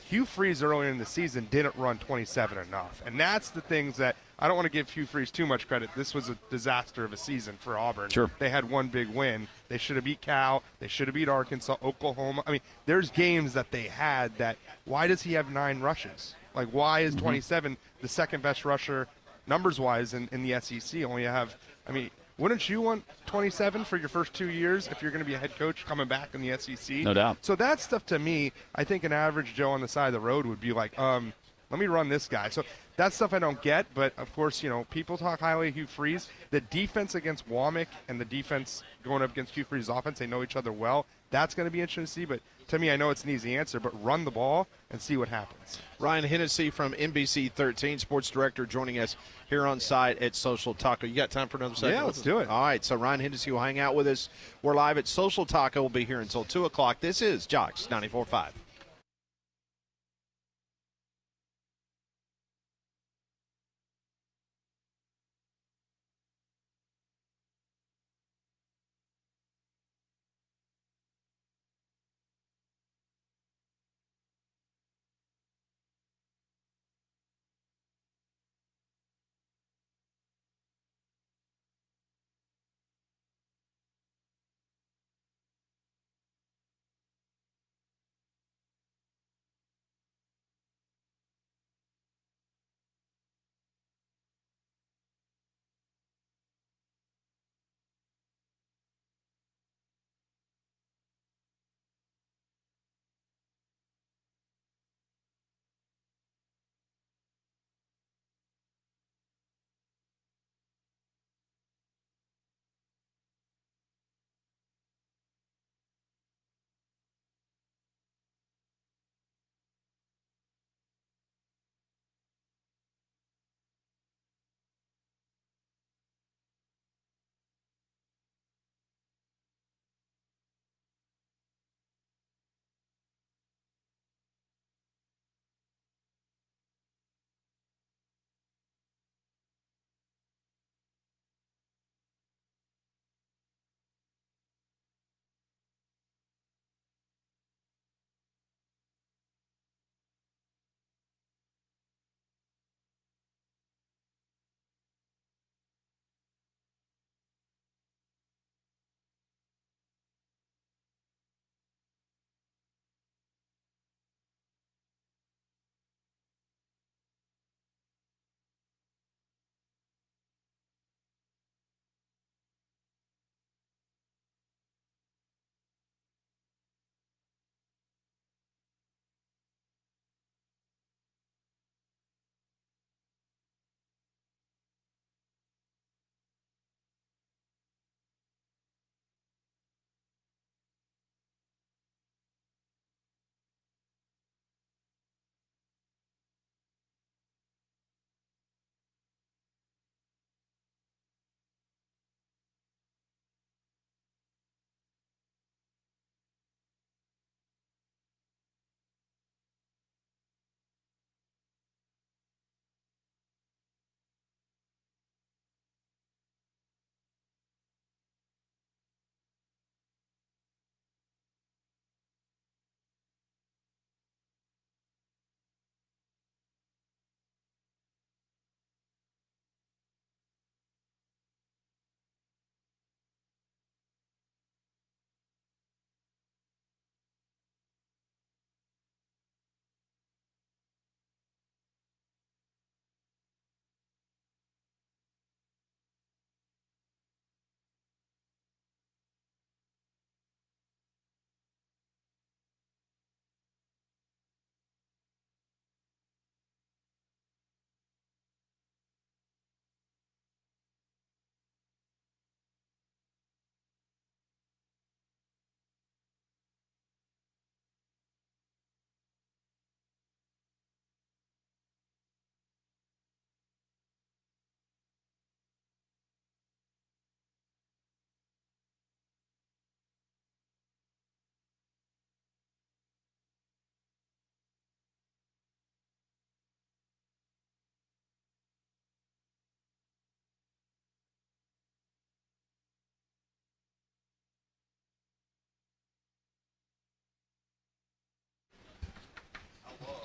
Hugh Freeze earlier in the season didn't run 27 enough, and that's the things that I don't want to give Hugh Freeze too much credit. This was a disaster of a season for Auburn. Sure. They had one big win. They should have beat Cal. They should have beat Arkansas, Oklahoma. I mean, there's games that they had that, why does he have 9 rushes? Like, why is 27 the second best rusher numbers-wise in the SEC? Only have, I mean, wouldn't you want 27 for your first 2 years if you're going to be a head coach coming back in the SEC? No doubt. So that stuff, to me, I think an average Joe on the side of the road would be like, let me run this guy. So that stuff I don't get, but, of course, people talk highly of Hugh Freeze. The defense against Womack and the defense going up against Hugh Freeze's offense, they know each other well. That's going to be interesting to see, but to me, I know it's an easy answer, but run the ball and see what happens. Ryan Hennessy from NBC 13, sports director, joining us here on site at Social Taco. You got time for another second? Yeah, let's do it. All right, so Ryan Hennessy will hang out with us. We're live at Social Taco. We'll be here until 2 o'clock. This is Jocks 94.5.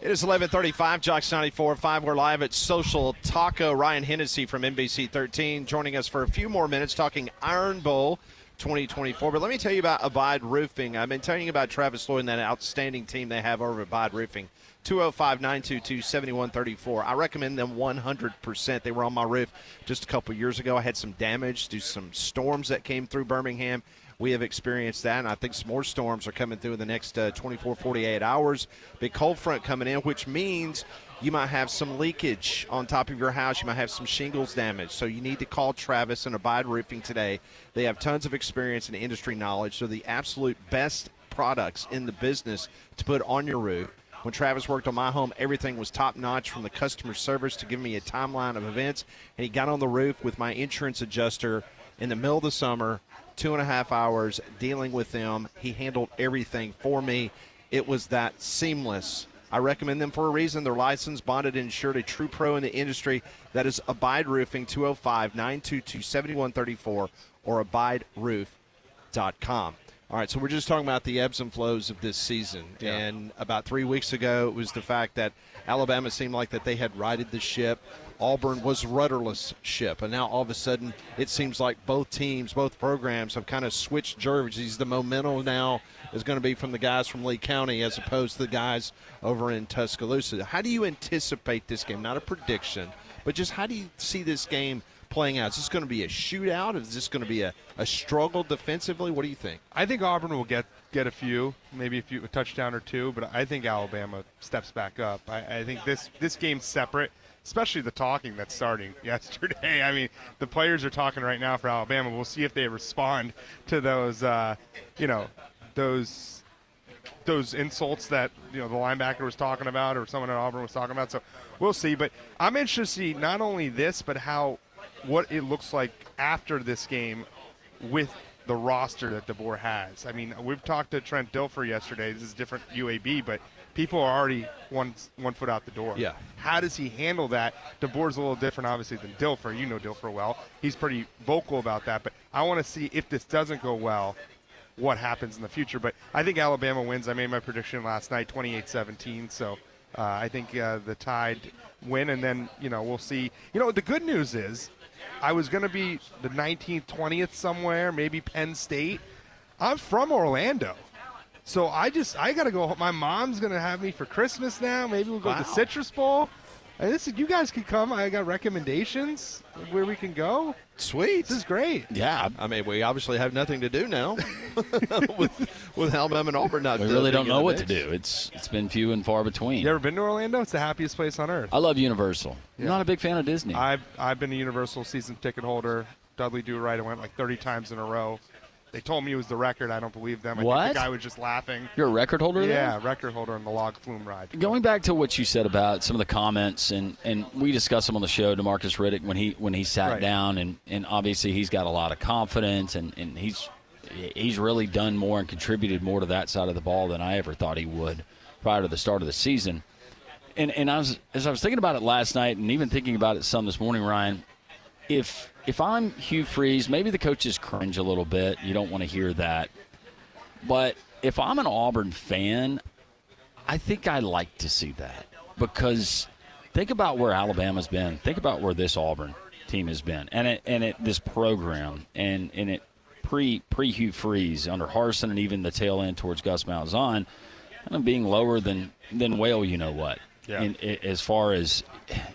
It is 11:35, Jocks 94.5. We're live at Social Taco. Ryan Hennessy from NBC 13 joining us for a few more minutes talking Iron Bowl 2024. But let me tell you about Abide Roofing. I've been telling you about Travis Lloyd and that outstanding team they have over at Abide Roofing. 205-922-7134. I recommend them 100%. They were on my roof just a couple years ago. I had some damage due to some storms that came through Birmingham. We have experienced that, and I think some more storms are coming through in the next 24, 48 hours. Big cold front coming in, which means you might have some leakage on top of your house. You might have some shingles damage. So you need to call Travis and Abide Roofing today. They have tons of experience and industry knowledge. They're the absolute best products in the business to put on your roof. When Travis worked on my home, everything was top-notch, from the customer service to giving me a timeline of events. And he got on the roof with my insurance adjuster in the middle of the summer, 2.5 hours dealing with them. He handled everything for me. It was that seamless. I recommend them for a reason. They're licensed, bonded, and insured, a true pro in the industry. That is Abide Roofing, 205-922-7134 or abideroof.com. All right, so we're just talking about the ebbs and flows of this season. Yeah. And about 3 weeks ago, it was the fact that Alabama seemed like that they had righted the ship. Auburn was rudderless ship. And now all of a sudden it seems like both teams, both programs have kind of switched jerseys. The momentum now is going to be from the guys from Lee County as opposed to the guys over in Tuscaloosa. How do you anticipate this game? Not a prediction, but just how do you see this game playing out? Is this going to be a shootout? Is this going to be a struggle defensively? What do you think? I think Auburn will get a few, maybe a touchdown or two, but I think Alabama steps back up. I think this game's separate, especially the talking that's starting yesterday. I mean, the players are talking right now for Alabama. We'll see if they respond to those, those insults that the linebacker was talking about or someone at Auburn was talking about. So we'll see. But I'm interested to see not only this, but what it looks like after this game with the roster that DeBoer has. I mean, we've talked to Trent Dilfer yesterday. This is different UAB, but people are already one foot out the door. Yeah. How does he handle that? DeBoer's a little different, obviously, than Dilfer. You know Dilfer well. He's pretty vocal about that. But I want to see if this doesn't go well, what happens in the future. But I think Alabama wins. I made my prediction last night, 28-17. So I think the Tide win, and then, we'll see. The good news is I was going to be the 19th, 20th somewhere, maybe Penn State. I'm from Orlando. So I got to go. My mom's going to have me for Christmas now. Maybe we'll go to the Citrus Bowl. And you guys can come. I got recommendations where we can go. Sweet. This is great. Yeah. I mean, we obviously have nothing to do now with Alabama and Auburn not. We really don't know what to do. It's been few and far between. You ever been to Orlando? It's the happiest place on earth. I love Universal. Yeah. I'm not a big fan of Disney. I've been a Universal season ticket holder. Dudley Do-Right. I went like 30 times in a row. They told me it was the record. I don't believe them. I What? think the guy was just laughing. You're a record holder there? Yeah, record holder on the log flume ride. Going back to what you said about some of the comments, and we discussed them on the show, DeMarcus Riddick, when he sat Right. down, and obviously he's got a lot of confidence, and he's really done more and contributed more to that side of the ball than I ever thought he would prior to the start of the season. And as I was thinking about it last night, and even thinking about it some this morning, Ryan, if I'm Hugh Freeze, maybe the coaches cringe a little bit. You don't want to hear that. But if I'm an Auburn fan, I think I like to see that. Because think about where Alabama's been. Think about where this Auburn team has been. And this program. And it pre-Hugh Freeze, under Harsin and even the tail end towards Gus Malzahn, kind of being lower than Whale, you know what. Yeah. As far as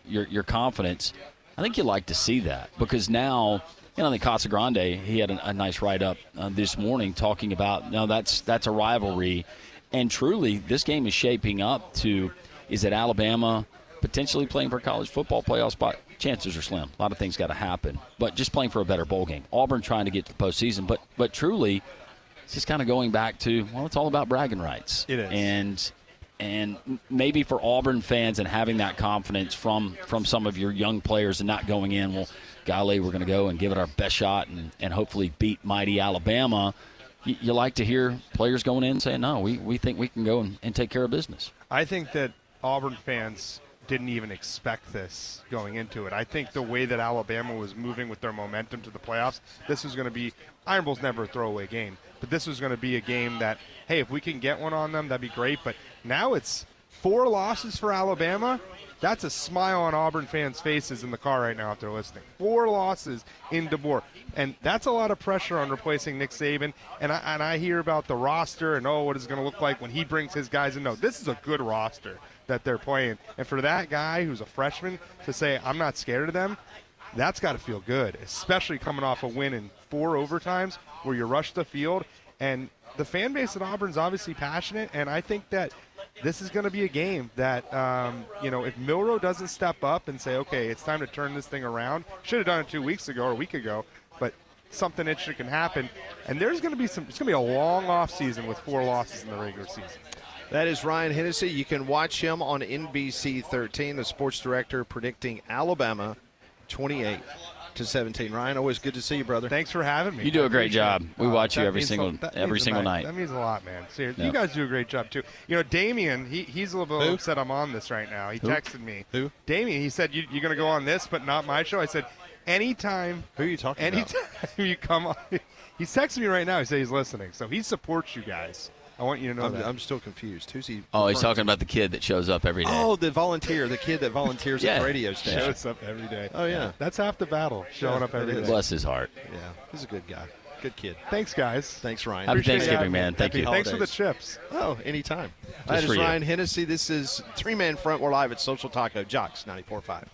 your confidence, I think you like to see that, because now, I think Casagrande, he had a nice write-up this morning talking about, that's a rivalry. And truly, this game is shaping up to, is it Alabama potentially playing for a college football playoff spot? Chances are slim. A lot of things got to happen. But just playing for a better bowl game. Auburn trying to get to the postseason. But truly, it's just kind of going back to, it's all about bragging rights. It is. And maybe for Auburn fans and having that confidence from some of your young players and not going in, well, golly, we're going to go and give it our best shot and hopefully beat mighty Alabama. You like to hear players going in saying, no, we think we can go and take care of business. I think that Auburn fans didn't even expect this going into it. I think the way that Alabama was moving with their momentum to the playoffs, this was going to be – Iron Bowl's never a throwaway game, but this was going to be a game that, hey, if we can get one on them, that'd be great. But now it's 4 losses for Alabama. That's a smile on Auburn fans' faces in the car right now if they're listening. 4 losses in DeBoer. And that's a lot of pressure on replacing Nick Saban. And I hear about the roster and, what is it going to look like when he brings his guys in. No, this is a good roster that they're playing. And for that guy who's a freshman to say, I'm not scared of them, that's got to feel good, especially coming off a win in 4 overtimes where you rush the field. And the fan base at Auburn's obviously passionate, and I think that this is going to be a game that, if Milroe doesn't step up and say, okay, it's time to turn this thing around, should have done it 2 weeks ago or a week ago, but something interesting can happen. And there's going to be it's going to be a long off season with 4 losses in the regular season. That is Ryan Hennessy. You can watch him on NBC 13, the sports director, predicting Alabama 28-17. Ryan, always good to see you, brother. Thanks for having me. You do a great job. We watch you every single night. night. That means a lot, man. Seriously, Yep. You guys do a great job too. Damien, he's a little bit upset I'm on this right now. He texted me. Who? Damien. He said you're going to go on this, but not my show. I said anytime. Who are you talking about? Anytime you come on, he's texting me right now. He said he's listening, so he supports you guys. I want you to know that. I'm still confused. Who's he? Oh, he's referring talking about the kid that shows up every day. Oh, the volunteer, the kid that volunteers at the radio station. Shows up every day. Oh, yeah. That's half the battle, showing up every day. Bless his heart. Yeah, he's a good guy. Good kid. Thanks, guys. Thanks, Ryan. Happy Appreciate Thanksgiving, having me. man. Thank Happy you. holidays. Thanks for the chips. Oh, anytime. That for is you. Ryan Hennessy. This is 3-Man Front. We're live at Social Taco, Jocks 94.5.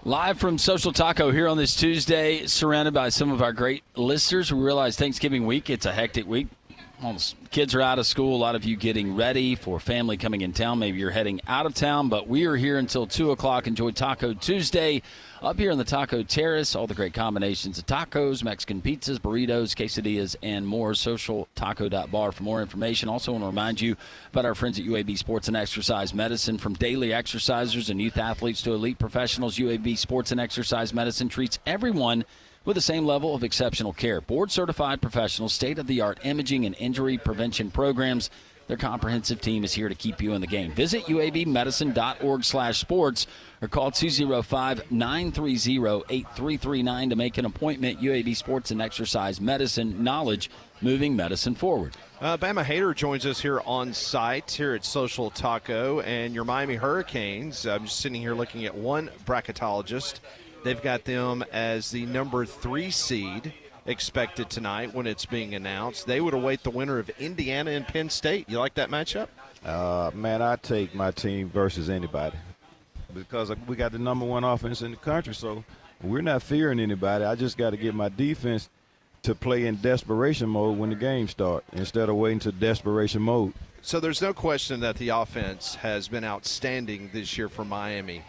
Live from Social Taco here on this Tuesday, surrounded by some of our great listeners. We realize Thanksgiving week, it's a hectic week. All the kids are out of school. A lot of you getting ready for family coming in town. Maybe you're heading out of town, but we are here until 2 o'clock. Enjoy Taco Tuesday up here in the Taco Terrace. All the great combinations of tacos, Mexican pizzas, burritos, quesadillas, and more. SocialTaco.bar for more information. Also want to remind you about our friends at UAB Sports and Exercise Medicine. From daily exercisers and youth athletes to elite professionals, UAB Sports and Exercise Medicine treats everyone with the same level of exceptional care. Board-certified professionals, state-of-the-art imaging and injury prevention programs. Their comprehensive team is here to keep you in the game. Visit uabmedicine.org/sports or call 205-930-8339 to make an appointment. UAB Sports and Exercise Medicine, knowledge moving medicine forward. Bama Hader joins us here on site here at Social Taco, and your Miami Hurricanes. I'm just sitting here looking at one bracketologist. They've got them as the number 3 seed expected tonight when it's being announced. They would await the winner of Indiana and Penn State. You like that matchup? Man, I take my team versus anybody because we got the number 1 offense in the country, so we're not fearing anybody. I just got to get my defense to play in desperation mode when the game starts instead of waiting to desperation mode. So there's no question that the offense has been outstanding this year for Miami.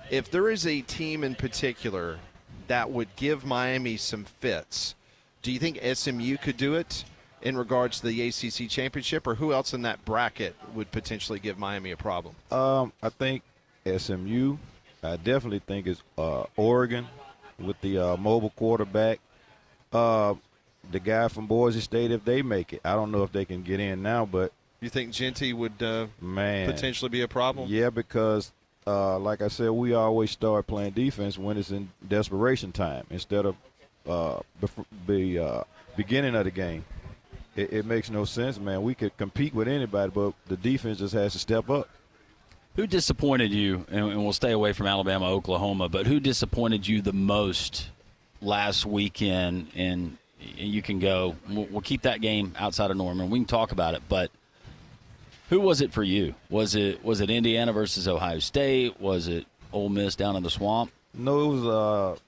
If there is a team in particular that would give Miami some fits, do you think SMU could do it in regards to the ACC championship, or who else in that bracket would potentially give Miami a problem? I think SMU. I definitely think it's Oregon with the mobile quarterback. The guy from Boise State, if they make it. I don't know if they can get in now, but you think Genty would potentially be a problem? Yeah, because like I said, we always start playing defense when it's in desperation time instead of the beginning of the game. It makes no sense, man. We could compete with anybody, but the defense just has to step up. Who disappointed you, and we'll stay away from Alabama, Oklahoma, but who disappointed you the most last weekend? And you can go, we'll keep that game outside of Norman. We can talk about it, but who was it for you? Was it Indiana versus Ohio State? Was it Ole Miss down in the swamp? No, it was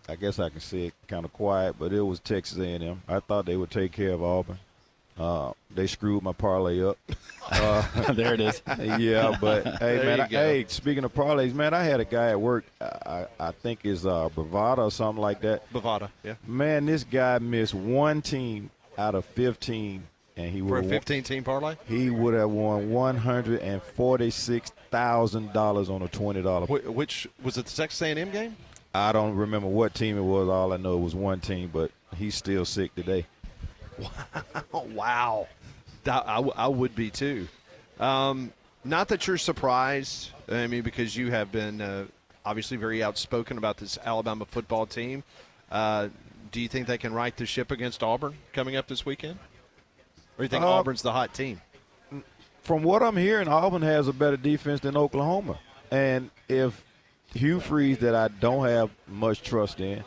I guess I can say it kind of quiet, but it was Texas A&M. I thought they would take care of Auburn. They screwed my parlay up. There it is. Yeah, but hey, man, speaking of parlays, man, I had a guy at work. I think it's Bovada or something like that. Bovada, yeah. Man, this guy missed one team out of 15. And he for a 15-team parlay? He would have won $146,000 on a $20. Which was it, the Texas A&M game? I don't remember what team it was. All I know it was one team, but he's still sick today. Wow. I would be too. Not that you're surprised, I mean, because you have been obviously very outspoken about this Alabama football team. Do you think they can right the ship against Auburn coming up this weekend? Or do you think Auburn's the hot team? From what I'm hearing, Auburn has a better defense than Oklahoma. And if Hugh Freeze, that I don't have much trust in,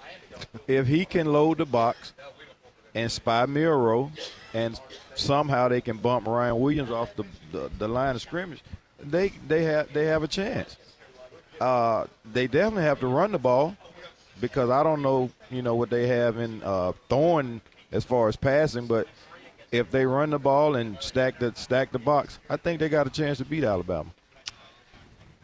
if he can load the box and spy Miro, and somehow they can bump Ryan Williams off the line of scrimmage, they have a chance. They definitely have to run the ball because I don't know, what they have in Thorne as far as passing, but if they run the ball and stack the box, I think they got a chance to beat Alabama.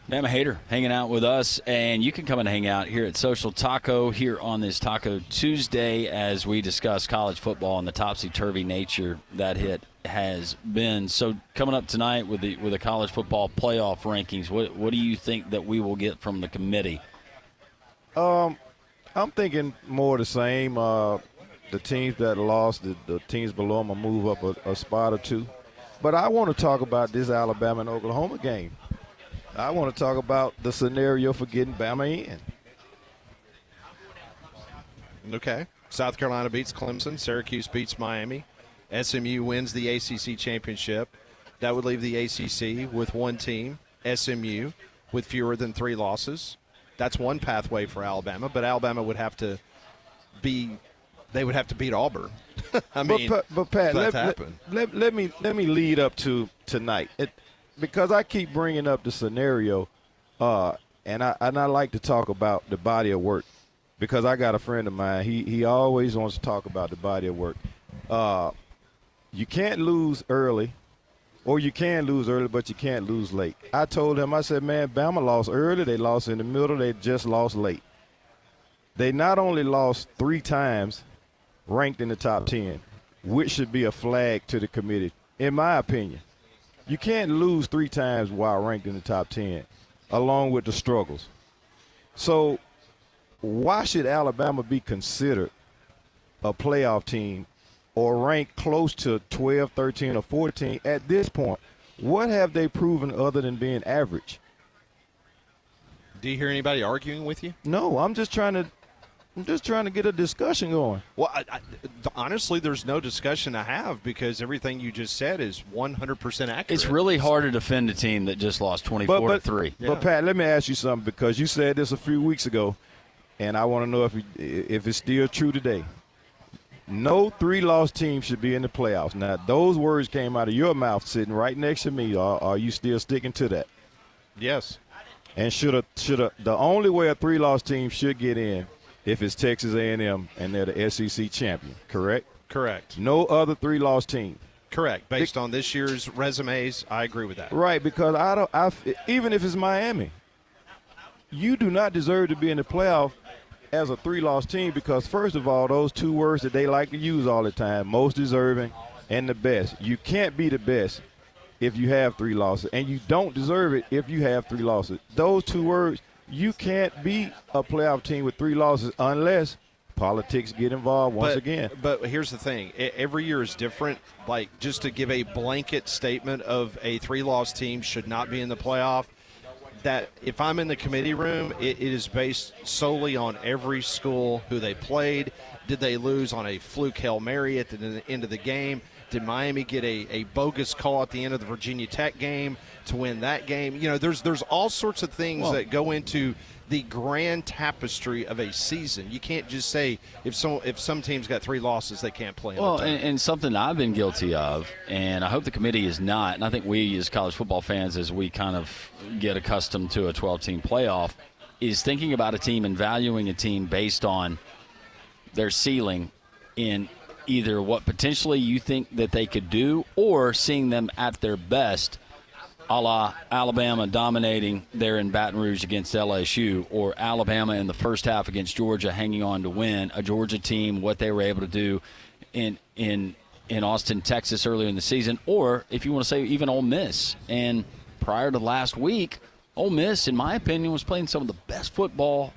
Bama Hader hanging out with us, and you can come and hang out here at Social Taco here on this Taco Tuesday as we discuss college football and the topsy-turvy nature that it has been. So coming up tonight with the college football playoff rankings, what do you think that we will get from the committee? I'm thinking more of the same. The teams that lost, the teams below them will move up a spot or two. But I want to talk about this Alabama and Oklahoma game. I want to talk about the scenario for getting Bama in. Okay. South Carolina beats Clemson. Syracuse beats Miami. SMU wins the ACC championship. That would leave the ACC with one team, SMU, with fewer than 3 losses. That's one pathway for Alabama, but Alabama would have to beat Auburn. I mean, but Pat, let me lead up to tonight. Because I keep bringing up the scenario, and I like to talk about the body of work because I got a friend of mine. He always wants to talk about the body of work. You can't lose early, or you can lose early, but you can't lose late. I told him, I said, man, Bama lost early, they lost in the middle, they just lost late. They not only lost 3 times ranked in the top 10, which should be a flag to the committee, in my opinion. You can't lose 3 times while ranked in the top 10, along with the struggles. So why should Alabama be considered a playoff team or ranked close to 12, 13, or 14 at this point? What have they proven other than being average? Do you hear anybody arguing with you? No, I'm just trying to get a discussion going. Well, honestly, there's no discussion to have because everything you just said is 100% accurate. It's really hard to defend a team that just lost 24-3. But Pat, let me ask you something because you said this a few weeks ago, and I want to know if it's still true today. No 3-loss team should be in the playoffs. Now, those words came out of your mouth sitting right next to me. Are you still sticking to that? Yes. And the only way a 3-loss team should get in if it's Texas A&M and they're the SEC champion, correct? Correct. No other 3-loss team. Correct. Based on this year's resumes, I agree with that. Right, because even if it's Miami, you do not deserve to be in the playoff as a 3-loss team because, first of all, those 2 words that they like to use all the time, most deserving and the best. You can't be the best if you have 3 losses, and you don't deserve it if you have 3 losses. Those 2 words, you can't be a playoff team with 3 losses unless politics get involved once again. But here's the thing. Every year is different. Like, just to give a blanket statement of a 3-loss team should not be in the playoff, that if I'm in the committee room, it is based solely on every school, who they played. Did they lose on a fluke Hail Mary at the end of the game? Did Miami get a bogus call at the end of the Virginia Tech game to win that game? You know, there's all sorts of things that go into the grand tapestry of a season. You can't just say if some teams got 3 losses, they can't play. Well, and something I've been guilty of, and I hope the committee is not, and I think we as college football fans, as we kind of get accustomed to a 12-team playoff, is thinking about a team and valuing a team based on their ceiling in either what potentially you think that they could do or seeing them at their best, a la Alabama dominating there in Baton Rouge against LSU, or Alabama in the first half against Georgia hanging on to win, a Georgia team, what they were able to do in Austin, Texas earlier in the season, or if you want to say even Ole Miss. And prior to last week, Ole Miss, in my opinion, was playing some of the best football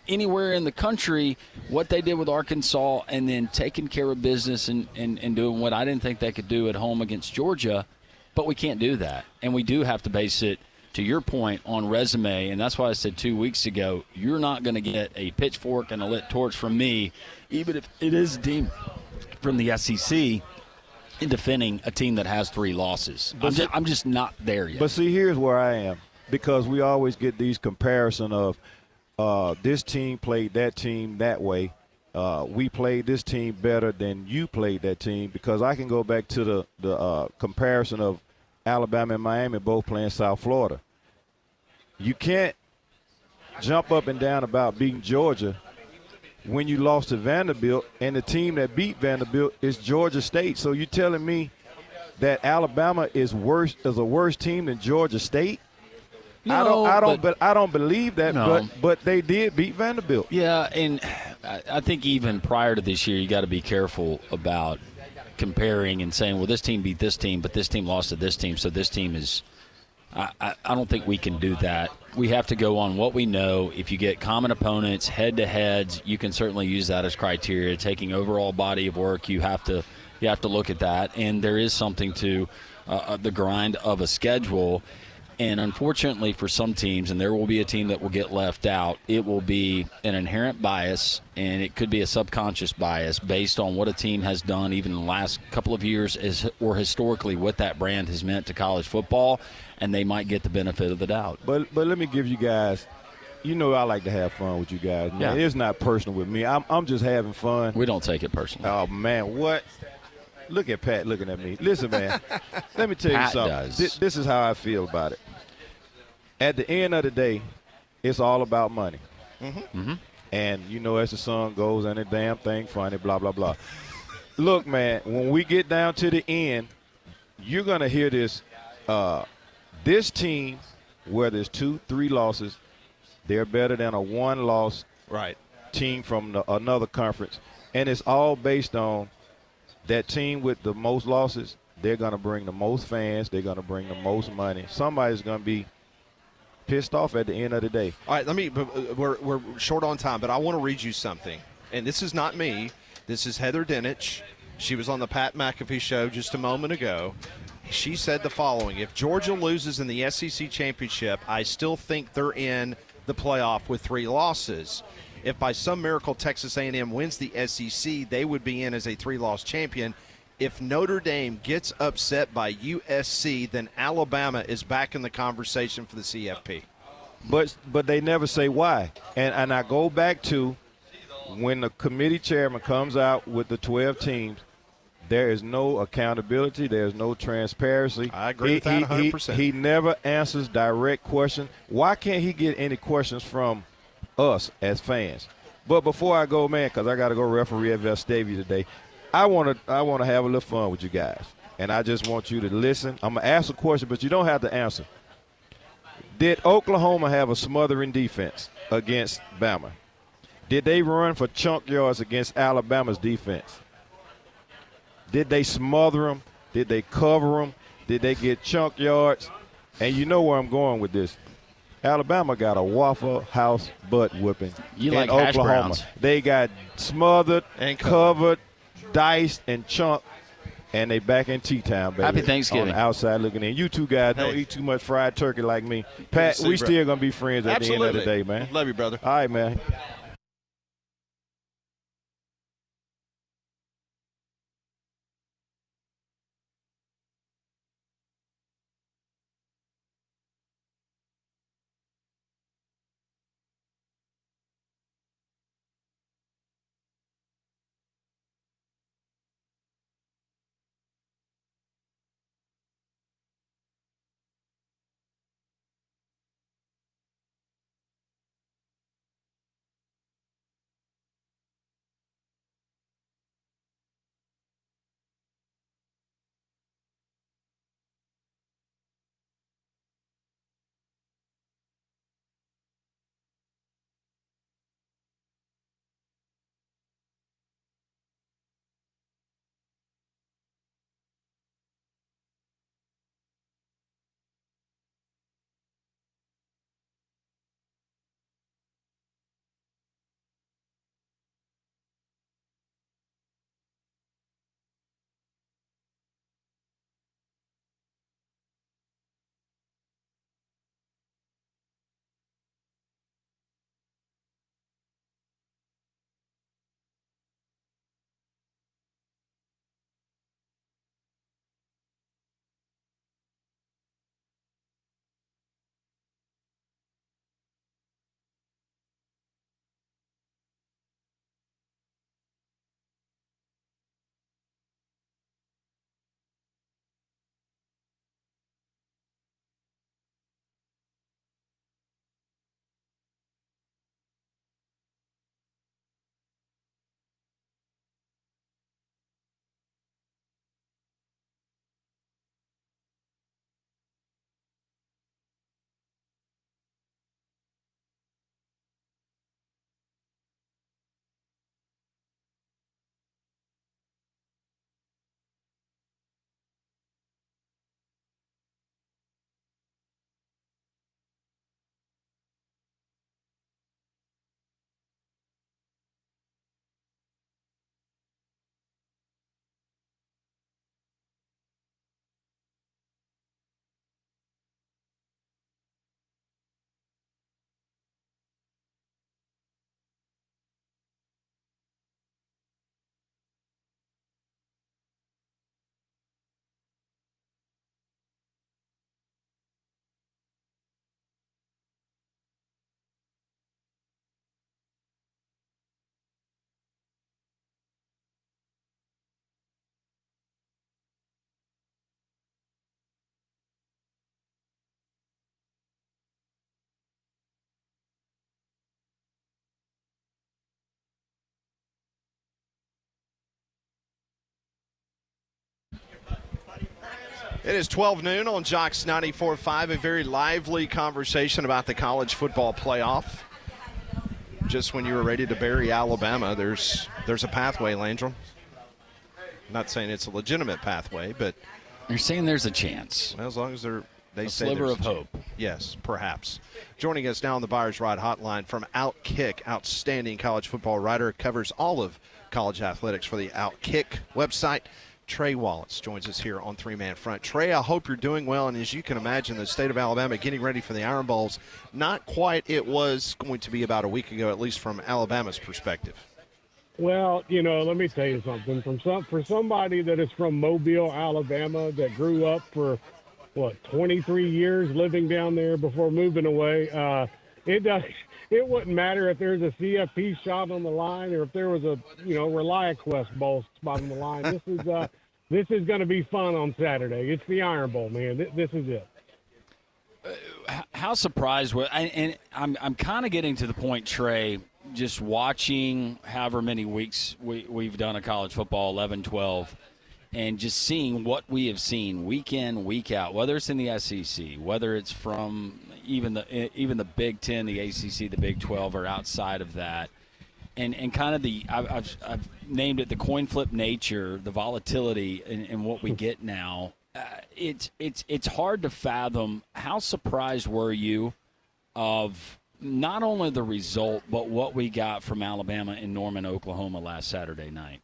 anywhere in the country. What they did with Arkansas and then taking care of business and doing what I didn't think they could do at home against Georgia. But we can't do that. And we do have to base it, to your point, on resume. And that's why I said 2 weeks ago, you're not going to get a pitchfork and a lit torch from me, even if it is a team from the SEC, in defending a team that has 3 losses. I'm just not there yet. But see, here's where I am. Because we always get these comparison of this team played that team that way. We played this team better than you played that team, because I can go back to the comparison of Alabama and Miami both playing South Florida. You can't jump up and down about beating Georgia when you lost to Vanderbilt, and the team that beat Vanderbilt is Georgia State. So you're telling me that Alabama is a worse team than Georgia State? No, I don't believe that, no. but they did beat Vanderbilt. Yeah, and I think even prior to this year, you got to be careful about comparing and saying, well, this team beat this team, but this team lost to this team, so this team is I don't think we can do that. We have to go on what we know. If you get common opponents, head-to-heads, you can certainly use that as criteria. Taking overall body of work, you have to look at that, and there is something to the grind of a schedule. And unfortunately for some teams, and there will be a team that will get left out, it will be an inherent bias, and it could be a subconscious bias based on what a team has done even in the last couple of years or historically what that brand has meant to college football, and they might get the benefit of the doubt. But let me give you guys, I like to have fun with you guys. Man. Yeah. It's not personal with me. I'm just having fun. We don't take it personally. Oh, man, what? Look at Pat looking at me. Listen, man, let me tell you Pat something. does. This is how I feel about it. at the end of the day, it's all about money. Mm-hmm. And, as the song goes, and the damn thing funny, blah, blah, blah. Look, man, when we get down to the end, you're going to hear this. This team, where there's 2-3 losses, they're better than a one-loss team from another conference. And it's all based on that team with the most losses. They're going to bring the most fans. They're going to bring the most money. Somebody's going to be pissed off at the end of the day. All right, we're short on time, but I want to read you something. And this is not me. This is Heather Dinich. She was on the Pat McAfee show just a moment ago. She said the following: if Georgia loses in the SEC championship, I still think they're in the playoff with 3 losses. If by some miracle Texas A&M wins the SEC, they would be in as a 3-loss champion. If Notre Dame gets upset by USC, then Alabama is back in the conversation for the CFP. But they never say why. And I go back to when the committee chairman comes out with the 12 teams, there is no accountability. There's no transparency. I agree with that 100%. He never answers direct questions. Why can't he get any questions from us as fans? But before I go, man, because I got to go referee at Vestavia today, I want to have a little fun with you guys. And I just want you to listen. I'm going to ask a question, but you don't have to answer. Did Oklahoma have a smothering defense against Bama? Did they run for chunk yards against Alabama's defense? Did they smother them? Did they cover them? Did they get chunk yards? And you know where I'm going with this. Alabama got a Waffle House butt whipping You in like hash Oklahoma. browns. They got smothered, And covered, diced, and chunked, and they back in T-Town, baby. Happy Thanksgiving. On the outside looking in. You two guys don't Hey. eat too much fried turkey like me. Pat, see, we bro. still going to be friends at Absolutely. the end of the day, man. Love you, brother. All right, man. It is 12 noon on Jocks 94.5, a very lively conversation about the college football playoff. Just when you were ready to bury Alabama, there's a pathway, Landrum. I'm not saying it's a legitimate pathway, but you're saying there's a chance. Well, as long as they a say sliver there's of hope. Yes, perhaps. Joining us now on the Buyers Ride Hotline from Outkick, outstanding college football writer, covers all of college athletics for the Outkick website. Trey Wallace joins us here on Three Man Front. Trey, I hope you're doing well, and as you can imagine, the state of Alabama getting ready for the Iron Bowls, not quite it was going to be about a week ago, at least from Alabama's perspective. Well, let me tell you something. For somebody that is from Mobile, Alabama, that grew up for, 23 years living down there before moving away, it wouldn't matter if there's a CFP shot on the line or if there was a, ReliaQuest ball spot on the line. This is going to be fun on Saturday. It's the Iron Bowl, man. This is it. How surprised were and I'm kind of getting to the point, Trey, just watching however many weeks we've done a college football, 11, 12, and just seeing what we have seen week in, week out, whether it's in the SEC, whether it's from even the Big Ten, the ACC, the Big 12, or outside of that, and kind of I've named it the coin flip nature, the volatility in what we get now. It's hard to fathom. How surprised were you of not only the result but what we got from Alabama in Norman, Oklahoma last Saturday night?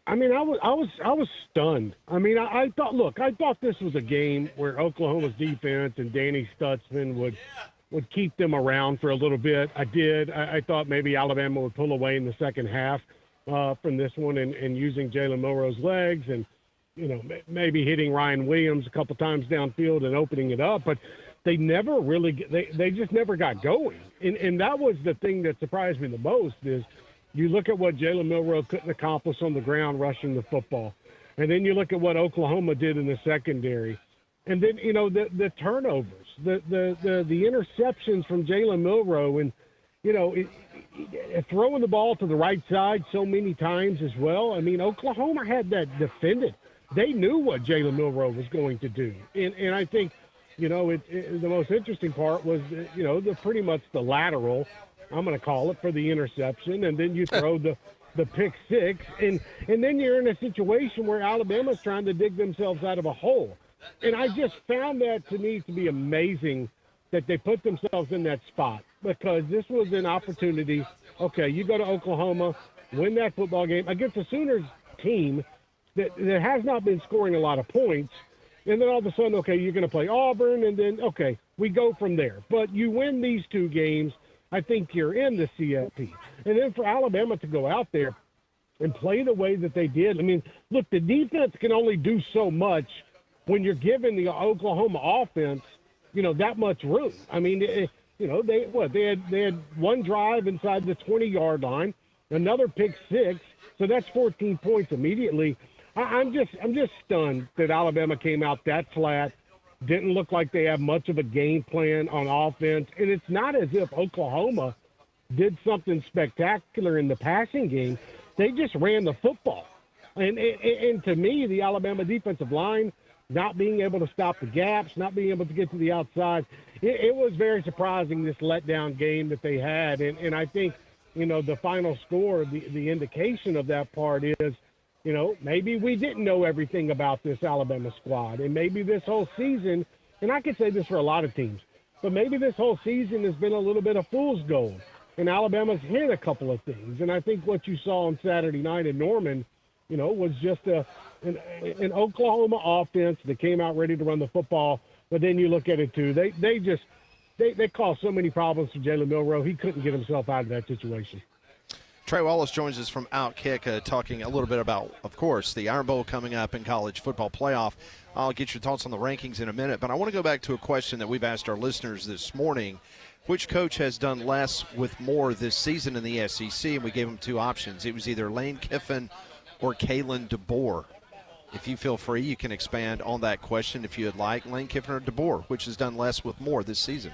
I mean, I was stunned. I mean, I thought this was a game where Oklahoma's defense and Danny Stutzman would keep them around for a little bit. I did. I thought maybe Alabama would pull away in the second half from this one and using Jalen Milroe's legs and, maybe hitting Ryan Williams a couple times downfield and opening it up. But they never really they just never got going. And that was the thing that surprised me the most is you look at what Jalen Milroe couldn't accomplish on the ground rushing the football. And then you look at what Oklahoma did in the secondary. And then, the turnovers, the interceptions from Jalen Milroe and, throwing the ball to the right side so many times as well. I mean, Oklahoma had that defended. They knew what Jalen Milroe was going to do. And I think, the most interesting part was, pretty much the lateral, I'm going to call it, for the interception. And then you throw the pick six. And then you're in a situation where Alabama's trying to dig themselves out of a hole. And I just found that to me to be amazing that they put themselves in that spot because this was an opportunity. Okay, you go to Oklahoma, win that football game against a Sooners team that has not been scoring a lot of points. And then all of a sudden, okay, you're going to play Auburn, and then, okay, we go from there. But you win these two games, I think you're in the CFP. And then for Alabama to go out there and play the way that they did, I mean, look, the defense can only do so much when you're giving the Oklahoma offense, that much room. I mean, they had one drive inside the 20-yard line, another pick six, so that's 14 points immediately. I'm just stunned that Alabama came out that flat, didn't look like they have much of a game plan on offense, and it's not as if Oklahoma did something spectacular in the passing game. They just ran the football. And to me, the Alabama defensive line, not being able to stop the gaps, not being able to get to the outside, it was very surprising, this letdown game that they had. And I think, the final score, the indication of that part is, maybe we didn't know everything about this Alabama squad. And maybe this whole season, and I could say this for a lot of teams, but maybe this whole season has been a little bit of fool's gold. And Alabama's hit a couple of things. And I think what you saw on Saturday night in Norman, was just an Oklahoma offense that came out ready to run the football. But then you look at it, too. They caused so many problems for Jalen Milroe. He couldn't get himself out of that situation. Trey Wallace joins us from Outkick, talking a little bit about, of course, the Iron Bowl coming up in college football playoff. I'll get your thoughts on the rankings in a minute, but I want to go back to a question that we've asked our listeners this morning. Which coach has done less with more this season in the SEC? And we gave them two options. It was either Lane Kiffin or Kalen DeBoer. If you feel free, you can expand on that question if you would like. Lane Kiffin or DeBoer, which has done less with more this season?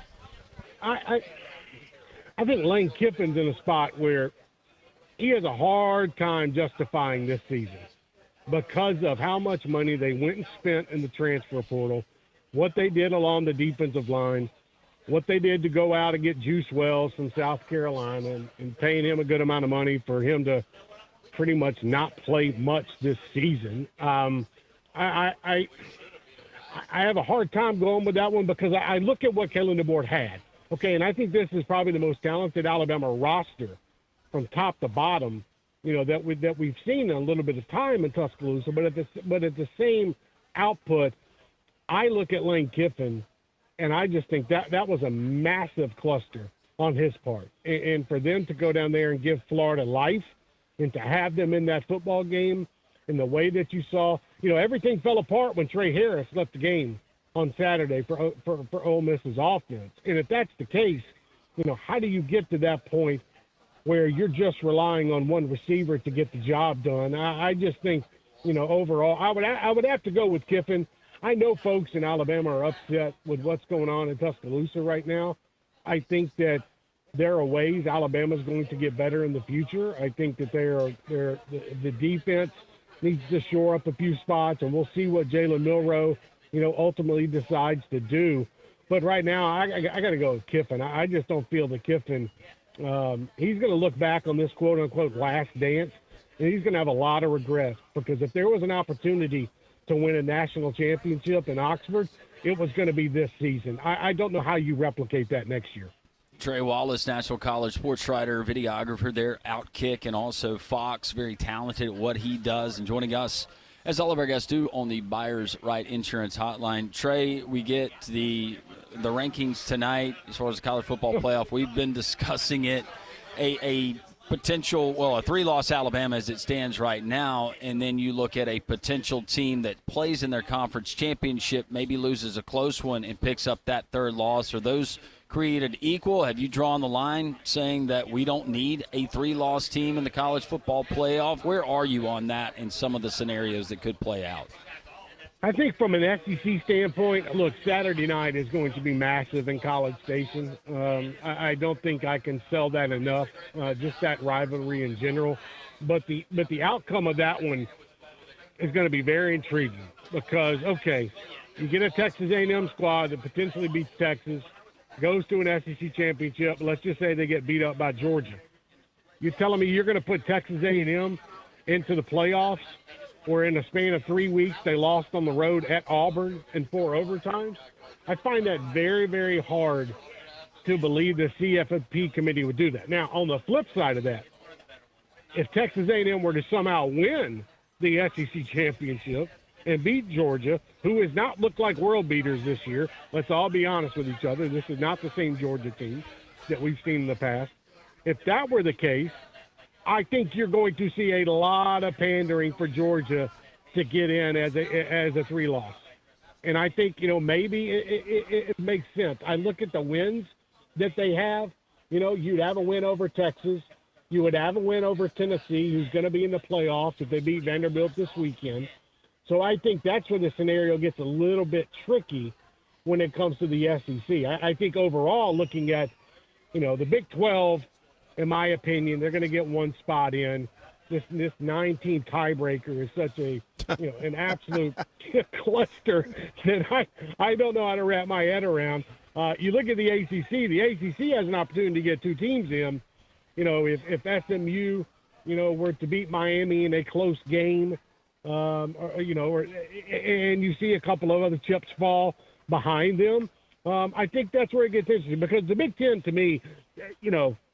I think Lane Kiffin's in a spot where he has a hard time justifying this season because of how much money they went and spent in the transfer portal, what they did along the defensive line, what they did to go out and get Juice Wells from South Carolina and paying him a good amount of money for him to pretty much not play much this season. I have a hard time going with that one because I look at what Kalen DeBoer had. Okay, and I think this is probably the most talented Alabama roster from top to bottom, that we've seen in a little bit of time in Tuscaloosa. But at the same output, I look at Lane Kiffin, and I just think that was a massive cluster on his part. And for them to go down there and give Florida life and to have them in that football game in the way that you saw, everything fell apart when Trey Harris left the game on Saturday for Ole Miss's offense. And if that's the case, how do you get to that point where you're just relying on one receiver to get the job done? I just think, overall, I would have to go with Kiffin. I know folks in Alabama are upset with what's going on in Tuscaloosa right now. I think that there are ways Alabama's going to get better in the future. I think that the defense needs to shore up a few spots, and we'll see what Jalen Milroe, ultimately decides to do. But right now, I got to go with Kiffin. I just don't feel that Kiffin, he's going to look back on this quote-unquote last dance, and he's going to have a lot of regret, because if there was an opportunity to win a national championship in Oxford, it was going to be this season. I don't know how you replicate that next year. Trey Wallace, National College sports writer, videographer there, Outkick, and also Fox, very talented at what he does, and joining us, as all of our guests do, on the Buyers Right Insurance Hotline. Trey, we get the rankings tonight as far as the college football playoff. We've been discussing it, a potential, a 3-loss Alabama as it stands right now, and then you look at a potential team that plays in their conference championship, maybe loses a close one and picks up that third loss. Are those created equal? Have you drawn the line saying that we don't need a 3-loss team in the college football playoff? Where are you on that and some of the scenarios that could play out? I think from an SEC standpoint, look, Saturday night is going to be massive in College Station. I don't think I can sell that enough, just that rivalry in general. But the outcome of that one is going to be very intriguing because, okay, you get a Texas A&M squad that potentially beats Texas, goes to an SEC championship. Let's just say they get beat up by Georgia. You're telling me you're going to put Texas A&M into the playoffs, where in a span of 3 weeks they lost on the road at Auburn in 4 overtimes? I find that very, very hard to believe the CFP committee would do that. Now, on the flip side of that, if Texas A&M were to somehow win the SEC championship and beat Georgia, who has not looked like world beaters this year, let's all be honest with each other, this is not the same Georgia team that we've seen in the past. If that were the case, I think you're going to see a lot of pandering for Georgia to get in as a 3-loss. And I think, maybe it makes sense. I look at the wins that they have. You'd have a win over Texas. You would have a win over Tennessee, who's going to be in the playoffs if they beat Vanderbilt this weekend. So I think that's where the scenario gets a little bit tricky when it comes to the SEC. I think overall, looking at, the Big 12, in my opinion, they're going to get one spot in. This 9-team tiebreaker is such an absolute cluster that I don't know how to wrap my head around. You look at the ACC. The ACC has an opportunity to get 2 teams in. If SMU, were to beat Miami in a close game, and you see a couple of other chips fall behind them, I think that's where it gets interesting, because the Big Ten, to me,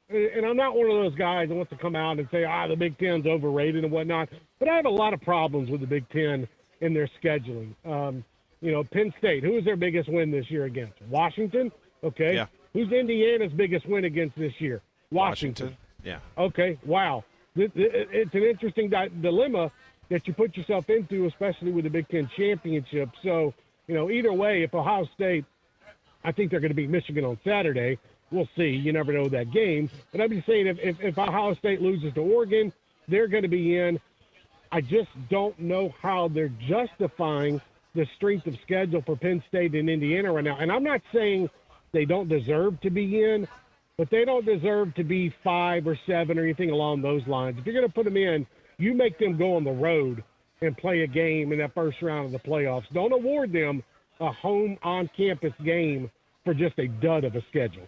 and I'm not one of those guys that wants to come out and say, the Big Ten's overrated and whatnot, but I have a lot of problems with the Big Ten in their scheduling. Penn State, who was their biggest win this year against? Washington? Okay. Yeah. Who's Indiana's biggest win against this year? Washington. Yeah. Okay, wow. It's an interesting dilemma that you put yourself into, especially with the Big Ten championship. So, either way, if Ohio State, I think they're going to beat Michigan on Saturday. We'll see. You never know that game. But I'm just saying, if Ohio State loses to Oregon, they're going to be in. I just don't know how they're justifying the strength of schedule for Penn State and Indiana right now. And I'm not saying they don't deserve to be in, but they don't deserve to be 5 or 7 or anything along those lines. If you're going to put them in, you make them go on the road and play a game in that first round of the playoffs. Don't award them a home on-campus game for just a dud of a schedule.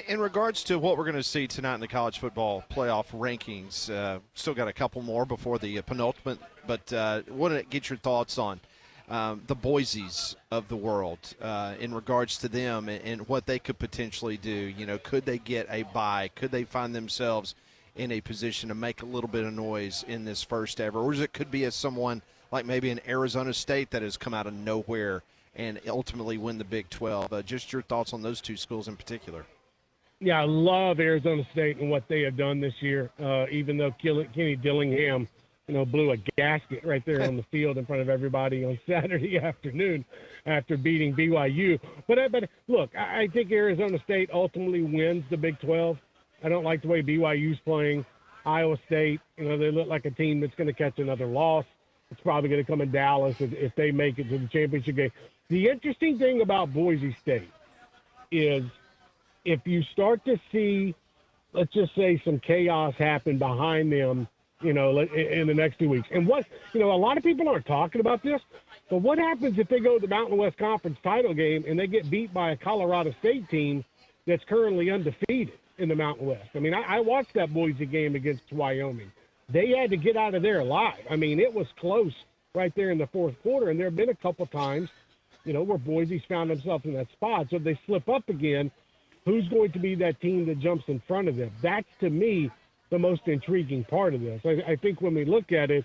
In regards to what we're going to see tonight in the college football playoff rankings, still got a couple more before the penultimate, but want to get your thoughts on the Boise's of the world in regards to them and what they could potentially do. You know, could they get a bye? Could they find themselves in a position to make a little bit of noise in this first ever? Or it could be as someone like maybe an Arizona State that has come out of nowhere and ultimately win the Big 12. Just your thoughts on those two schools in particular. Yeah, I love Arizona State and what they have done this year, even though Kenny Dillingham, blew a gasket right there on the field in front of everybody on Saturday afternoon after beating BYU. But look, I think Arizona State ultimately wins the Big 12. I don't like the way BYU's playing. Iowa State, they look like a team that's going to catch another loss. It's probably going to come in Dallas if they make it to the championship game. The interesting thing about Boise State is if you start to see, let's just say, some chaos happen behind them, in the next 2 weeks. And what, a lot of people aren't talking about this, but what happens if they go to the Mountain West Conference title game and they get beat by a Colorado State team that's currently undefeated in the Mountain West? I mean, I watched that Boise game against Wyoming. They had to get out of there alive. I mean, it was close right there in the fourth quarter, and there have been a couple times, where Boise's found themselves in that spot. So if they slip up again, who's going to be that team that jumps in front of them? That's, to me, the most intriguing part of this. I think when we look at it,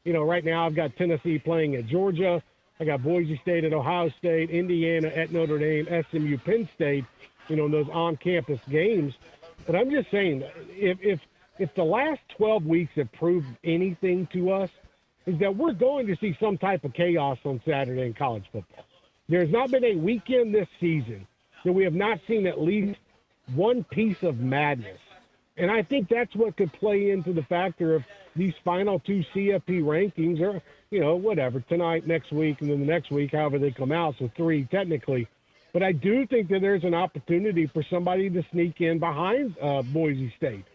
right now I've got Tennessee playing at Georgia. I got Boise State at Ohio State, Indiana at Notre Dame, SMU, Penn State, in those on-campus games. But I'm just saying, if the last 12 weeks have proved anything to us, is that we're going to see some type of chaos on Saturday in college football. There's not been a weekend this season that we have not seen at least one piece of madness. And I think that's what could play into the factor of these final two CFP rankings or, whatever, tonight, next week, and then the next week, however they come out, so 3 technically. But I do think that there's an opportunity for somebody to sneak in behind Boise State.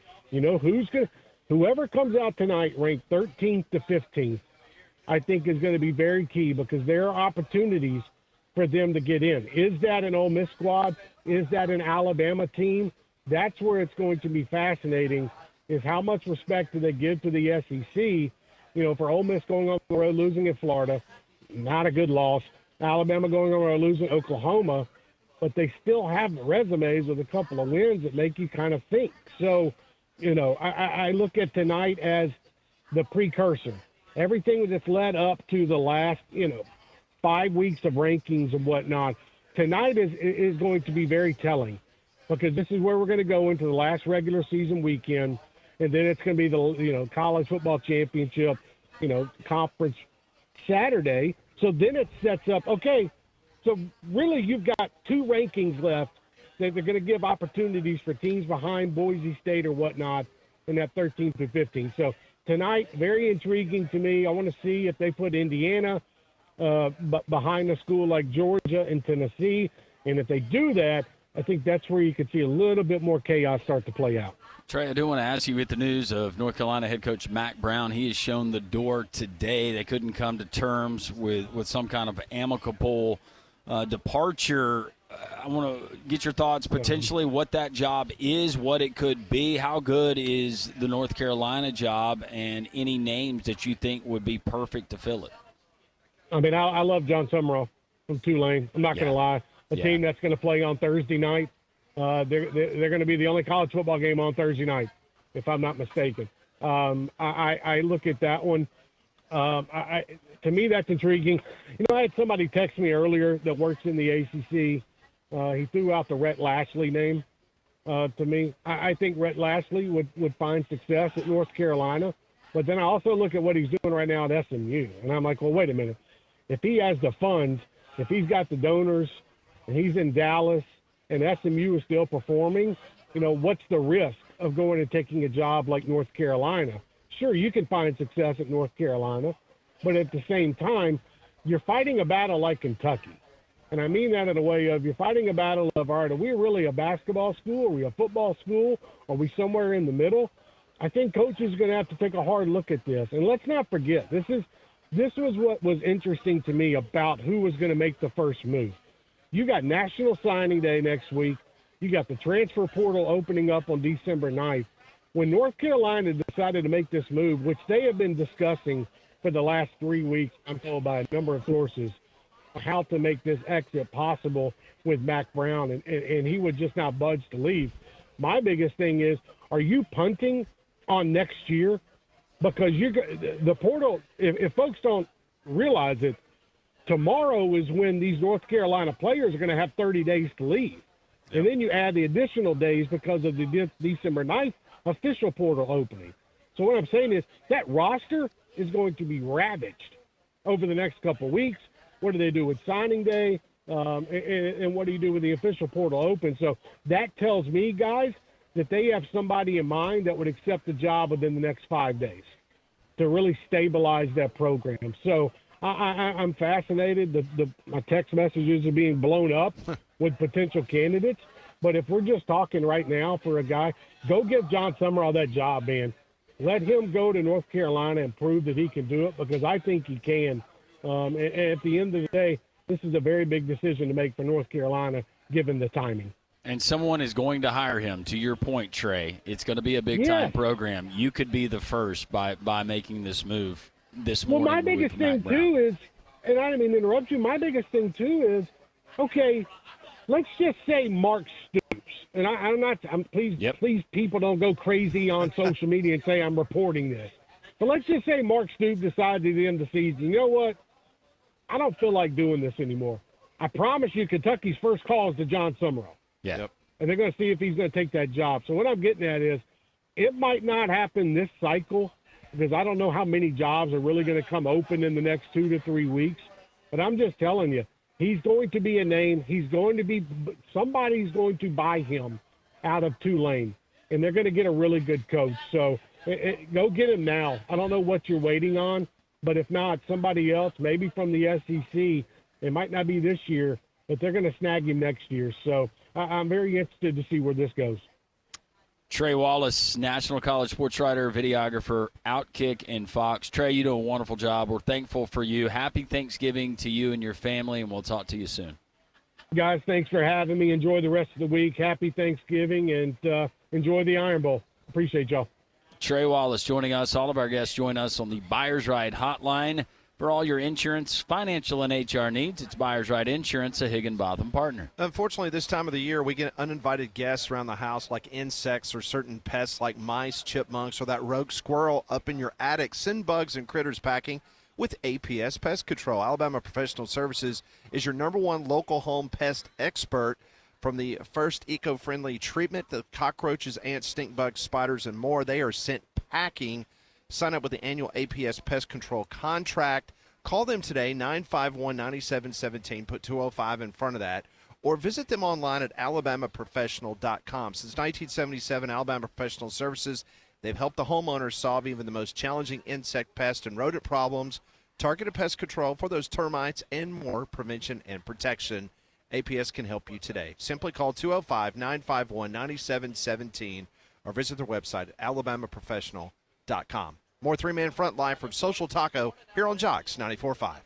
Whoever comes out tonight ranked 13th to 15th, I think is going to be very key because there are opportunities for them to get in. Is that an Ole Miss squad? Is that an Alabama team? That's where it's going to be fascinating is how much respect do they give to the SEC, for Ole Miss going on the road, losing at Florida, not a good loss. Alabama going on the road, losing Oklahoma, but they still have resumes with a couple of wins that make you kind of think. So, I look at tonight as the precursor. Everything that's led up to the last, 5 weeks of rankings and whatnot, tonight is going to be very telling because this is where we're going to go into the last regular season weekend, and then it's going to be the, college football championship, conference Saturday. So then it sets up, okay, so really you've got 2 rankings left that they're going to give opportunities for teams behind Boise State or whatnot in that 13th to 15th. So tonight, very intriguing to me. I want to see if they put Indiana behind a school like Georgia and Tennessee. And if they do that, I think that's where you could see a little bit more chaos start to play out. Trey, I do want to ask you with the news of North Carolina head coach Mack Brown. He has shown the door today. They couldn't come to terms with some kind of amicable departure. I want to get your thoughts potentially what that job is, what it could be, how good is the North Carolina job, and any names that you think would be perfect to fill it. I mean, I love John Summerall from Tulane. I'm not going to lie. A team that's going to play on Thursday night. They're going to be the only college football game on Thursday night, if I'm not mistaken. I look at that one. To me, that's intriguing. I had somebody text me earlier that works in the ACC. He threw out the Rhett Lashley name to me. I think Rhett Lashley would find success at North Carolina. But then I also look at what he's doing right now at SMU. And I'm like, well, wait a minute. If he has the funds, if he's got the donors, and he's in Dallas, and SMU is still performing, what's the risk of going and taking a job like North Carolina? Sure, you can find success at North Carolina, but at the same time, you're fighting a battle like Kentucky. And I mean that in a way of you're fighting a battle of, all right, are we really a basketball school? Are we a football school? Are we somewhere in the middle? I think coaches are going to have to take a hard look at this. And let's not forget, this was what was interesting to me about who was going to make the first move. You got National Signing Day next week. You got the transfer portal opening up on December 9th. When North Carolina decided to make this move, which they have been discussing for the last 3 weeks, I'm told by a number of sources, how to make this exit possible with Mack Brown, and he would just not budge to leave. My biggest thing is, are you punting on next year? Because the portal, if folks don't realize it, tomorrow is when these North Carolina players are going to have 30 days to leave. And then you add the additional days because of the December 9th official portal opening. So what I'm saying is that roster is going to be ravaged over the next couple of weeks. What do they do with signing day? And what do you do with the official portal open? So that tells me, guys, that they have somebody in mind that would accept the job within the next 5 days to really stabilize that program. So I'm fascinated. My text messages are being blown up with potential candidates. But if we're just talking right now for a guy, go give John Summerall that job, man. Let him go to North Carolina and prove that he can do it, because I think he can. And at the end of the day, this is a very big decision to make for North Carolina, given the timing. And someone is going to hire him, to your point, Trey. It's going to be a big-time program. You could be the first by making this move this morning. Well, my biggest thing, too, is, and I didn't mean to interrupt you, my biggest thing, too, is, okay, let's just say Mark Stoops. And please, people don't go crazy on social media and say I'm reporting this. But let's just say Mark Stoops decides at the end of the season, you know what? I don't feel like doing this anymore. I promise you Kentucky's first call is to John Summerall. Yeah. Yep. And they're going to see if he's going to take that job. So what I'm getting at is it might not happen this cycle, because I don't know how many jobs are really going to come open in the next 2 to 3 weeks. But I'm just telling you, he's going to be a name. Somebody's going to buy him out of Tulane, and they're going to get a really good coach. So go get him now. I don't know what you're waiting on, but if not, somebody else, maybe from the SEC. It might not be this year, but they're going to snag him next year. So I'm very interested to see where this goes. Trey Wallace, national college sports writer, videographer, Outkick, and Fox. Trey, you do a wonderful job. We're thankful for you. Happy Thanksgiving to you and your family, and we'll talk to you soon. Guys, thanks for having me. Enjoy the rest of the week. Happy Thanksgiving, and enjoy the Iron Bowl. Appreciate y'all. Trey Wallace joining us. All of our guests join us on the Buyers Right Hotline for all your insurance, financial, and HR needs. It's Buyers Right Insurance, a Higginbotham partner. Unfortunately, this time of the year, we get uninvited guests around the house, like insects or certain pests like mice, chipmunks, or that rogue squirrel up in your attic. Send bugs and critters packing with APS Pest Control. Alabama Professional Services is your #1 local home pest expert. From the first eco-friendly treatment, the cockroaches, ants, stink bugs, spiders, and more, they are sent packing. Sign up with the annual APS Pest Control contract. Call them today, 951-9717. Put 205 in front of that. Or visit them online at alabamaprofessional.com. Since 1977, Alabama Professional Services, they've helped the homeowners solve even the most challenging insect, pest, and rodent problems. Targeted pest control for those termites and more, prevention and protection. APS can help you today. Simply call 205-951-9717 or visit their website at alabamaprofessional.com. More three-man front live from Social Taco here on Jocks 94.5.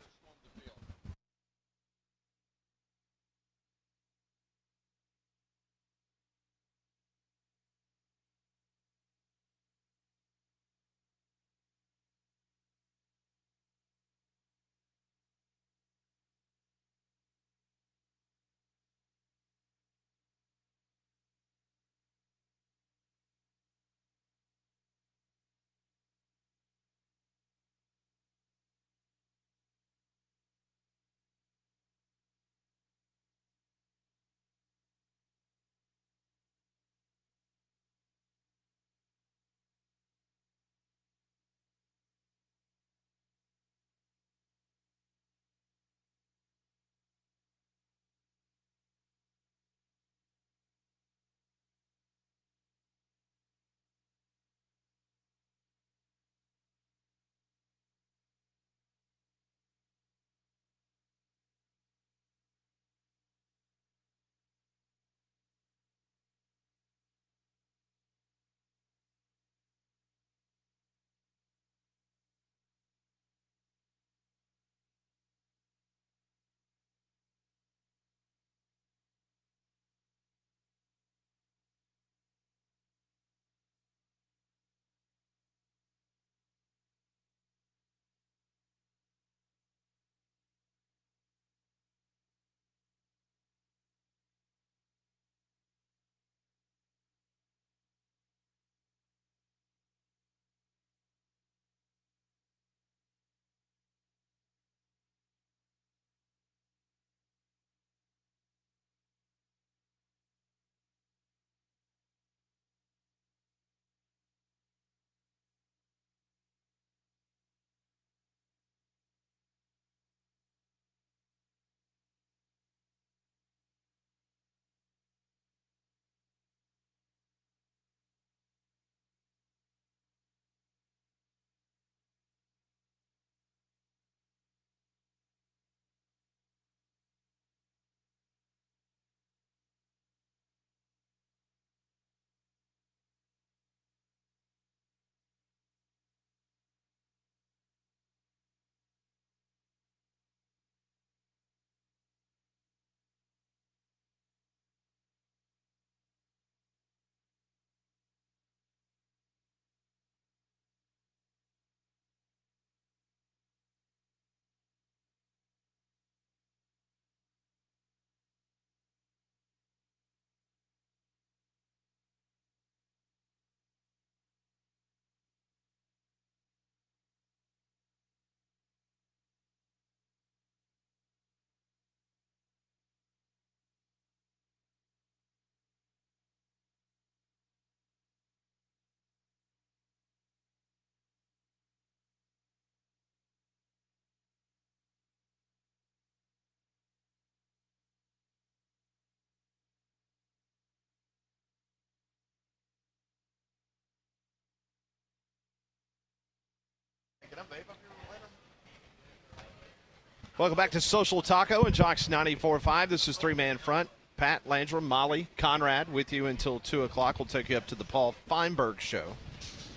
Welcome back to Social Taco and Jocks 94.5. This is Three-Man Front. Pat, Landrum, Molly, Conrad with you until 2 o'clock. We'll take you up to the Paul Feinberg Show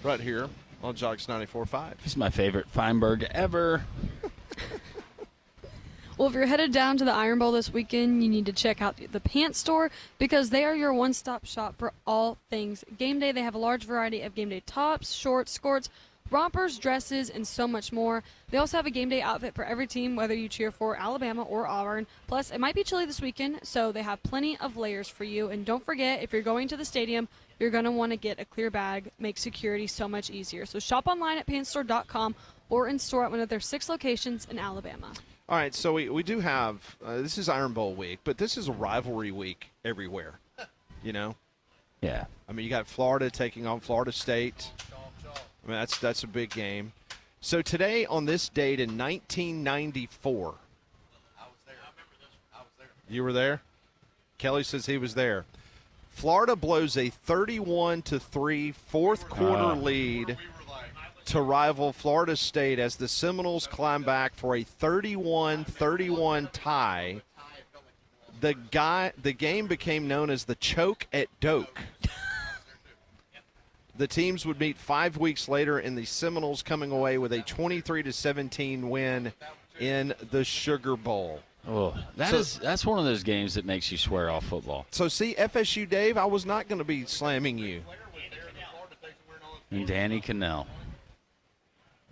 right here on Jocks 94.5. This is my favorite Feinberg ever. Well, if you're headed down to the Iron Bowl this weekend, you need to check out the Pants Store because they are your one-stop shop for all things game day. They have a large variety of game day tops, shorts, skirts, rompers, dresses, and so much more. They also have a game day outfit for every team, whether you cheer for Alabama or Auburn. Plus, it might be chilly this weekend, so they have plenty of layers for you. And don't forget, if you're going to the stadium, you're going to want to get a clear bag. Makes security so much easier. So shop online at pantstore.com or in store at one of their 6 locations in Alabama. All right, so we do have this is Iron Bowl week, but this is a rivalry week everywhere, you know? Yeah. I mean, you got Florida taking on Florida State. I mean, that's a big game. So today, on this date in 1994. I was there. I remember this. I was there. You were there? Kelly says he was there. Florida blows a 31-3 fourth quarter lead to rival Florida State as the Seminoles climb back for a 31-31 tie. The game became known as the choke at Doak. The teams would meet 5 weeks later, and the Seminoles coming away with a 23-17 win in the Sugar Bowl. Oh, that's one of those games that makes you swear off football. So, see, FSU, Dave, I was not going to be slamming you. And Danny Cannell.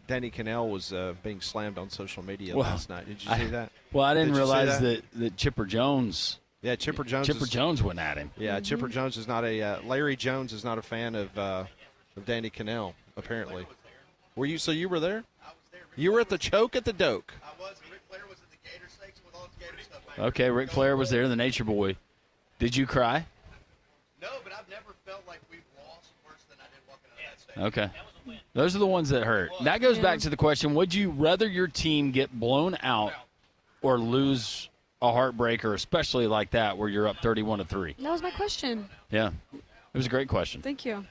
Danny Cannell was being slammed on social media last night. Did you see that? Well, I didn't realize that Chipper Jones. Yeah, Chipper Jones went at him. Yeah, Chipper Jones is not a Larry Jones is not a fan of Danny Cannell, apparently. Were you? So you were there? I was there. You were at the choke at the Doak. I was. Ric Flair was at the Gator Steaks with all his Gator stuff. Okay, Ric Flair was there, the Nature Boy. Did you cry? No, but I've never felt like we've lost worse than I did walking out of that stadium. Okay. Those are the ones that hurt. That goes back to the question, would you rather your team get blown out or lose a heartbreaker, especially like that where you're up 31-3? That was my question. Yeah. It was a great question. Thank you.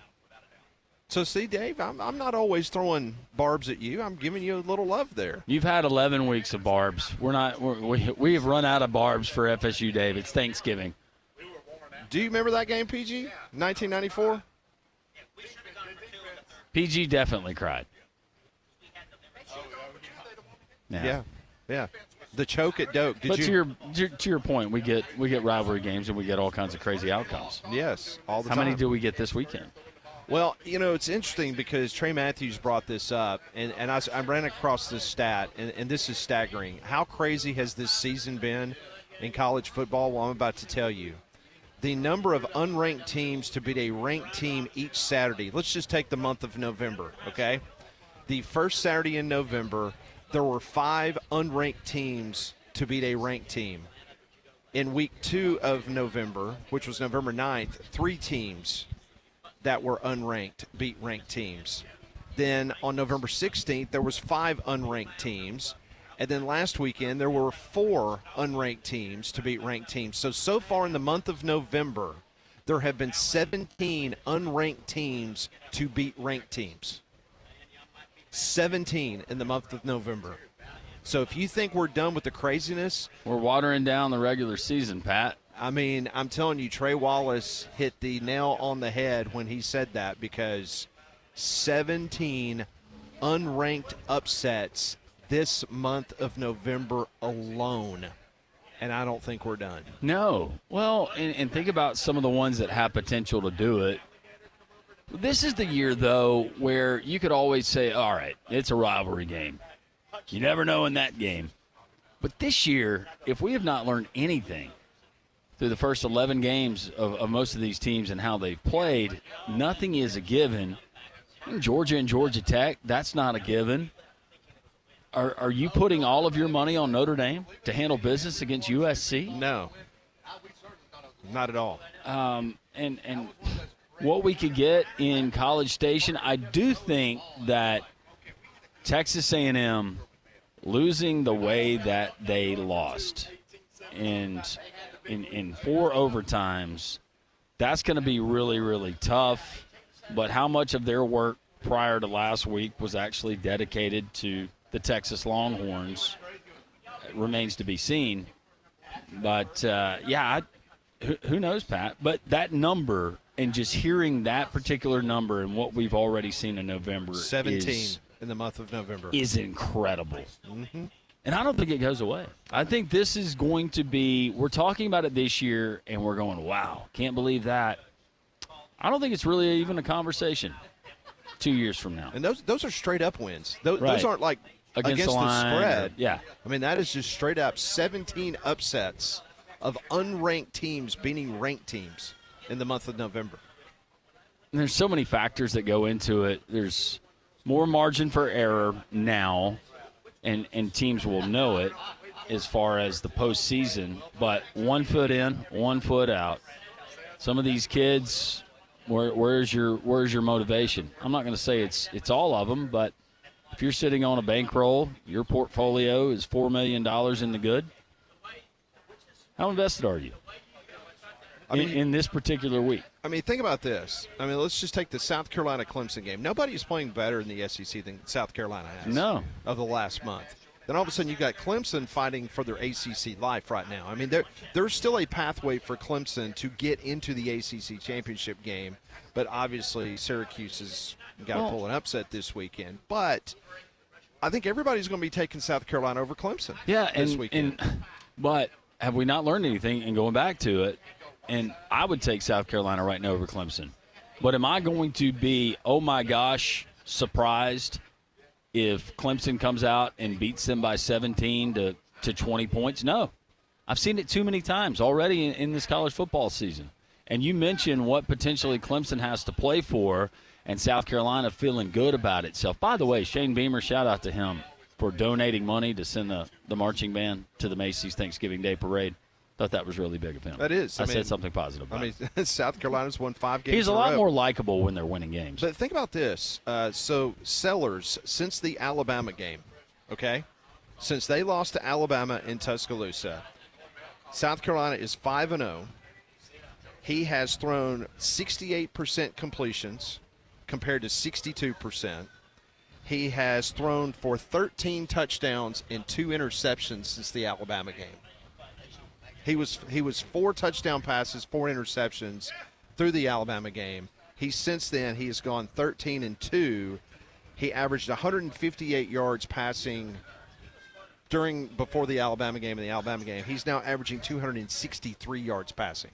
So, see, Dave, I'm not always throwing barbs at you. I'm giving you a little love there. You've had 11 weeks of barbs. We have run out of barbs for FSU, Dave. It's Thanksgiving. Do you remember that game, PG? 1994? PG definitely cried. Yeah. The choke at Doak. To your point, we get rivalry games and we get all kinds of crazy outcomes. Yes, all the time. How many do we get this weekend? Well, you know, it's interesting because Trey Matthews brought this up, and I ran across this stat, and this is staggering. How crazy has this season been in college football? Well, I'm about to tell you. The number of unranked teams to beat a ranked team each Saturday. Let's just take the month of November, okay? The first Saturday in November, there were 5 unranked teams to beat a ranked team. In week 2 of November, which was November 9th, 3 teams that were unranked beat ranked teams. Then on November 16th, there was 5 unranked teams. And then last weekend, there were 4 unranked teams to beat ranked teams. So far in the month of November, there have been 17 unranked teams to beat ranked teams. 17 in the month of November. So if you think we're done with the craziness. We're watering down the regular season, Pat. I mean, I'm telling you, Trey Wallace hit the nail on the head when he said that, because 17 unranked upsets this month of November alone, and I don't think we're done. No. Well, and think about some of the ones that have potential to do it. This is the year, though, where you could always say, all right, it's a rivalry game. You never know in that game. But this year, if we have not learned anything through the first 11 games of most of these teams and how they've played, nothing is a given. Georgia and Georgia Tech, that's not a given. Are you putting all of your money on Notre Dame to handle business against USC? No. Not at all. And what we could get in College Station, I do think that Texas A&M losing the way that they lost and in 4 overtimes, that's going to be really, really tough. But how much of their work prior to last week was actually dedicated to the Texas Longhorns. It remains to be seen. But, who knows, Pat? But that number, and just hearing that particular number and what we've already seen in November 17 in the month of November is incredible. Mm-hmm. And I don't think it goes away. I think this is going to be – we're talking about it this year, and we're going, wow, can't believe that. I don't think it's really even a conversation 2 years from now. And those are straight-up wins. Those Right. aren't like against the line, spread. yeah. I mean, that is just straight up 17 upsets of unranked teams beating ranked teams in the month of November. And there's so many factors that go into it. There's more margin for error now, and teams will know it as far as the postseason. But 1 foot in, 1 foot out. Some of these kids, where's your motivation? I'm not going to say it's all of them, but if you're sitting on a bankroll, your portfolio is $4 million in the good. How invested are you in this particular week? I mean, think about this. I mean, let's just take the South Carolina-Clemson game. Nobody's playing better in the SEC than South Carolina has. No. Of the last month. Then all of a sudden you've got Clemson fighting for their ACC life right now. I mean, there's still a pathway for Clemson to get into the ACC championship game, but obviously Syracuse has got to pull an upset this weekend. But I think everybody's going to be taking South Carolina over Clemson this weekend. But have we not learned anything? And going back to it, and I would take South Carolina right now over Clemson. But am I going to be, oh my gosh, surprised if Clemson comes out and beats them by 17 to 20 points? No. I've seen it too many times already in this college football season. And you mentioned what potentially Clemson has to play for, and South Carolina feeling good about itself. By the way, Shane Beamer, shout out to him for donating money to send the marching band to the Macy's Thanksgiving Day Parade. Thought that was really big of him. That is. I said something positive about it. South Carolina's won 5 games. He's a lot more likable when they're winning games. But think about this. So Sellers, since the Alabama game, okay, since they lost to Alabama in Tuscaloosa, South Carolina is 5-0. He has thrown 68% completions compared to 62%. He has thrown for 13 touchdowns and 2 interceptions since the Alabama game. He was 4 touchdown passes, 4 interceptions through the Alabama game. Since then he has gone 13-2. He averaged 158 yards passing before the Alabama game and the Alabama game. He's now averaging 263 yards passing.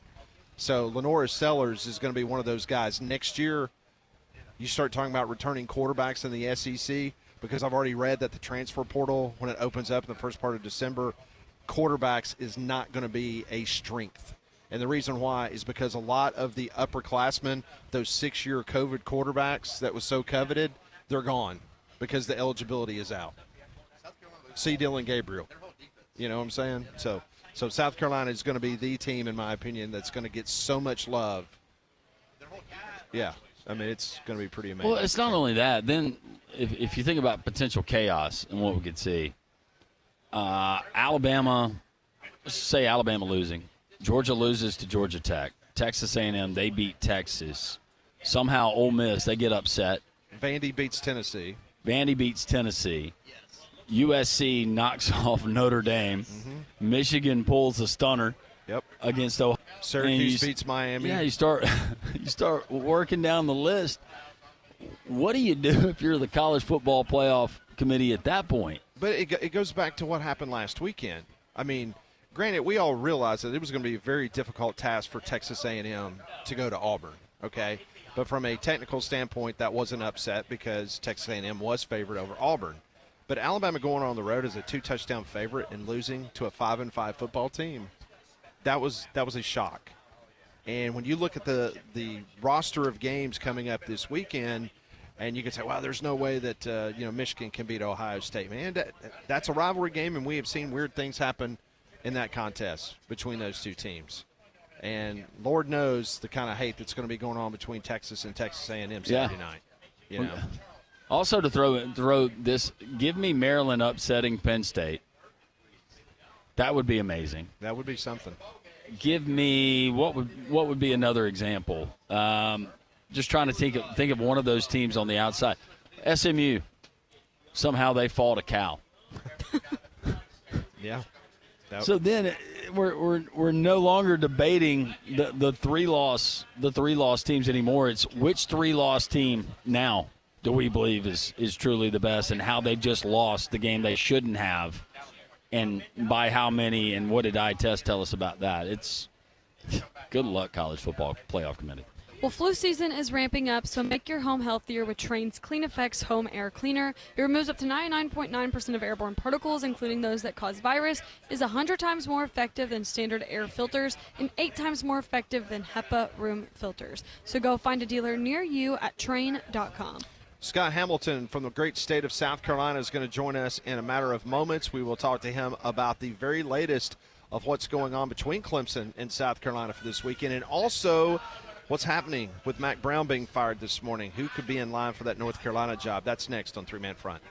So Lenora Sellers is going to be one of those guys. Next year, you start talking about returning quarterbacks in the SEC, because I've already read that the transfer portal, when it opens up in the first part of December, quarterbacks is not going to be a strength. And the reason why is because a lot of the upperclassmen, those 6-year COVID quarterbacks that was so coveted, they're gone because the eligibility is out. See Dylan Gabriel. You know what I'm saying? So South Carolina is going to be the team, in my opinion, that's going to get so much love. Yeah. I mean, it's going to be pretty amazing. Well, it's not only that. Then if you think about potential chaos and what we could see, Alabama, let's say Alabama losing. Georgia loses to Georgia Tech. Texas A&M, they beat Texas. Somehow Ole Miss, they get upset. Vandy beats Tennessee. USC knocks off Notre Dame. Mm-hmm. Michigan pulls a stunner against Ohio. Syracuse beats Miami. Yeah, you start working down the list. What do you do if you're the college football playoff committee at that point? But it goes back to what happened last weekend. I mean, granted, we all realized that it was going to be a very difficult task for Texas A&M to go to Auburn, okay? But from a technical standpoint, that was an upset because Texas A&M was favored over Auburn. But Alabama going on the road as a 2-touchdown favorite and losing to a 5-5 football team, that was a shock. And when you look at the roster of games coming up this weekend, and you can say, wow, there's no way that Michigan can beat Ohio State. Man, that's a rivalry game, and we have seen weird things happen in that contest between those two teams. And Lord knows the kind of hate that's going to be going on between Texas and Texas A&M Saturday night. You know. Also, to throw this, give me Maryland upsetting Penn State. That would be amazing. That would be something. Give me what would be another example? just trying to think of one of those teams on the outside. SMU, somehow they fall to Cal. Yeah. So then we're no longer debating the three loss teams anymore. It's which 3-loss team now do we believe is truly the best, and how they just lost the game they shouldn't have, and by how many, and what did eye test tell us about that? It's good luck, college football playoff committee. Well, flu season is ramping up, so make your home healthier with Trane's Clean Effects Home Air Cleaner. It removes up to 99.9% of airborne particles, including those that cause virus, is 100 times more effective than standard air filters, and 8 times more effective than HEPA room filters. So go find a dealer near you at Trane.com. Scott Hamilton from the great state of South Carolina is going to join us in a matter of moments. We will talk to him about the very latest of what's going on between Clemson and South Carolina for this weekend, and also what's happening with Mack Brown being fired this morning. Who could be in line for that North Carolina job? That's next on Three Man Front.